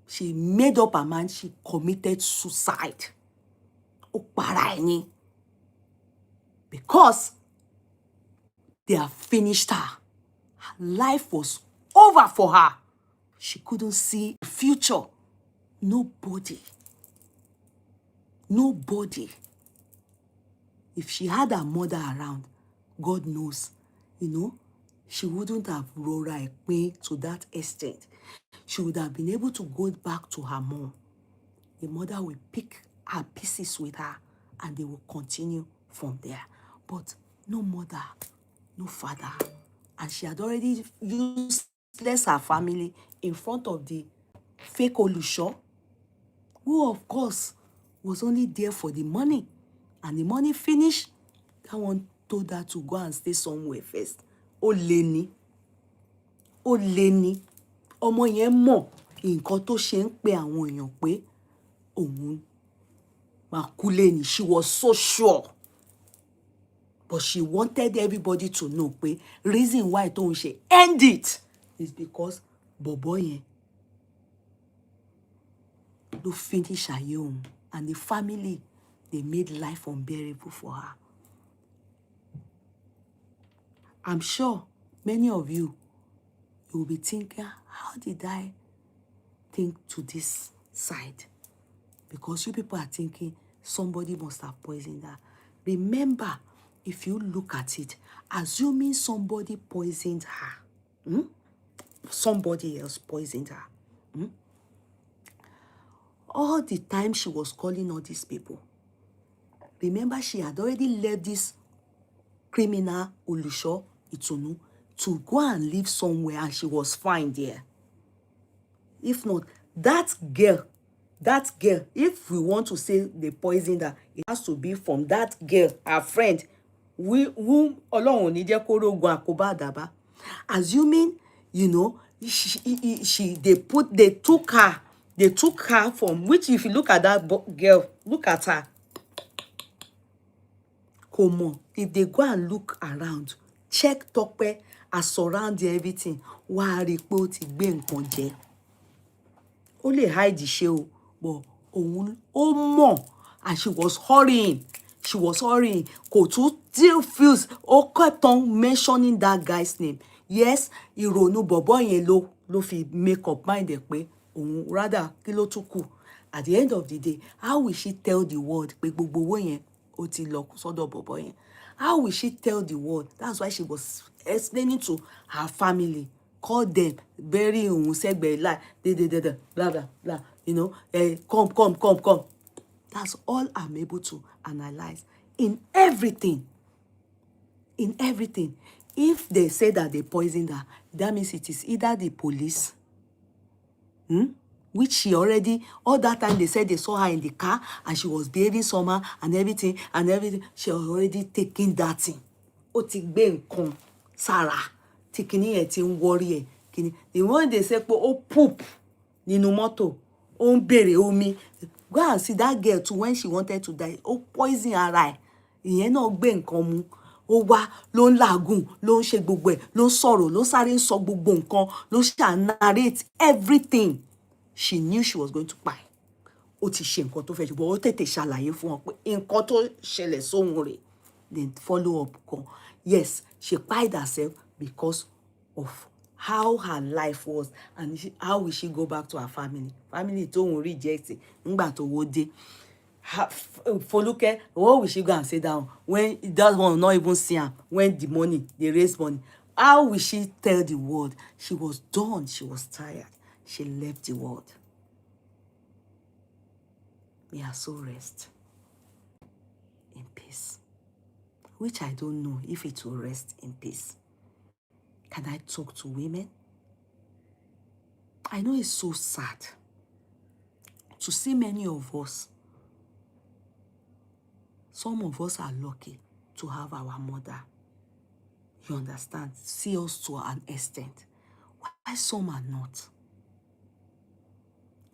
She made up her mind. She committed suicide. Ó para ẹ̀ ni. Because they have finished her. Her life was over for her. She couldn't see the future. Nobody. If she had her mother around, God knows, she wouldn't have rolled her way to that extent. She would have been able to go back to her mom. The mother will pick her pieces with her and they will continue from there. But no mother, no father. And she had already useless her family in front of the fake Olusho, who of course was only there for the money. And the money finished, that one told her to go and stay somewhere first. Ó lé ní. Ọmọ yẹn mọ̀ nǹkan tó ṣe ń pe àwọn èèyàn pé òun máa kú lẹ́ni. She was so sure. But she wanted everybody to know pé reason why tóun ṣe end it is because bọ̀bọ́ yẹn ló finish ayé òun. And the family, they made life unbearable for her. I'm sure many of you will be thinking, how did I think to this side? Because you people are thinking somebody must have poisoned her. Remember, if you look at it, assuming somebody poisoned her, somebody else poisoned her, all the time she was calling all these people, remember she had already left this criminal Olusho Itunu to go and live somewhere, and she was fine there. If not, that girl, if we want to say they poisoned her, it has to be from that girl, her friend, whom Ọlọ́run ò ní jẹ́ kó rógun àkóbá àdàbá. Assuming, they took her from, which if you look at that girl, look at her. Come on, if they go and look around, check Tope and surround everything, wàá rí pé ó ti gbé nǹkan jẹ. Ó lè hide ṣe o, but òun ó mọ̀, and she was hurrying. Kò tún still feels, ó kept on mentioning that guy's name. Yes, ìrònú bọ̀bọ́ yẹn ló fi make up mind ẹ̀ pé òun rather kí ló tún kù. At the end of the day, how will she tell the world pé gbogbo owó yẹn ó ti lọ sọ́dọ̀ bọ̀bọ́ yẹn? How will she tell the world? That's why she was explaining to her family. Call them, bury òun sẹ́gbẹ̀ẹ́ lie, blah blah blah. Come. That's all I'm able to analyze. In everything. If they say that they poisoned her, that means it is either the police, which she already, all that time they said they saw her in the car and she was behaving somehow and everything, she already taken that thing. Ó ti gbé nǹkan sára, tí kinní yẹn ti ń worry ẹ̀. The one they say pé ó poop nínú mọ́tò, ó ń béèrè omi. Go and see that girl too, when she wanted to die, ó poison ara ẹ̀. Ìyẹn náà gbé nǹkan mu. Ó wá ló ń làágùn, ló ń ṣe gbogbo ẹ̀, ló ń sọ̀rọ̀, ló sáré ń sọ gbogbo nǹkan, ló narrate everything. She knew she was going to die. Ó ti ṣe nǹkan tó fẹ́ ṣe, but ó tètè ṣàlàyé fún wọn pé nǹkan tó ṣẹlẹ̀ sóhun rẹ̀. Then follow up kan. Yes, she pied herself because of how her life was, and how will she go back to her family? Family tóhun reject nígbà tó wó dé. Foluke, what will she go and sit down when that one will not even see her? When the money, they raise money, how will she tell the world? She was done. She was tired. She left the world. May her soul rest in peace. Which I don't know if it will rest in peace. Can I talk to women? I know it's so sad to see many of us. Some of us are lucky to have our mother. You understand? See us to an extent. Why some are not?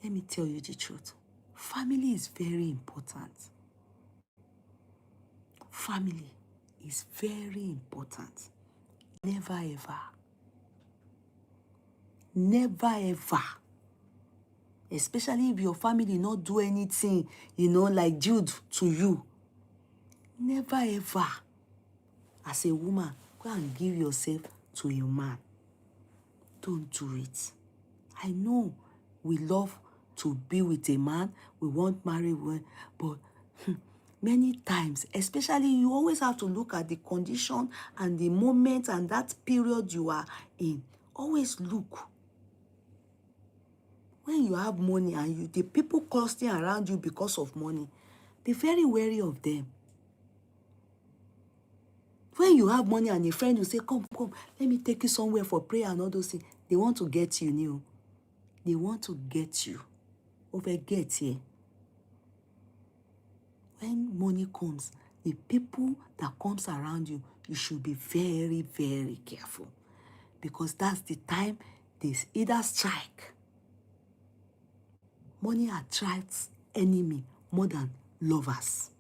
Let me tell you the truth. Family is very important. Family is very important. Never ever especially if your family not do anything, like Jude to you. Never ever, as a woman, go and give yourself to a man. Don't do it. I know we love to be with a man, we want married one, but many times, especially, you always have to look at the condition and the moment and that period you are in. Always look. When you have money and the people clustering around you because of money, be very wary of them. When you have money and a friend will say, come, let me take you somewhere for prayer and all those things, they want to get you new. They want to get you. Get here. When money comes, the people that comes around you, you should be very, very careful. Because that's the time they either strike. Money attracts enemy more than lovers.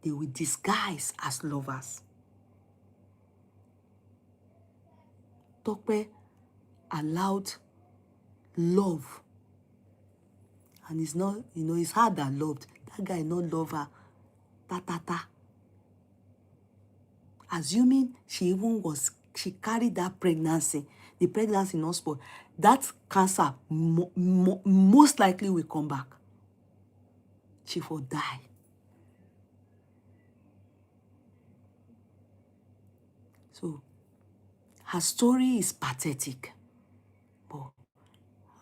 They will disguise as lovers. Tope allowed love. And it's not, it's hard that loved. That guy not love her. Ta. Assuming she carried that pregnancy. The pregnancy not spoiled. That cancer most likely will come back. She will die. So, her story is pathetic. But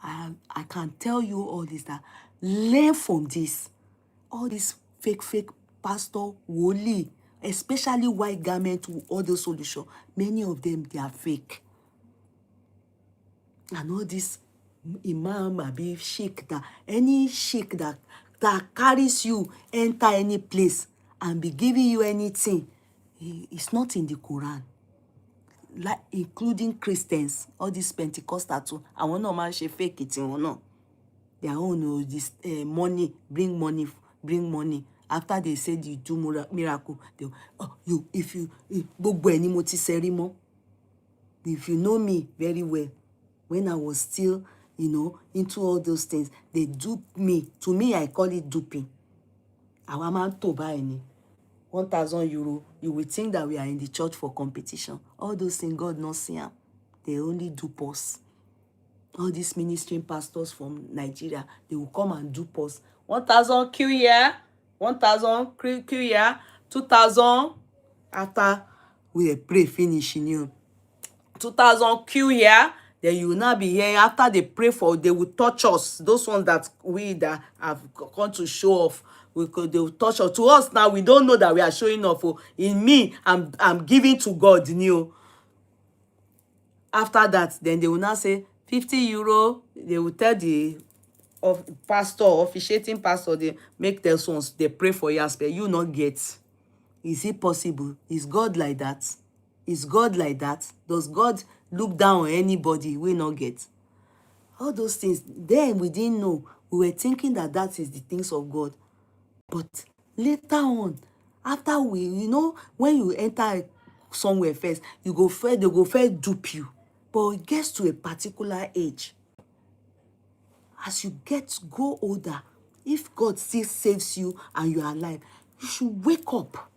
I can tell you all this, that learn from this. All this fake pastor, woli, especially white garment, all those solutions, many of them, they are fake. And all this imam, abi sheikh, that any sheikh that carries you enter any place and be giving you anything, it's not in the Quran. Like, including Christians, all these Pentecostal too. I want no man she fake it in one. Their own this money, bring money. After they said you do miracle, they if you know me very well, when I was still, into all those things, they dupe me. To me, I call it duping. Our man to buy any 1,000 euro, you will think that we are in the church for competition. All those things, God not see them. They only dupe us. All these ministering pastors from Nigeria, they will come and dupe us. 1,000 Q here, 1,000 Q here, 2,000 after we pray finish, 2,000 Q here. Then you will not be here. After they pray for, they will touch us. Those ones that have come to show off, they will touch us. To us now, we don't know that we are showing off. In me, I'm giving to God. After that, then they will now say 50 euro. They will tell the officiating pastor, they make their sons, they pray for you, you not get. Is it possible? Is God like that? Is God like that? Does God look down on anybody we not get? All those things, then we didn't know. We were thinking that is the things of God. But later on, after when you enter somewhere first, they go first dupe you. But it gets to a particular age. As you go older, if God still saves you and you are alive, you should wake up.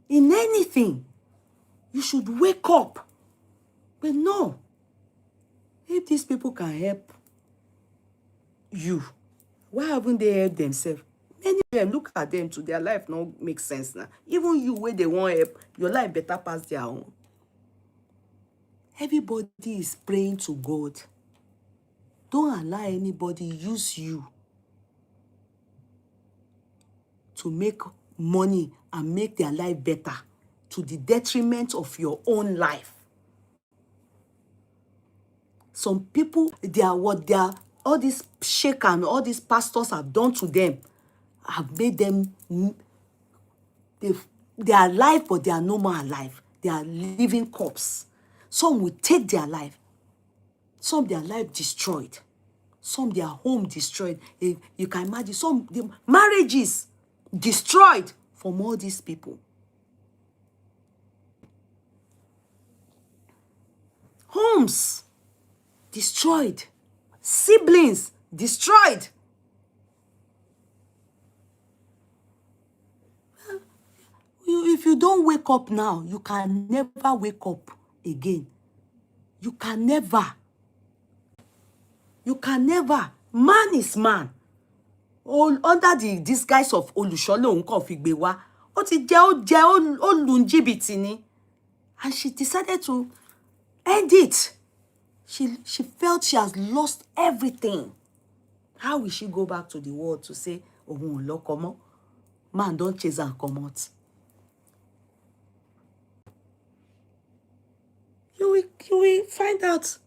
In anything, you should wake up. But no, if these people can help you, why haven't they helped themselves? Many of them, look at them too, their life no make sense now. Even you, where they want help, your life better pass their own. Everybody is praying to God. Don't allow anybody use you to make money and make their life better to the detriment of your own life. Some people, all these sheikh and all these pastors have done to them, have made them, they are alive, but they are no more alive. They are living corpse. Some will take their life. Some their life destroyed. Some their home destroyed. You can imagine some marriages destroyed from all these people. Homes destroyed siblings destroyed. If you don't wake up now, you can never wake up again. You can never. You can never. Man is man. All under the disguise of Olùṣọ́ lòun kàn fi gbé wá. Ó ti jẹ́ ó lù ní jìbìtì ni. And she decided to end it. She felt she has lost everything. How will she go back to the world to say, òun ò lọ́kọ mọ́? Man don chase am comot. You will find out.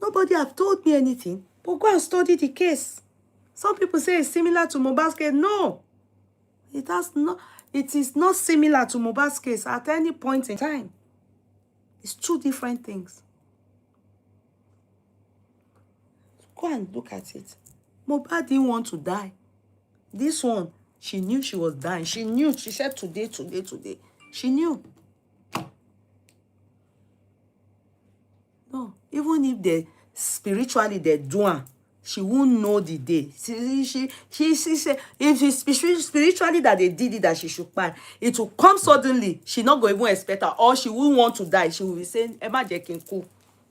Nobody have told me anything. But go and study the case. Some people say it's similar to Mohbad's case. No. It is not similar to Mohbad's case at any point in time. It's two different things. Go and look at it. Mohbad didn't want to die. This one, she knew she was dying. She knew. She said today. She knew. No, even if they spiritually they do am, she won't know the day. She said if it's spiritually that they did it, that she should buy, it will come suddenly. She not going to even expect her, or she won't want to die. She will be saying, "Emma Jekin cool,"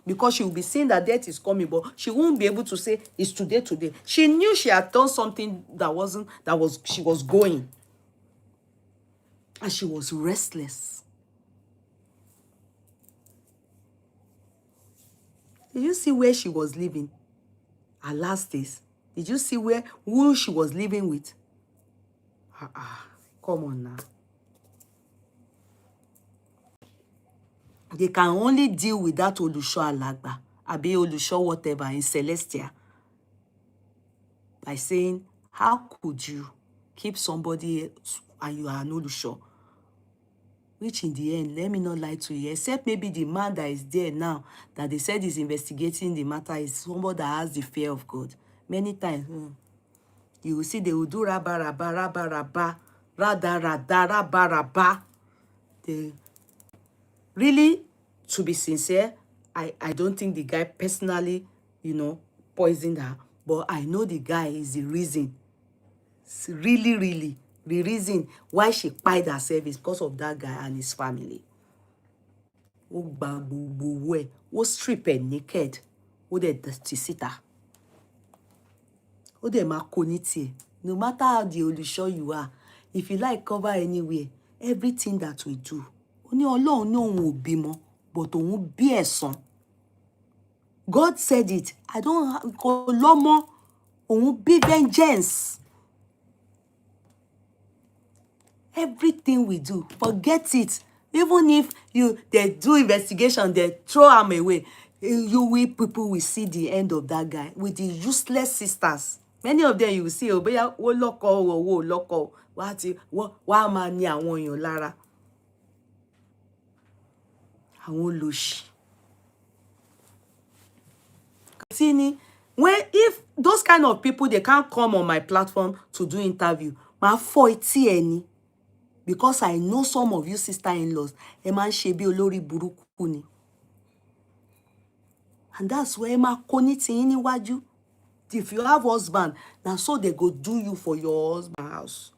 because she will be saying that death is coming, but she won't be able to say it's today. She knew she had done something she was going, and she was restless. Did you see where she was living her last days? Did you see who she was living with? Come on now. They can only deal with that Olusho Alagba, Abi Olusho whatever in Celestia, by saying, how could you keep somebody else and you are an Olusho? Which in the end, let me not lie to you, except maybe the man that is there now, that they said is investigating the matter, is somebody that has the fear of God. Many times, you will see they will do raba, rada. They really, to be sincere, I don't think the guy personally, poisoned her. But I know the guy is the reason. It's really, the reason why she pied herself is because of that guy and his family. Ó strip her naked. Ó dẹ̀ dirty síta. Ó dẹ̀ máa kó ní tiẹ̀. No matter how the Olusho you are, if you like cover anywhere, everything that we do, ó ní Ọlọ́run ní òun ò bímọ, but òun bí ẹ̀san. God said it. I don't kò lọ́mọ, òun bí vengeance. Everything we do, forget it. Even if they do investigation, they throw them away. People will see the end of that guy with the useless sisters. Many of them you will see, obeya wo loko, wa ma ni àwọn èèyàn lára. Àwọn olóṣì. See, if those kind of people, they can't come on my platform to do interview, ma fọ́ etí ẹni. Because I know some of you sister-in-laws, ẹ máa ń ṣe bí olórí burúkú ni. And that's where ẹ máa kó ní tiyín níwájú. If you have husband, now so they go do you for your husband house.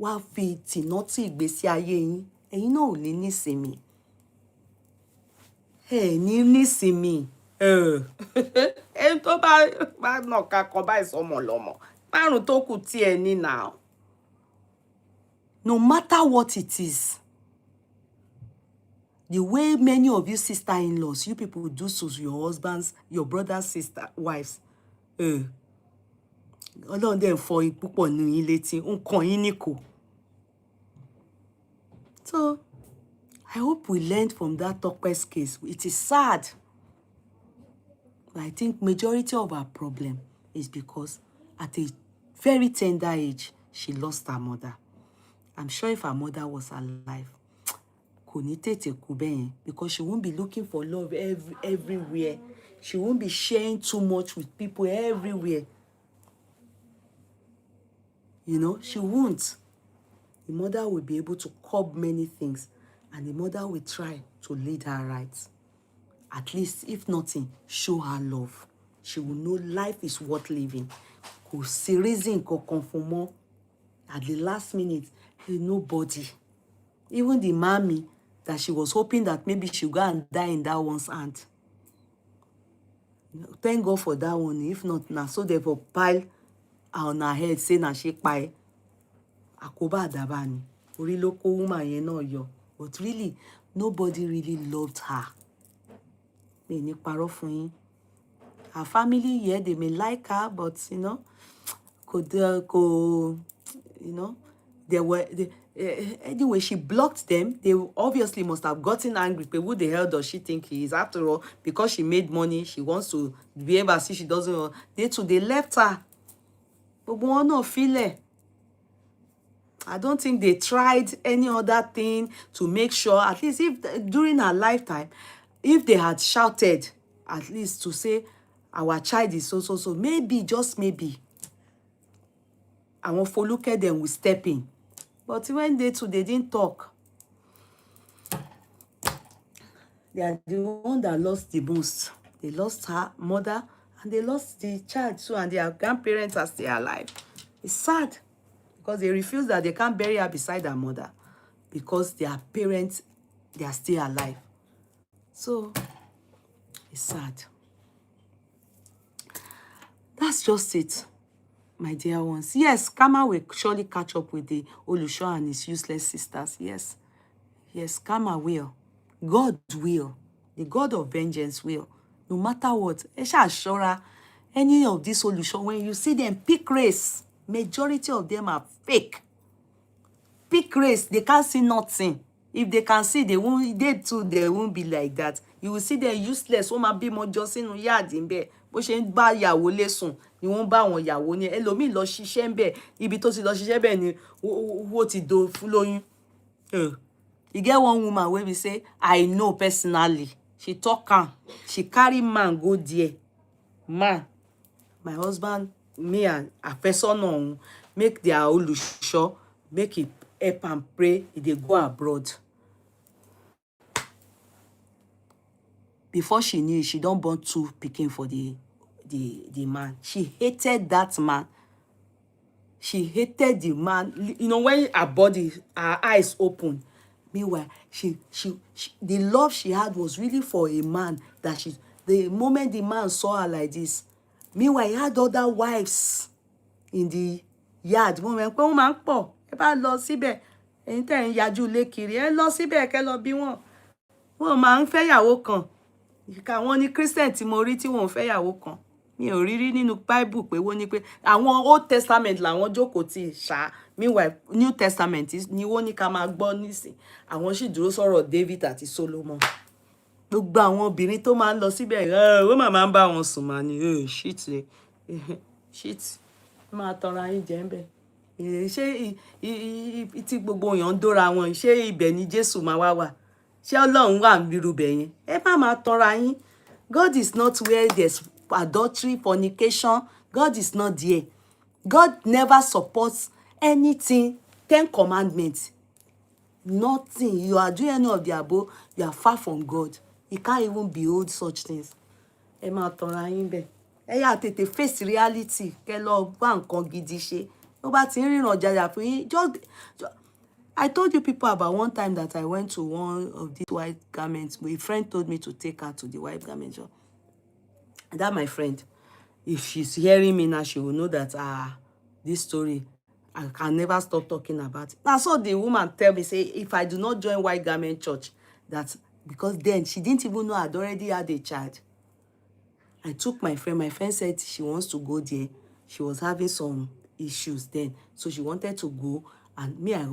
Wá fi tìnátì ìgbésí ayé yín. Ẹ̀yin náà ò ní nísinmi. Ẹ ní nísinmi. Ẹni tó bá nàka kan báyìí sọmọ lọ́mọ. Márùn tó kù tí ẹ ní now. No matter what it is, the way many of you sister-in-laws, you people do to your husbands, your brothers, sister, wives, Ọlọ́run dẹ̀ fọ púpọ̀ nínú yín létí, ń kàn yín níkò. So, I hope we learned from that Tope's case. It is sad. But I think majority of our problem is because at a very tender age, she lost her mother. I'm sure if her mother was alive, kò ní tètè kú bẹ́yẹn, because she won't be looking for love everywhere. She won't be sharing too much with people everywhere. She won't. The mother will be able to curb many things, and the mother will try to lead her right. At least, if nothing, show her love. she will know life is worth living. Kò sí reason kankan fún mọ́. At the last minute, nobody, even the mommy that she was hoping that maybe she'll go and die in that one's hand. Thank God for that one. If not, now so they will pile on her head saying that she pie. Àkóbá àdábá ni. Orí ló kó woman yẹn náà yọ. But really, nobody really loved her. Mi ní parọ́ fún yín. Her family, yeah, they may like her, but you know, anyway, she blocked them. They obviously must have gotten angry. But who the hell does she think he is? After all, because she made money, she wants to be able to see she doesn't. They left her. But one not feel it. I don't think they tried any other thing to make sure, at least if during her lifetime, if they had shouted, at least to say, our child is so, maybe, just maybe, I want to look at them with step in. But when they didn't talk. They are the one that lost the most. They lost her mother and they lost the child too, and their grandparents are still alive. It's sad because they refuse that they can't bury her beside her mother because their parents, they are still alive. So it's sad. That's just it, my dear ones. Yes, karma will surely catch up with the Olusho and his useless sisters. Yes. Yes, karma will. God will. The God of vengeance will. No matter what. Shora, any of these Olusho, when you see them pick race, majority of them are fake. Pick race, they can't see nothing. If they can see, they won't be like that. You will see them useless. Wọ́n máa bímọ jọ sínú yard ńbẹ̀. Bó ṣe ń bá ìyàwó lẹ́sùn ni wọ́n bá wọn ìyàwó ní. Ẹlòmíì lọ ṣiṣẹ́ ńbẹ̀. Ibi tó ti lọ ṣiṣẹ́ bẹ́ẹ̀ ni wo ti do fún lóyún. You get one woman where we say, I know personally. She talk am. She carry man go there. Man, my husband, me and Afesona make their Olusho, make it help and pray if they go abroad. Before she knew, she don't born 2 pikin for the man. She hated that man. She hated the man. You know, when her body, her eyes open. Meanwhile, the love she had was really for a man that the moment the man saw her like this. Meanwhile, he had other wives in the yard. Woman, man po. Ẹ bá lọ síbẹ̀. Ẹ̀yin tẹ́ ń yájú lé kiri. Ẹ lọ síbẹ̀ kẹ́ lọ bí wọn. Wọ́n máa ń fẹ́ yàwó kan. Àwọn ní Christian tí mo rí tí wọ́n fẹ́ yàwó kan. Mi ò rí nínú Bible pé wọ́n ní pé àwọn Old Testament làwọn jókòó tí ṣá. Meanwhile, New Testament ni wọ́n ní ká máa gbọ́ nísìn. Àwọn sì dúró sọ̀rọ̀ David àti Solomon. Gbogbo àwọn obìnrin tó máa ń lọ síbẹ̀, wọ́n máa ń bá wọn sùn máa ní shit. Shit. Máa tọra yín jẹ ńbẹ̀. Ṣé tí gbogbo èèyàn ń dóra wọn, ṣé ibẹ̀ ni Jésù máa wá wà? Ṣé Ọlọ́run wà níbi bẹ̀ yẹn? Ẹ má máa tọra yín. God is not where there's adultery, fornication. God is not there. God never supports anything. 10 commandments. Nothing. You are doing any of the above, you are far from God. You can't even behold such things. Ẹ má tọra yín bẹ̀. Ẹ yá tètè face reality. Kẹ́ lọ wá nǹkan gidi ṣe. Tó bá ti ń ríran jàjà fún yín, just I told you people about one time that I went to one of these white garments. A friend told me to take her to the white garment shop. And that my friend, if she's hearing me now, she will know that this story, I can never stop talking about it. Now, so the woman tell me, say, if I do not join white garment church, that because then she didn't even know I'd already had a child. I took my friend. My friend said she wants to go there. She was having some issues then, so she wanted to go. And me, I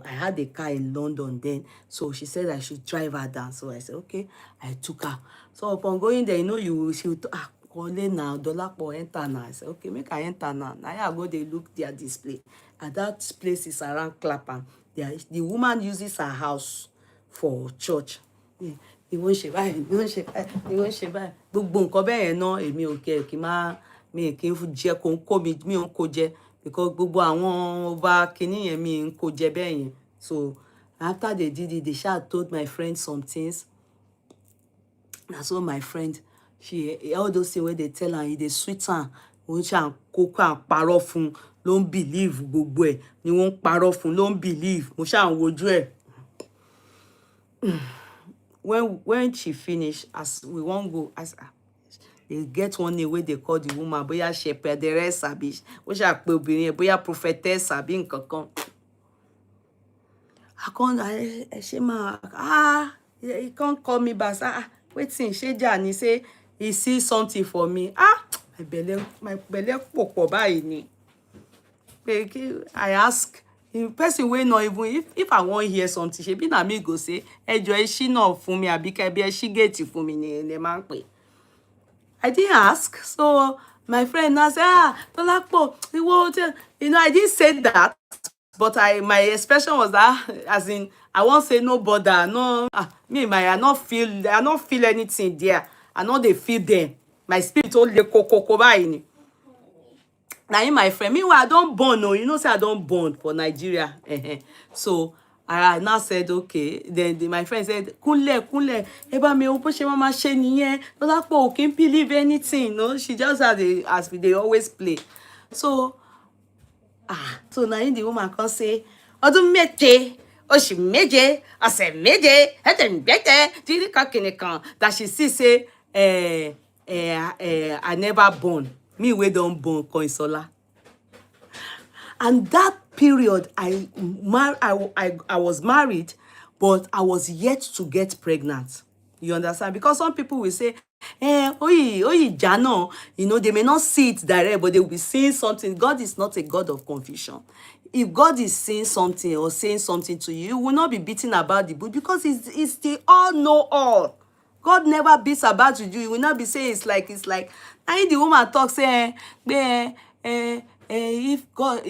had a car in London then. So she said I should drive her down. So I said, okay. I took her. So upon going there, you know, she would, now, $1 enter now. I said, okay, make I enter now. Now I go, they look their display. And that place is around Clapham. The woman uses her house for church. They won't shave. They won't shave. They won't shave. Gbogbo nǹkan bẹ́ẹ̀ yẹn náà, èmi ò kẹ́ kí máa, mi kì í jẹ kó ń kó mi ò ń kó jẹ. Because gbogbo àwọn ọba kìíní yẹn mi ń kó jẹ bẹ́ẹ̀ yẹn. So after they did it, they told my friend some things. And so my friend, she all those things where they tell her, they sweet her, wọ́n ṣà ń kókó à ń parọ́ fún, ló ń believe gbogbo ẹ̀ ni wọ́n ń parọ́ fún, ló ń believe, mo ṣà ń wojú ẹ̀. When she finish, as we won't go, as they get one name where they call the woman bóyá shepherdess àbí ó ṣà pé obìnrin yẹn bóyá prophetess àbí nǹkan kan. She he can't call me back. Wetin ṣé jà ni, say he see something for me. My belle pọ̀ báyìí ni. I ask the person wey not even, if I wan hear something, shebi na me go say ẹjọ́ ẹ ṣí náà fún mi àbí kẹ́ bí ẹ ṣí gate fún mi ni ẹ máa ń pè. I didn't ask. So my friend now say, Tolapo, you know, I didn't say that, but my expression was that, as in, I won't say no bother, no, I not feel anything there. I know they feel them. My spirit only koko by. Now, my friend, meanwhile, I don't born, no, you know, say I don't born for Nigeria. So I now said, okay. Then my friend said, Kunle, eba me opo she mama she niye. Tolapo can't believe anything, no. She just had as they always play. So now the woman can say, Odun meje, oshi meje, ase meje, hete mbete, didi kakine kan. That she see say, I never born. Me we don't born Koinsola. And that period, I was married, but I was yet to get pregnant. You understand? Because some people will say, Jano, you know, they may not see it direct, but they will be seeing something. God is not a God of confusion. If God is saying something or saying something to you, you will not be beating about the bush, because it's the all-know-all. God never beats about you. You will not be saying it's like. I the woman talk say, if God,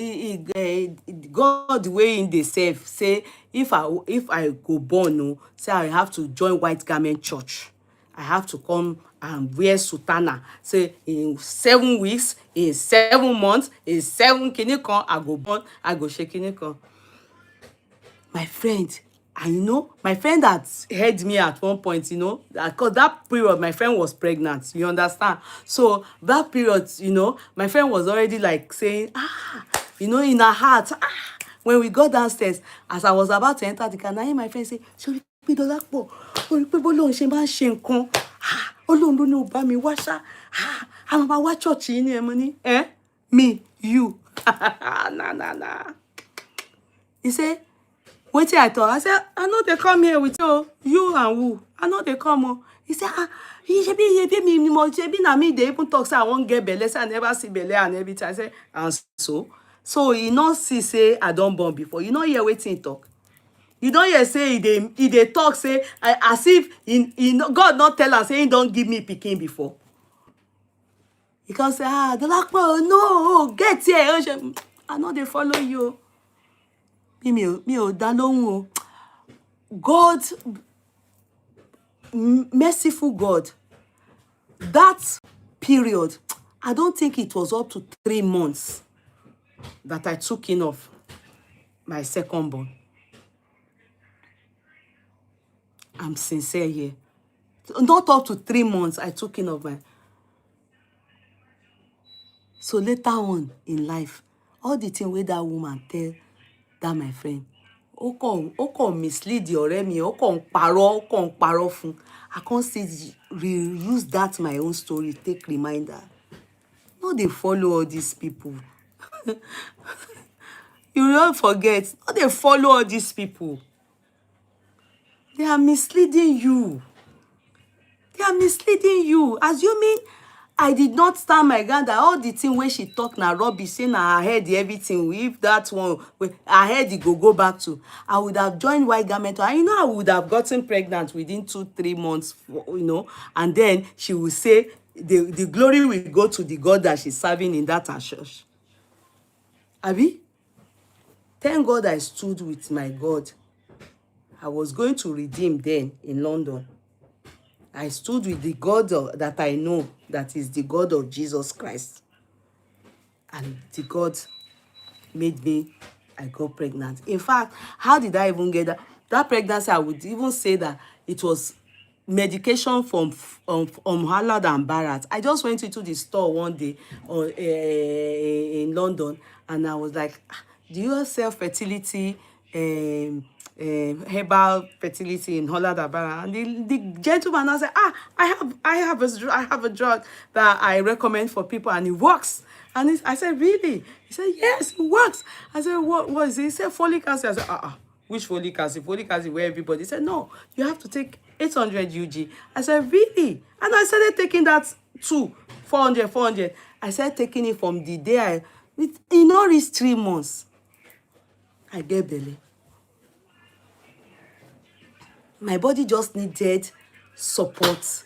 God way in the safe, say if I go born, no, say I have to join White Garment Church. I have to come and wear sutana. Say in 7 weeks, in 7 months, in 7 kinikon, I go born, I go shake kinikon. My friend, I know my friend that heard me at one point, you know, because that period my friend was pregnant, you understand? So that period, you know, my friend was already like saying, you know, in her heart, when we got downstairs, as I was about to enter the car, now my friend say, sorry, Dolapo, I'm about what church in here, money? Me, you. Nah. He said, wetin I talk? I said, I know they come here with you and who? I know they come. He said, me na me they even talk say I won't get belle, say I never see belle and everything. I said, and so you know see say I don't born before. You know hear wetin he talk. You don't hear say he dey talk say as if God not tell us say he don't give me pikin before. He can say, Dolapo, no, get here. I know they follow you. God, merciful God, that period, I don't think it was up to 3 months that I took in of my second born. I'm sincere here. Not up to 3 months I took in of my. So later on in life, all the things where that woman tell that my friend, ó kàn mislead ọ̀rẹ́ mi, ó kàn parọ́ fún. I can't still reuse that my own story, take reminder. No, they follow all these people. You don't forget, no, they follow all these people. They are misleading you. Assuming I did not stand my ground that all the thing when she talk na rubbish, say na her head everything. If that one, her head it go back to, I would have joined White Garment. And you know, I would have gotten pregnant within 2-3 months, you know, and then she will say the glory will go to the God that she's serving in that church. Abi? Thank God I stood with my God. I was going to redeem then in London. I stood with the God that I know, that is the God of Jesus Christ. And the God made me, I got pregnant. In fact, how did I even get that? That pregnancy, I would even say that it was medication from Halad and Barat. I just went into the store one day in London, and I was like, "Ah, do you sell fertility, herbal fertility in Holland and Barat?" And the gentleman I said, I have a drug that I recommend for people, and it works. And I said, really? He said, yes, it works. I said, what is it? He said, folic acid. I said, which folic acid? Folic acid where everybody. He said, no, you have to take 800 UG. I said, really? And I started taking that too, 400. I started taking it from the day in all these 3 months. I get belly. My body just needed support,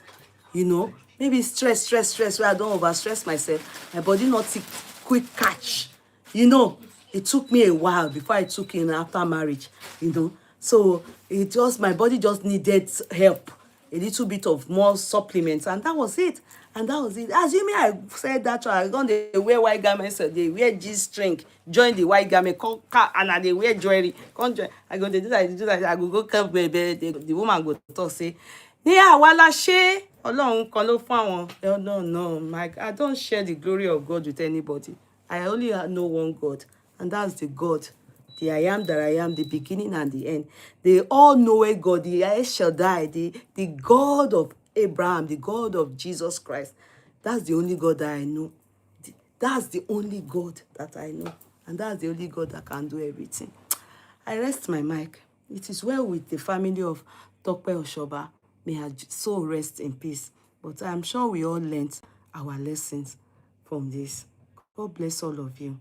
you know. Maybe stress, where I don't overstress myself. My body not take quick catch, you know. It took me a while before I took in after marriage, you know. So my body just needed help, a little bit of more supplements, and that was it. Assuming I said that, I don't they wear white garments, they wear G-string, join the white garment, come and they wear jewelry. Come join. I go, they do that. I go come, baby. The woman go talk, say, yeah, wala she. Ọlọ́run kan ló fún àwọn. No, Mike, I don't share the glory of God with anybody. I only know one God, and that's the God, the I am that I am, the beginning and the end. The all-knowing God, the El Shaddai, the God of Abraham, the God of Jesus Christ. That's the only God that I know. That's the only God that I know. And that's the only God that can do everything. I rest my mic. It is well with the family of Tope Osoba. May her soul rest in peace. But I'm sure we all learned our lessons from this. God bless all of you.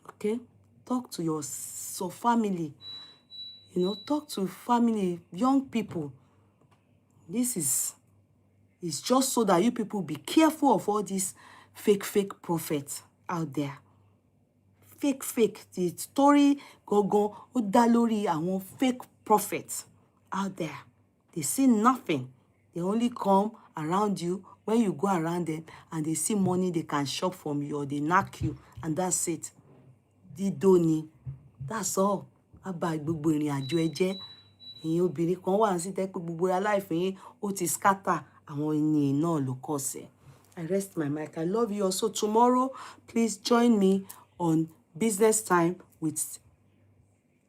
Okay? Talk to your family. You know, talk to family, young people. This is just so that you people be careful of all these fake prophets out there. Fake. The story go dá lórí àwọn fake prophets out there. They see nothing. They only come around you when you go around them, and they see money they can shop from you, or they knock you, and that's it. Dídó ni. That's all. Àbá gbogbo ìrìn àjò ẹ jẹ́. Ẹ̀yin obìnrin kan wà sí tẹ́ pé gbogbo life yín ó ti scatter, àwọn ènìyàn náà ló kọsẹ̀. I rest my mic. I love you also. Tomorrow, please join me on Business Time with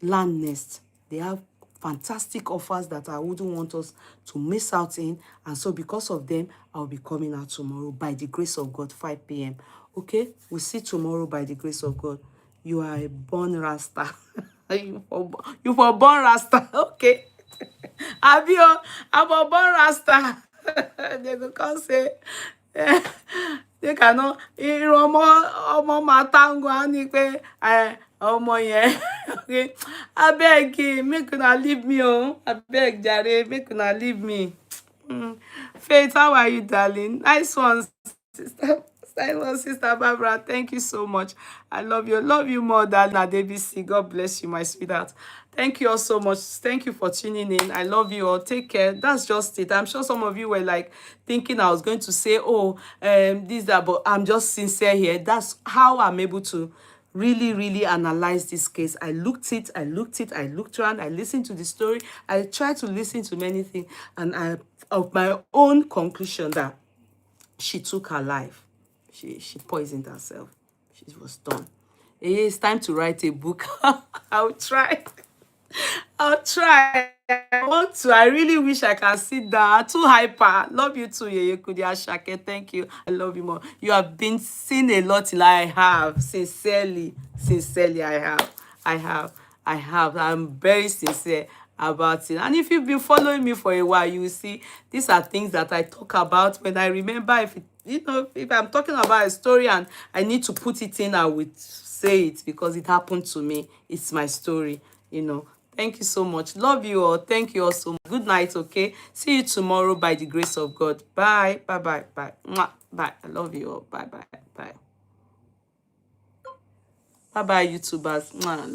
Land Nest. They have fantastic offers that I wouldn't want us to miss out in. And so because of them, I'll be coming out tomorrow by the grace of God, 5 p.m. Okay? We'll see tomorrow by the grace of God. You are a born Rasta. you for born Rasta. Okay. I'm a born Rasta. They go come say, they cannot. Ọmọ máa tango á ní pé ọmọ yẹn. Okay. Abeg, make una leave me, oh. Abeg, jare, make una leave me. Faith, how are you, darling? Nice one, sister. Sister Barbara, thank you so much. I love you. Love you more, darling. Adebisi. God bless you, my sweetheart. Thank you all so much. Thank you for tuning in. I love you all. Take care. That's just it. I'm sure some of you were like thinking I was going to say, oh, this, that, but I'm just sincere here. That's how I'm able to really analyze this case. I looked around, I listened to the story, I tried to listen to many things, and I of my own conclusion that she took her life. She poisoned herself. She was done. It's time to write a book. I'll try. I really wish I can sit down. Too hyper. Love you too, Yeye, Kudi, Ashake. Thank you. I love you more. You have been seeing a lot till I have. Sincerely, I have. I'm very sincere about it. And if you've been following me for a while, you will see these are things that I talk about when I remember. If I'm talking about a story and I need to put it in, I would say it because it happened to me. It's my story, Thank you so much. Love you all. Thank you all so much. Good night, okay? See you tomorrow by the grace of God. Bye. Bye. Mwah. Bye. I love you all. Bye. Bye, YouTubers. Mwah.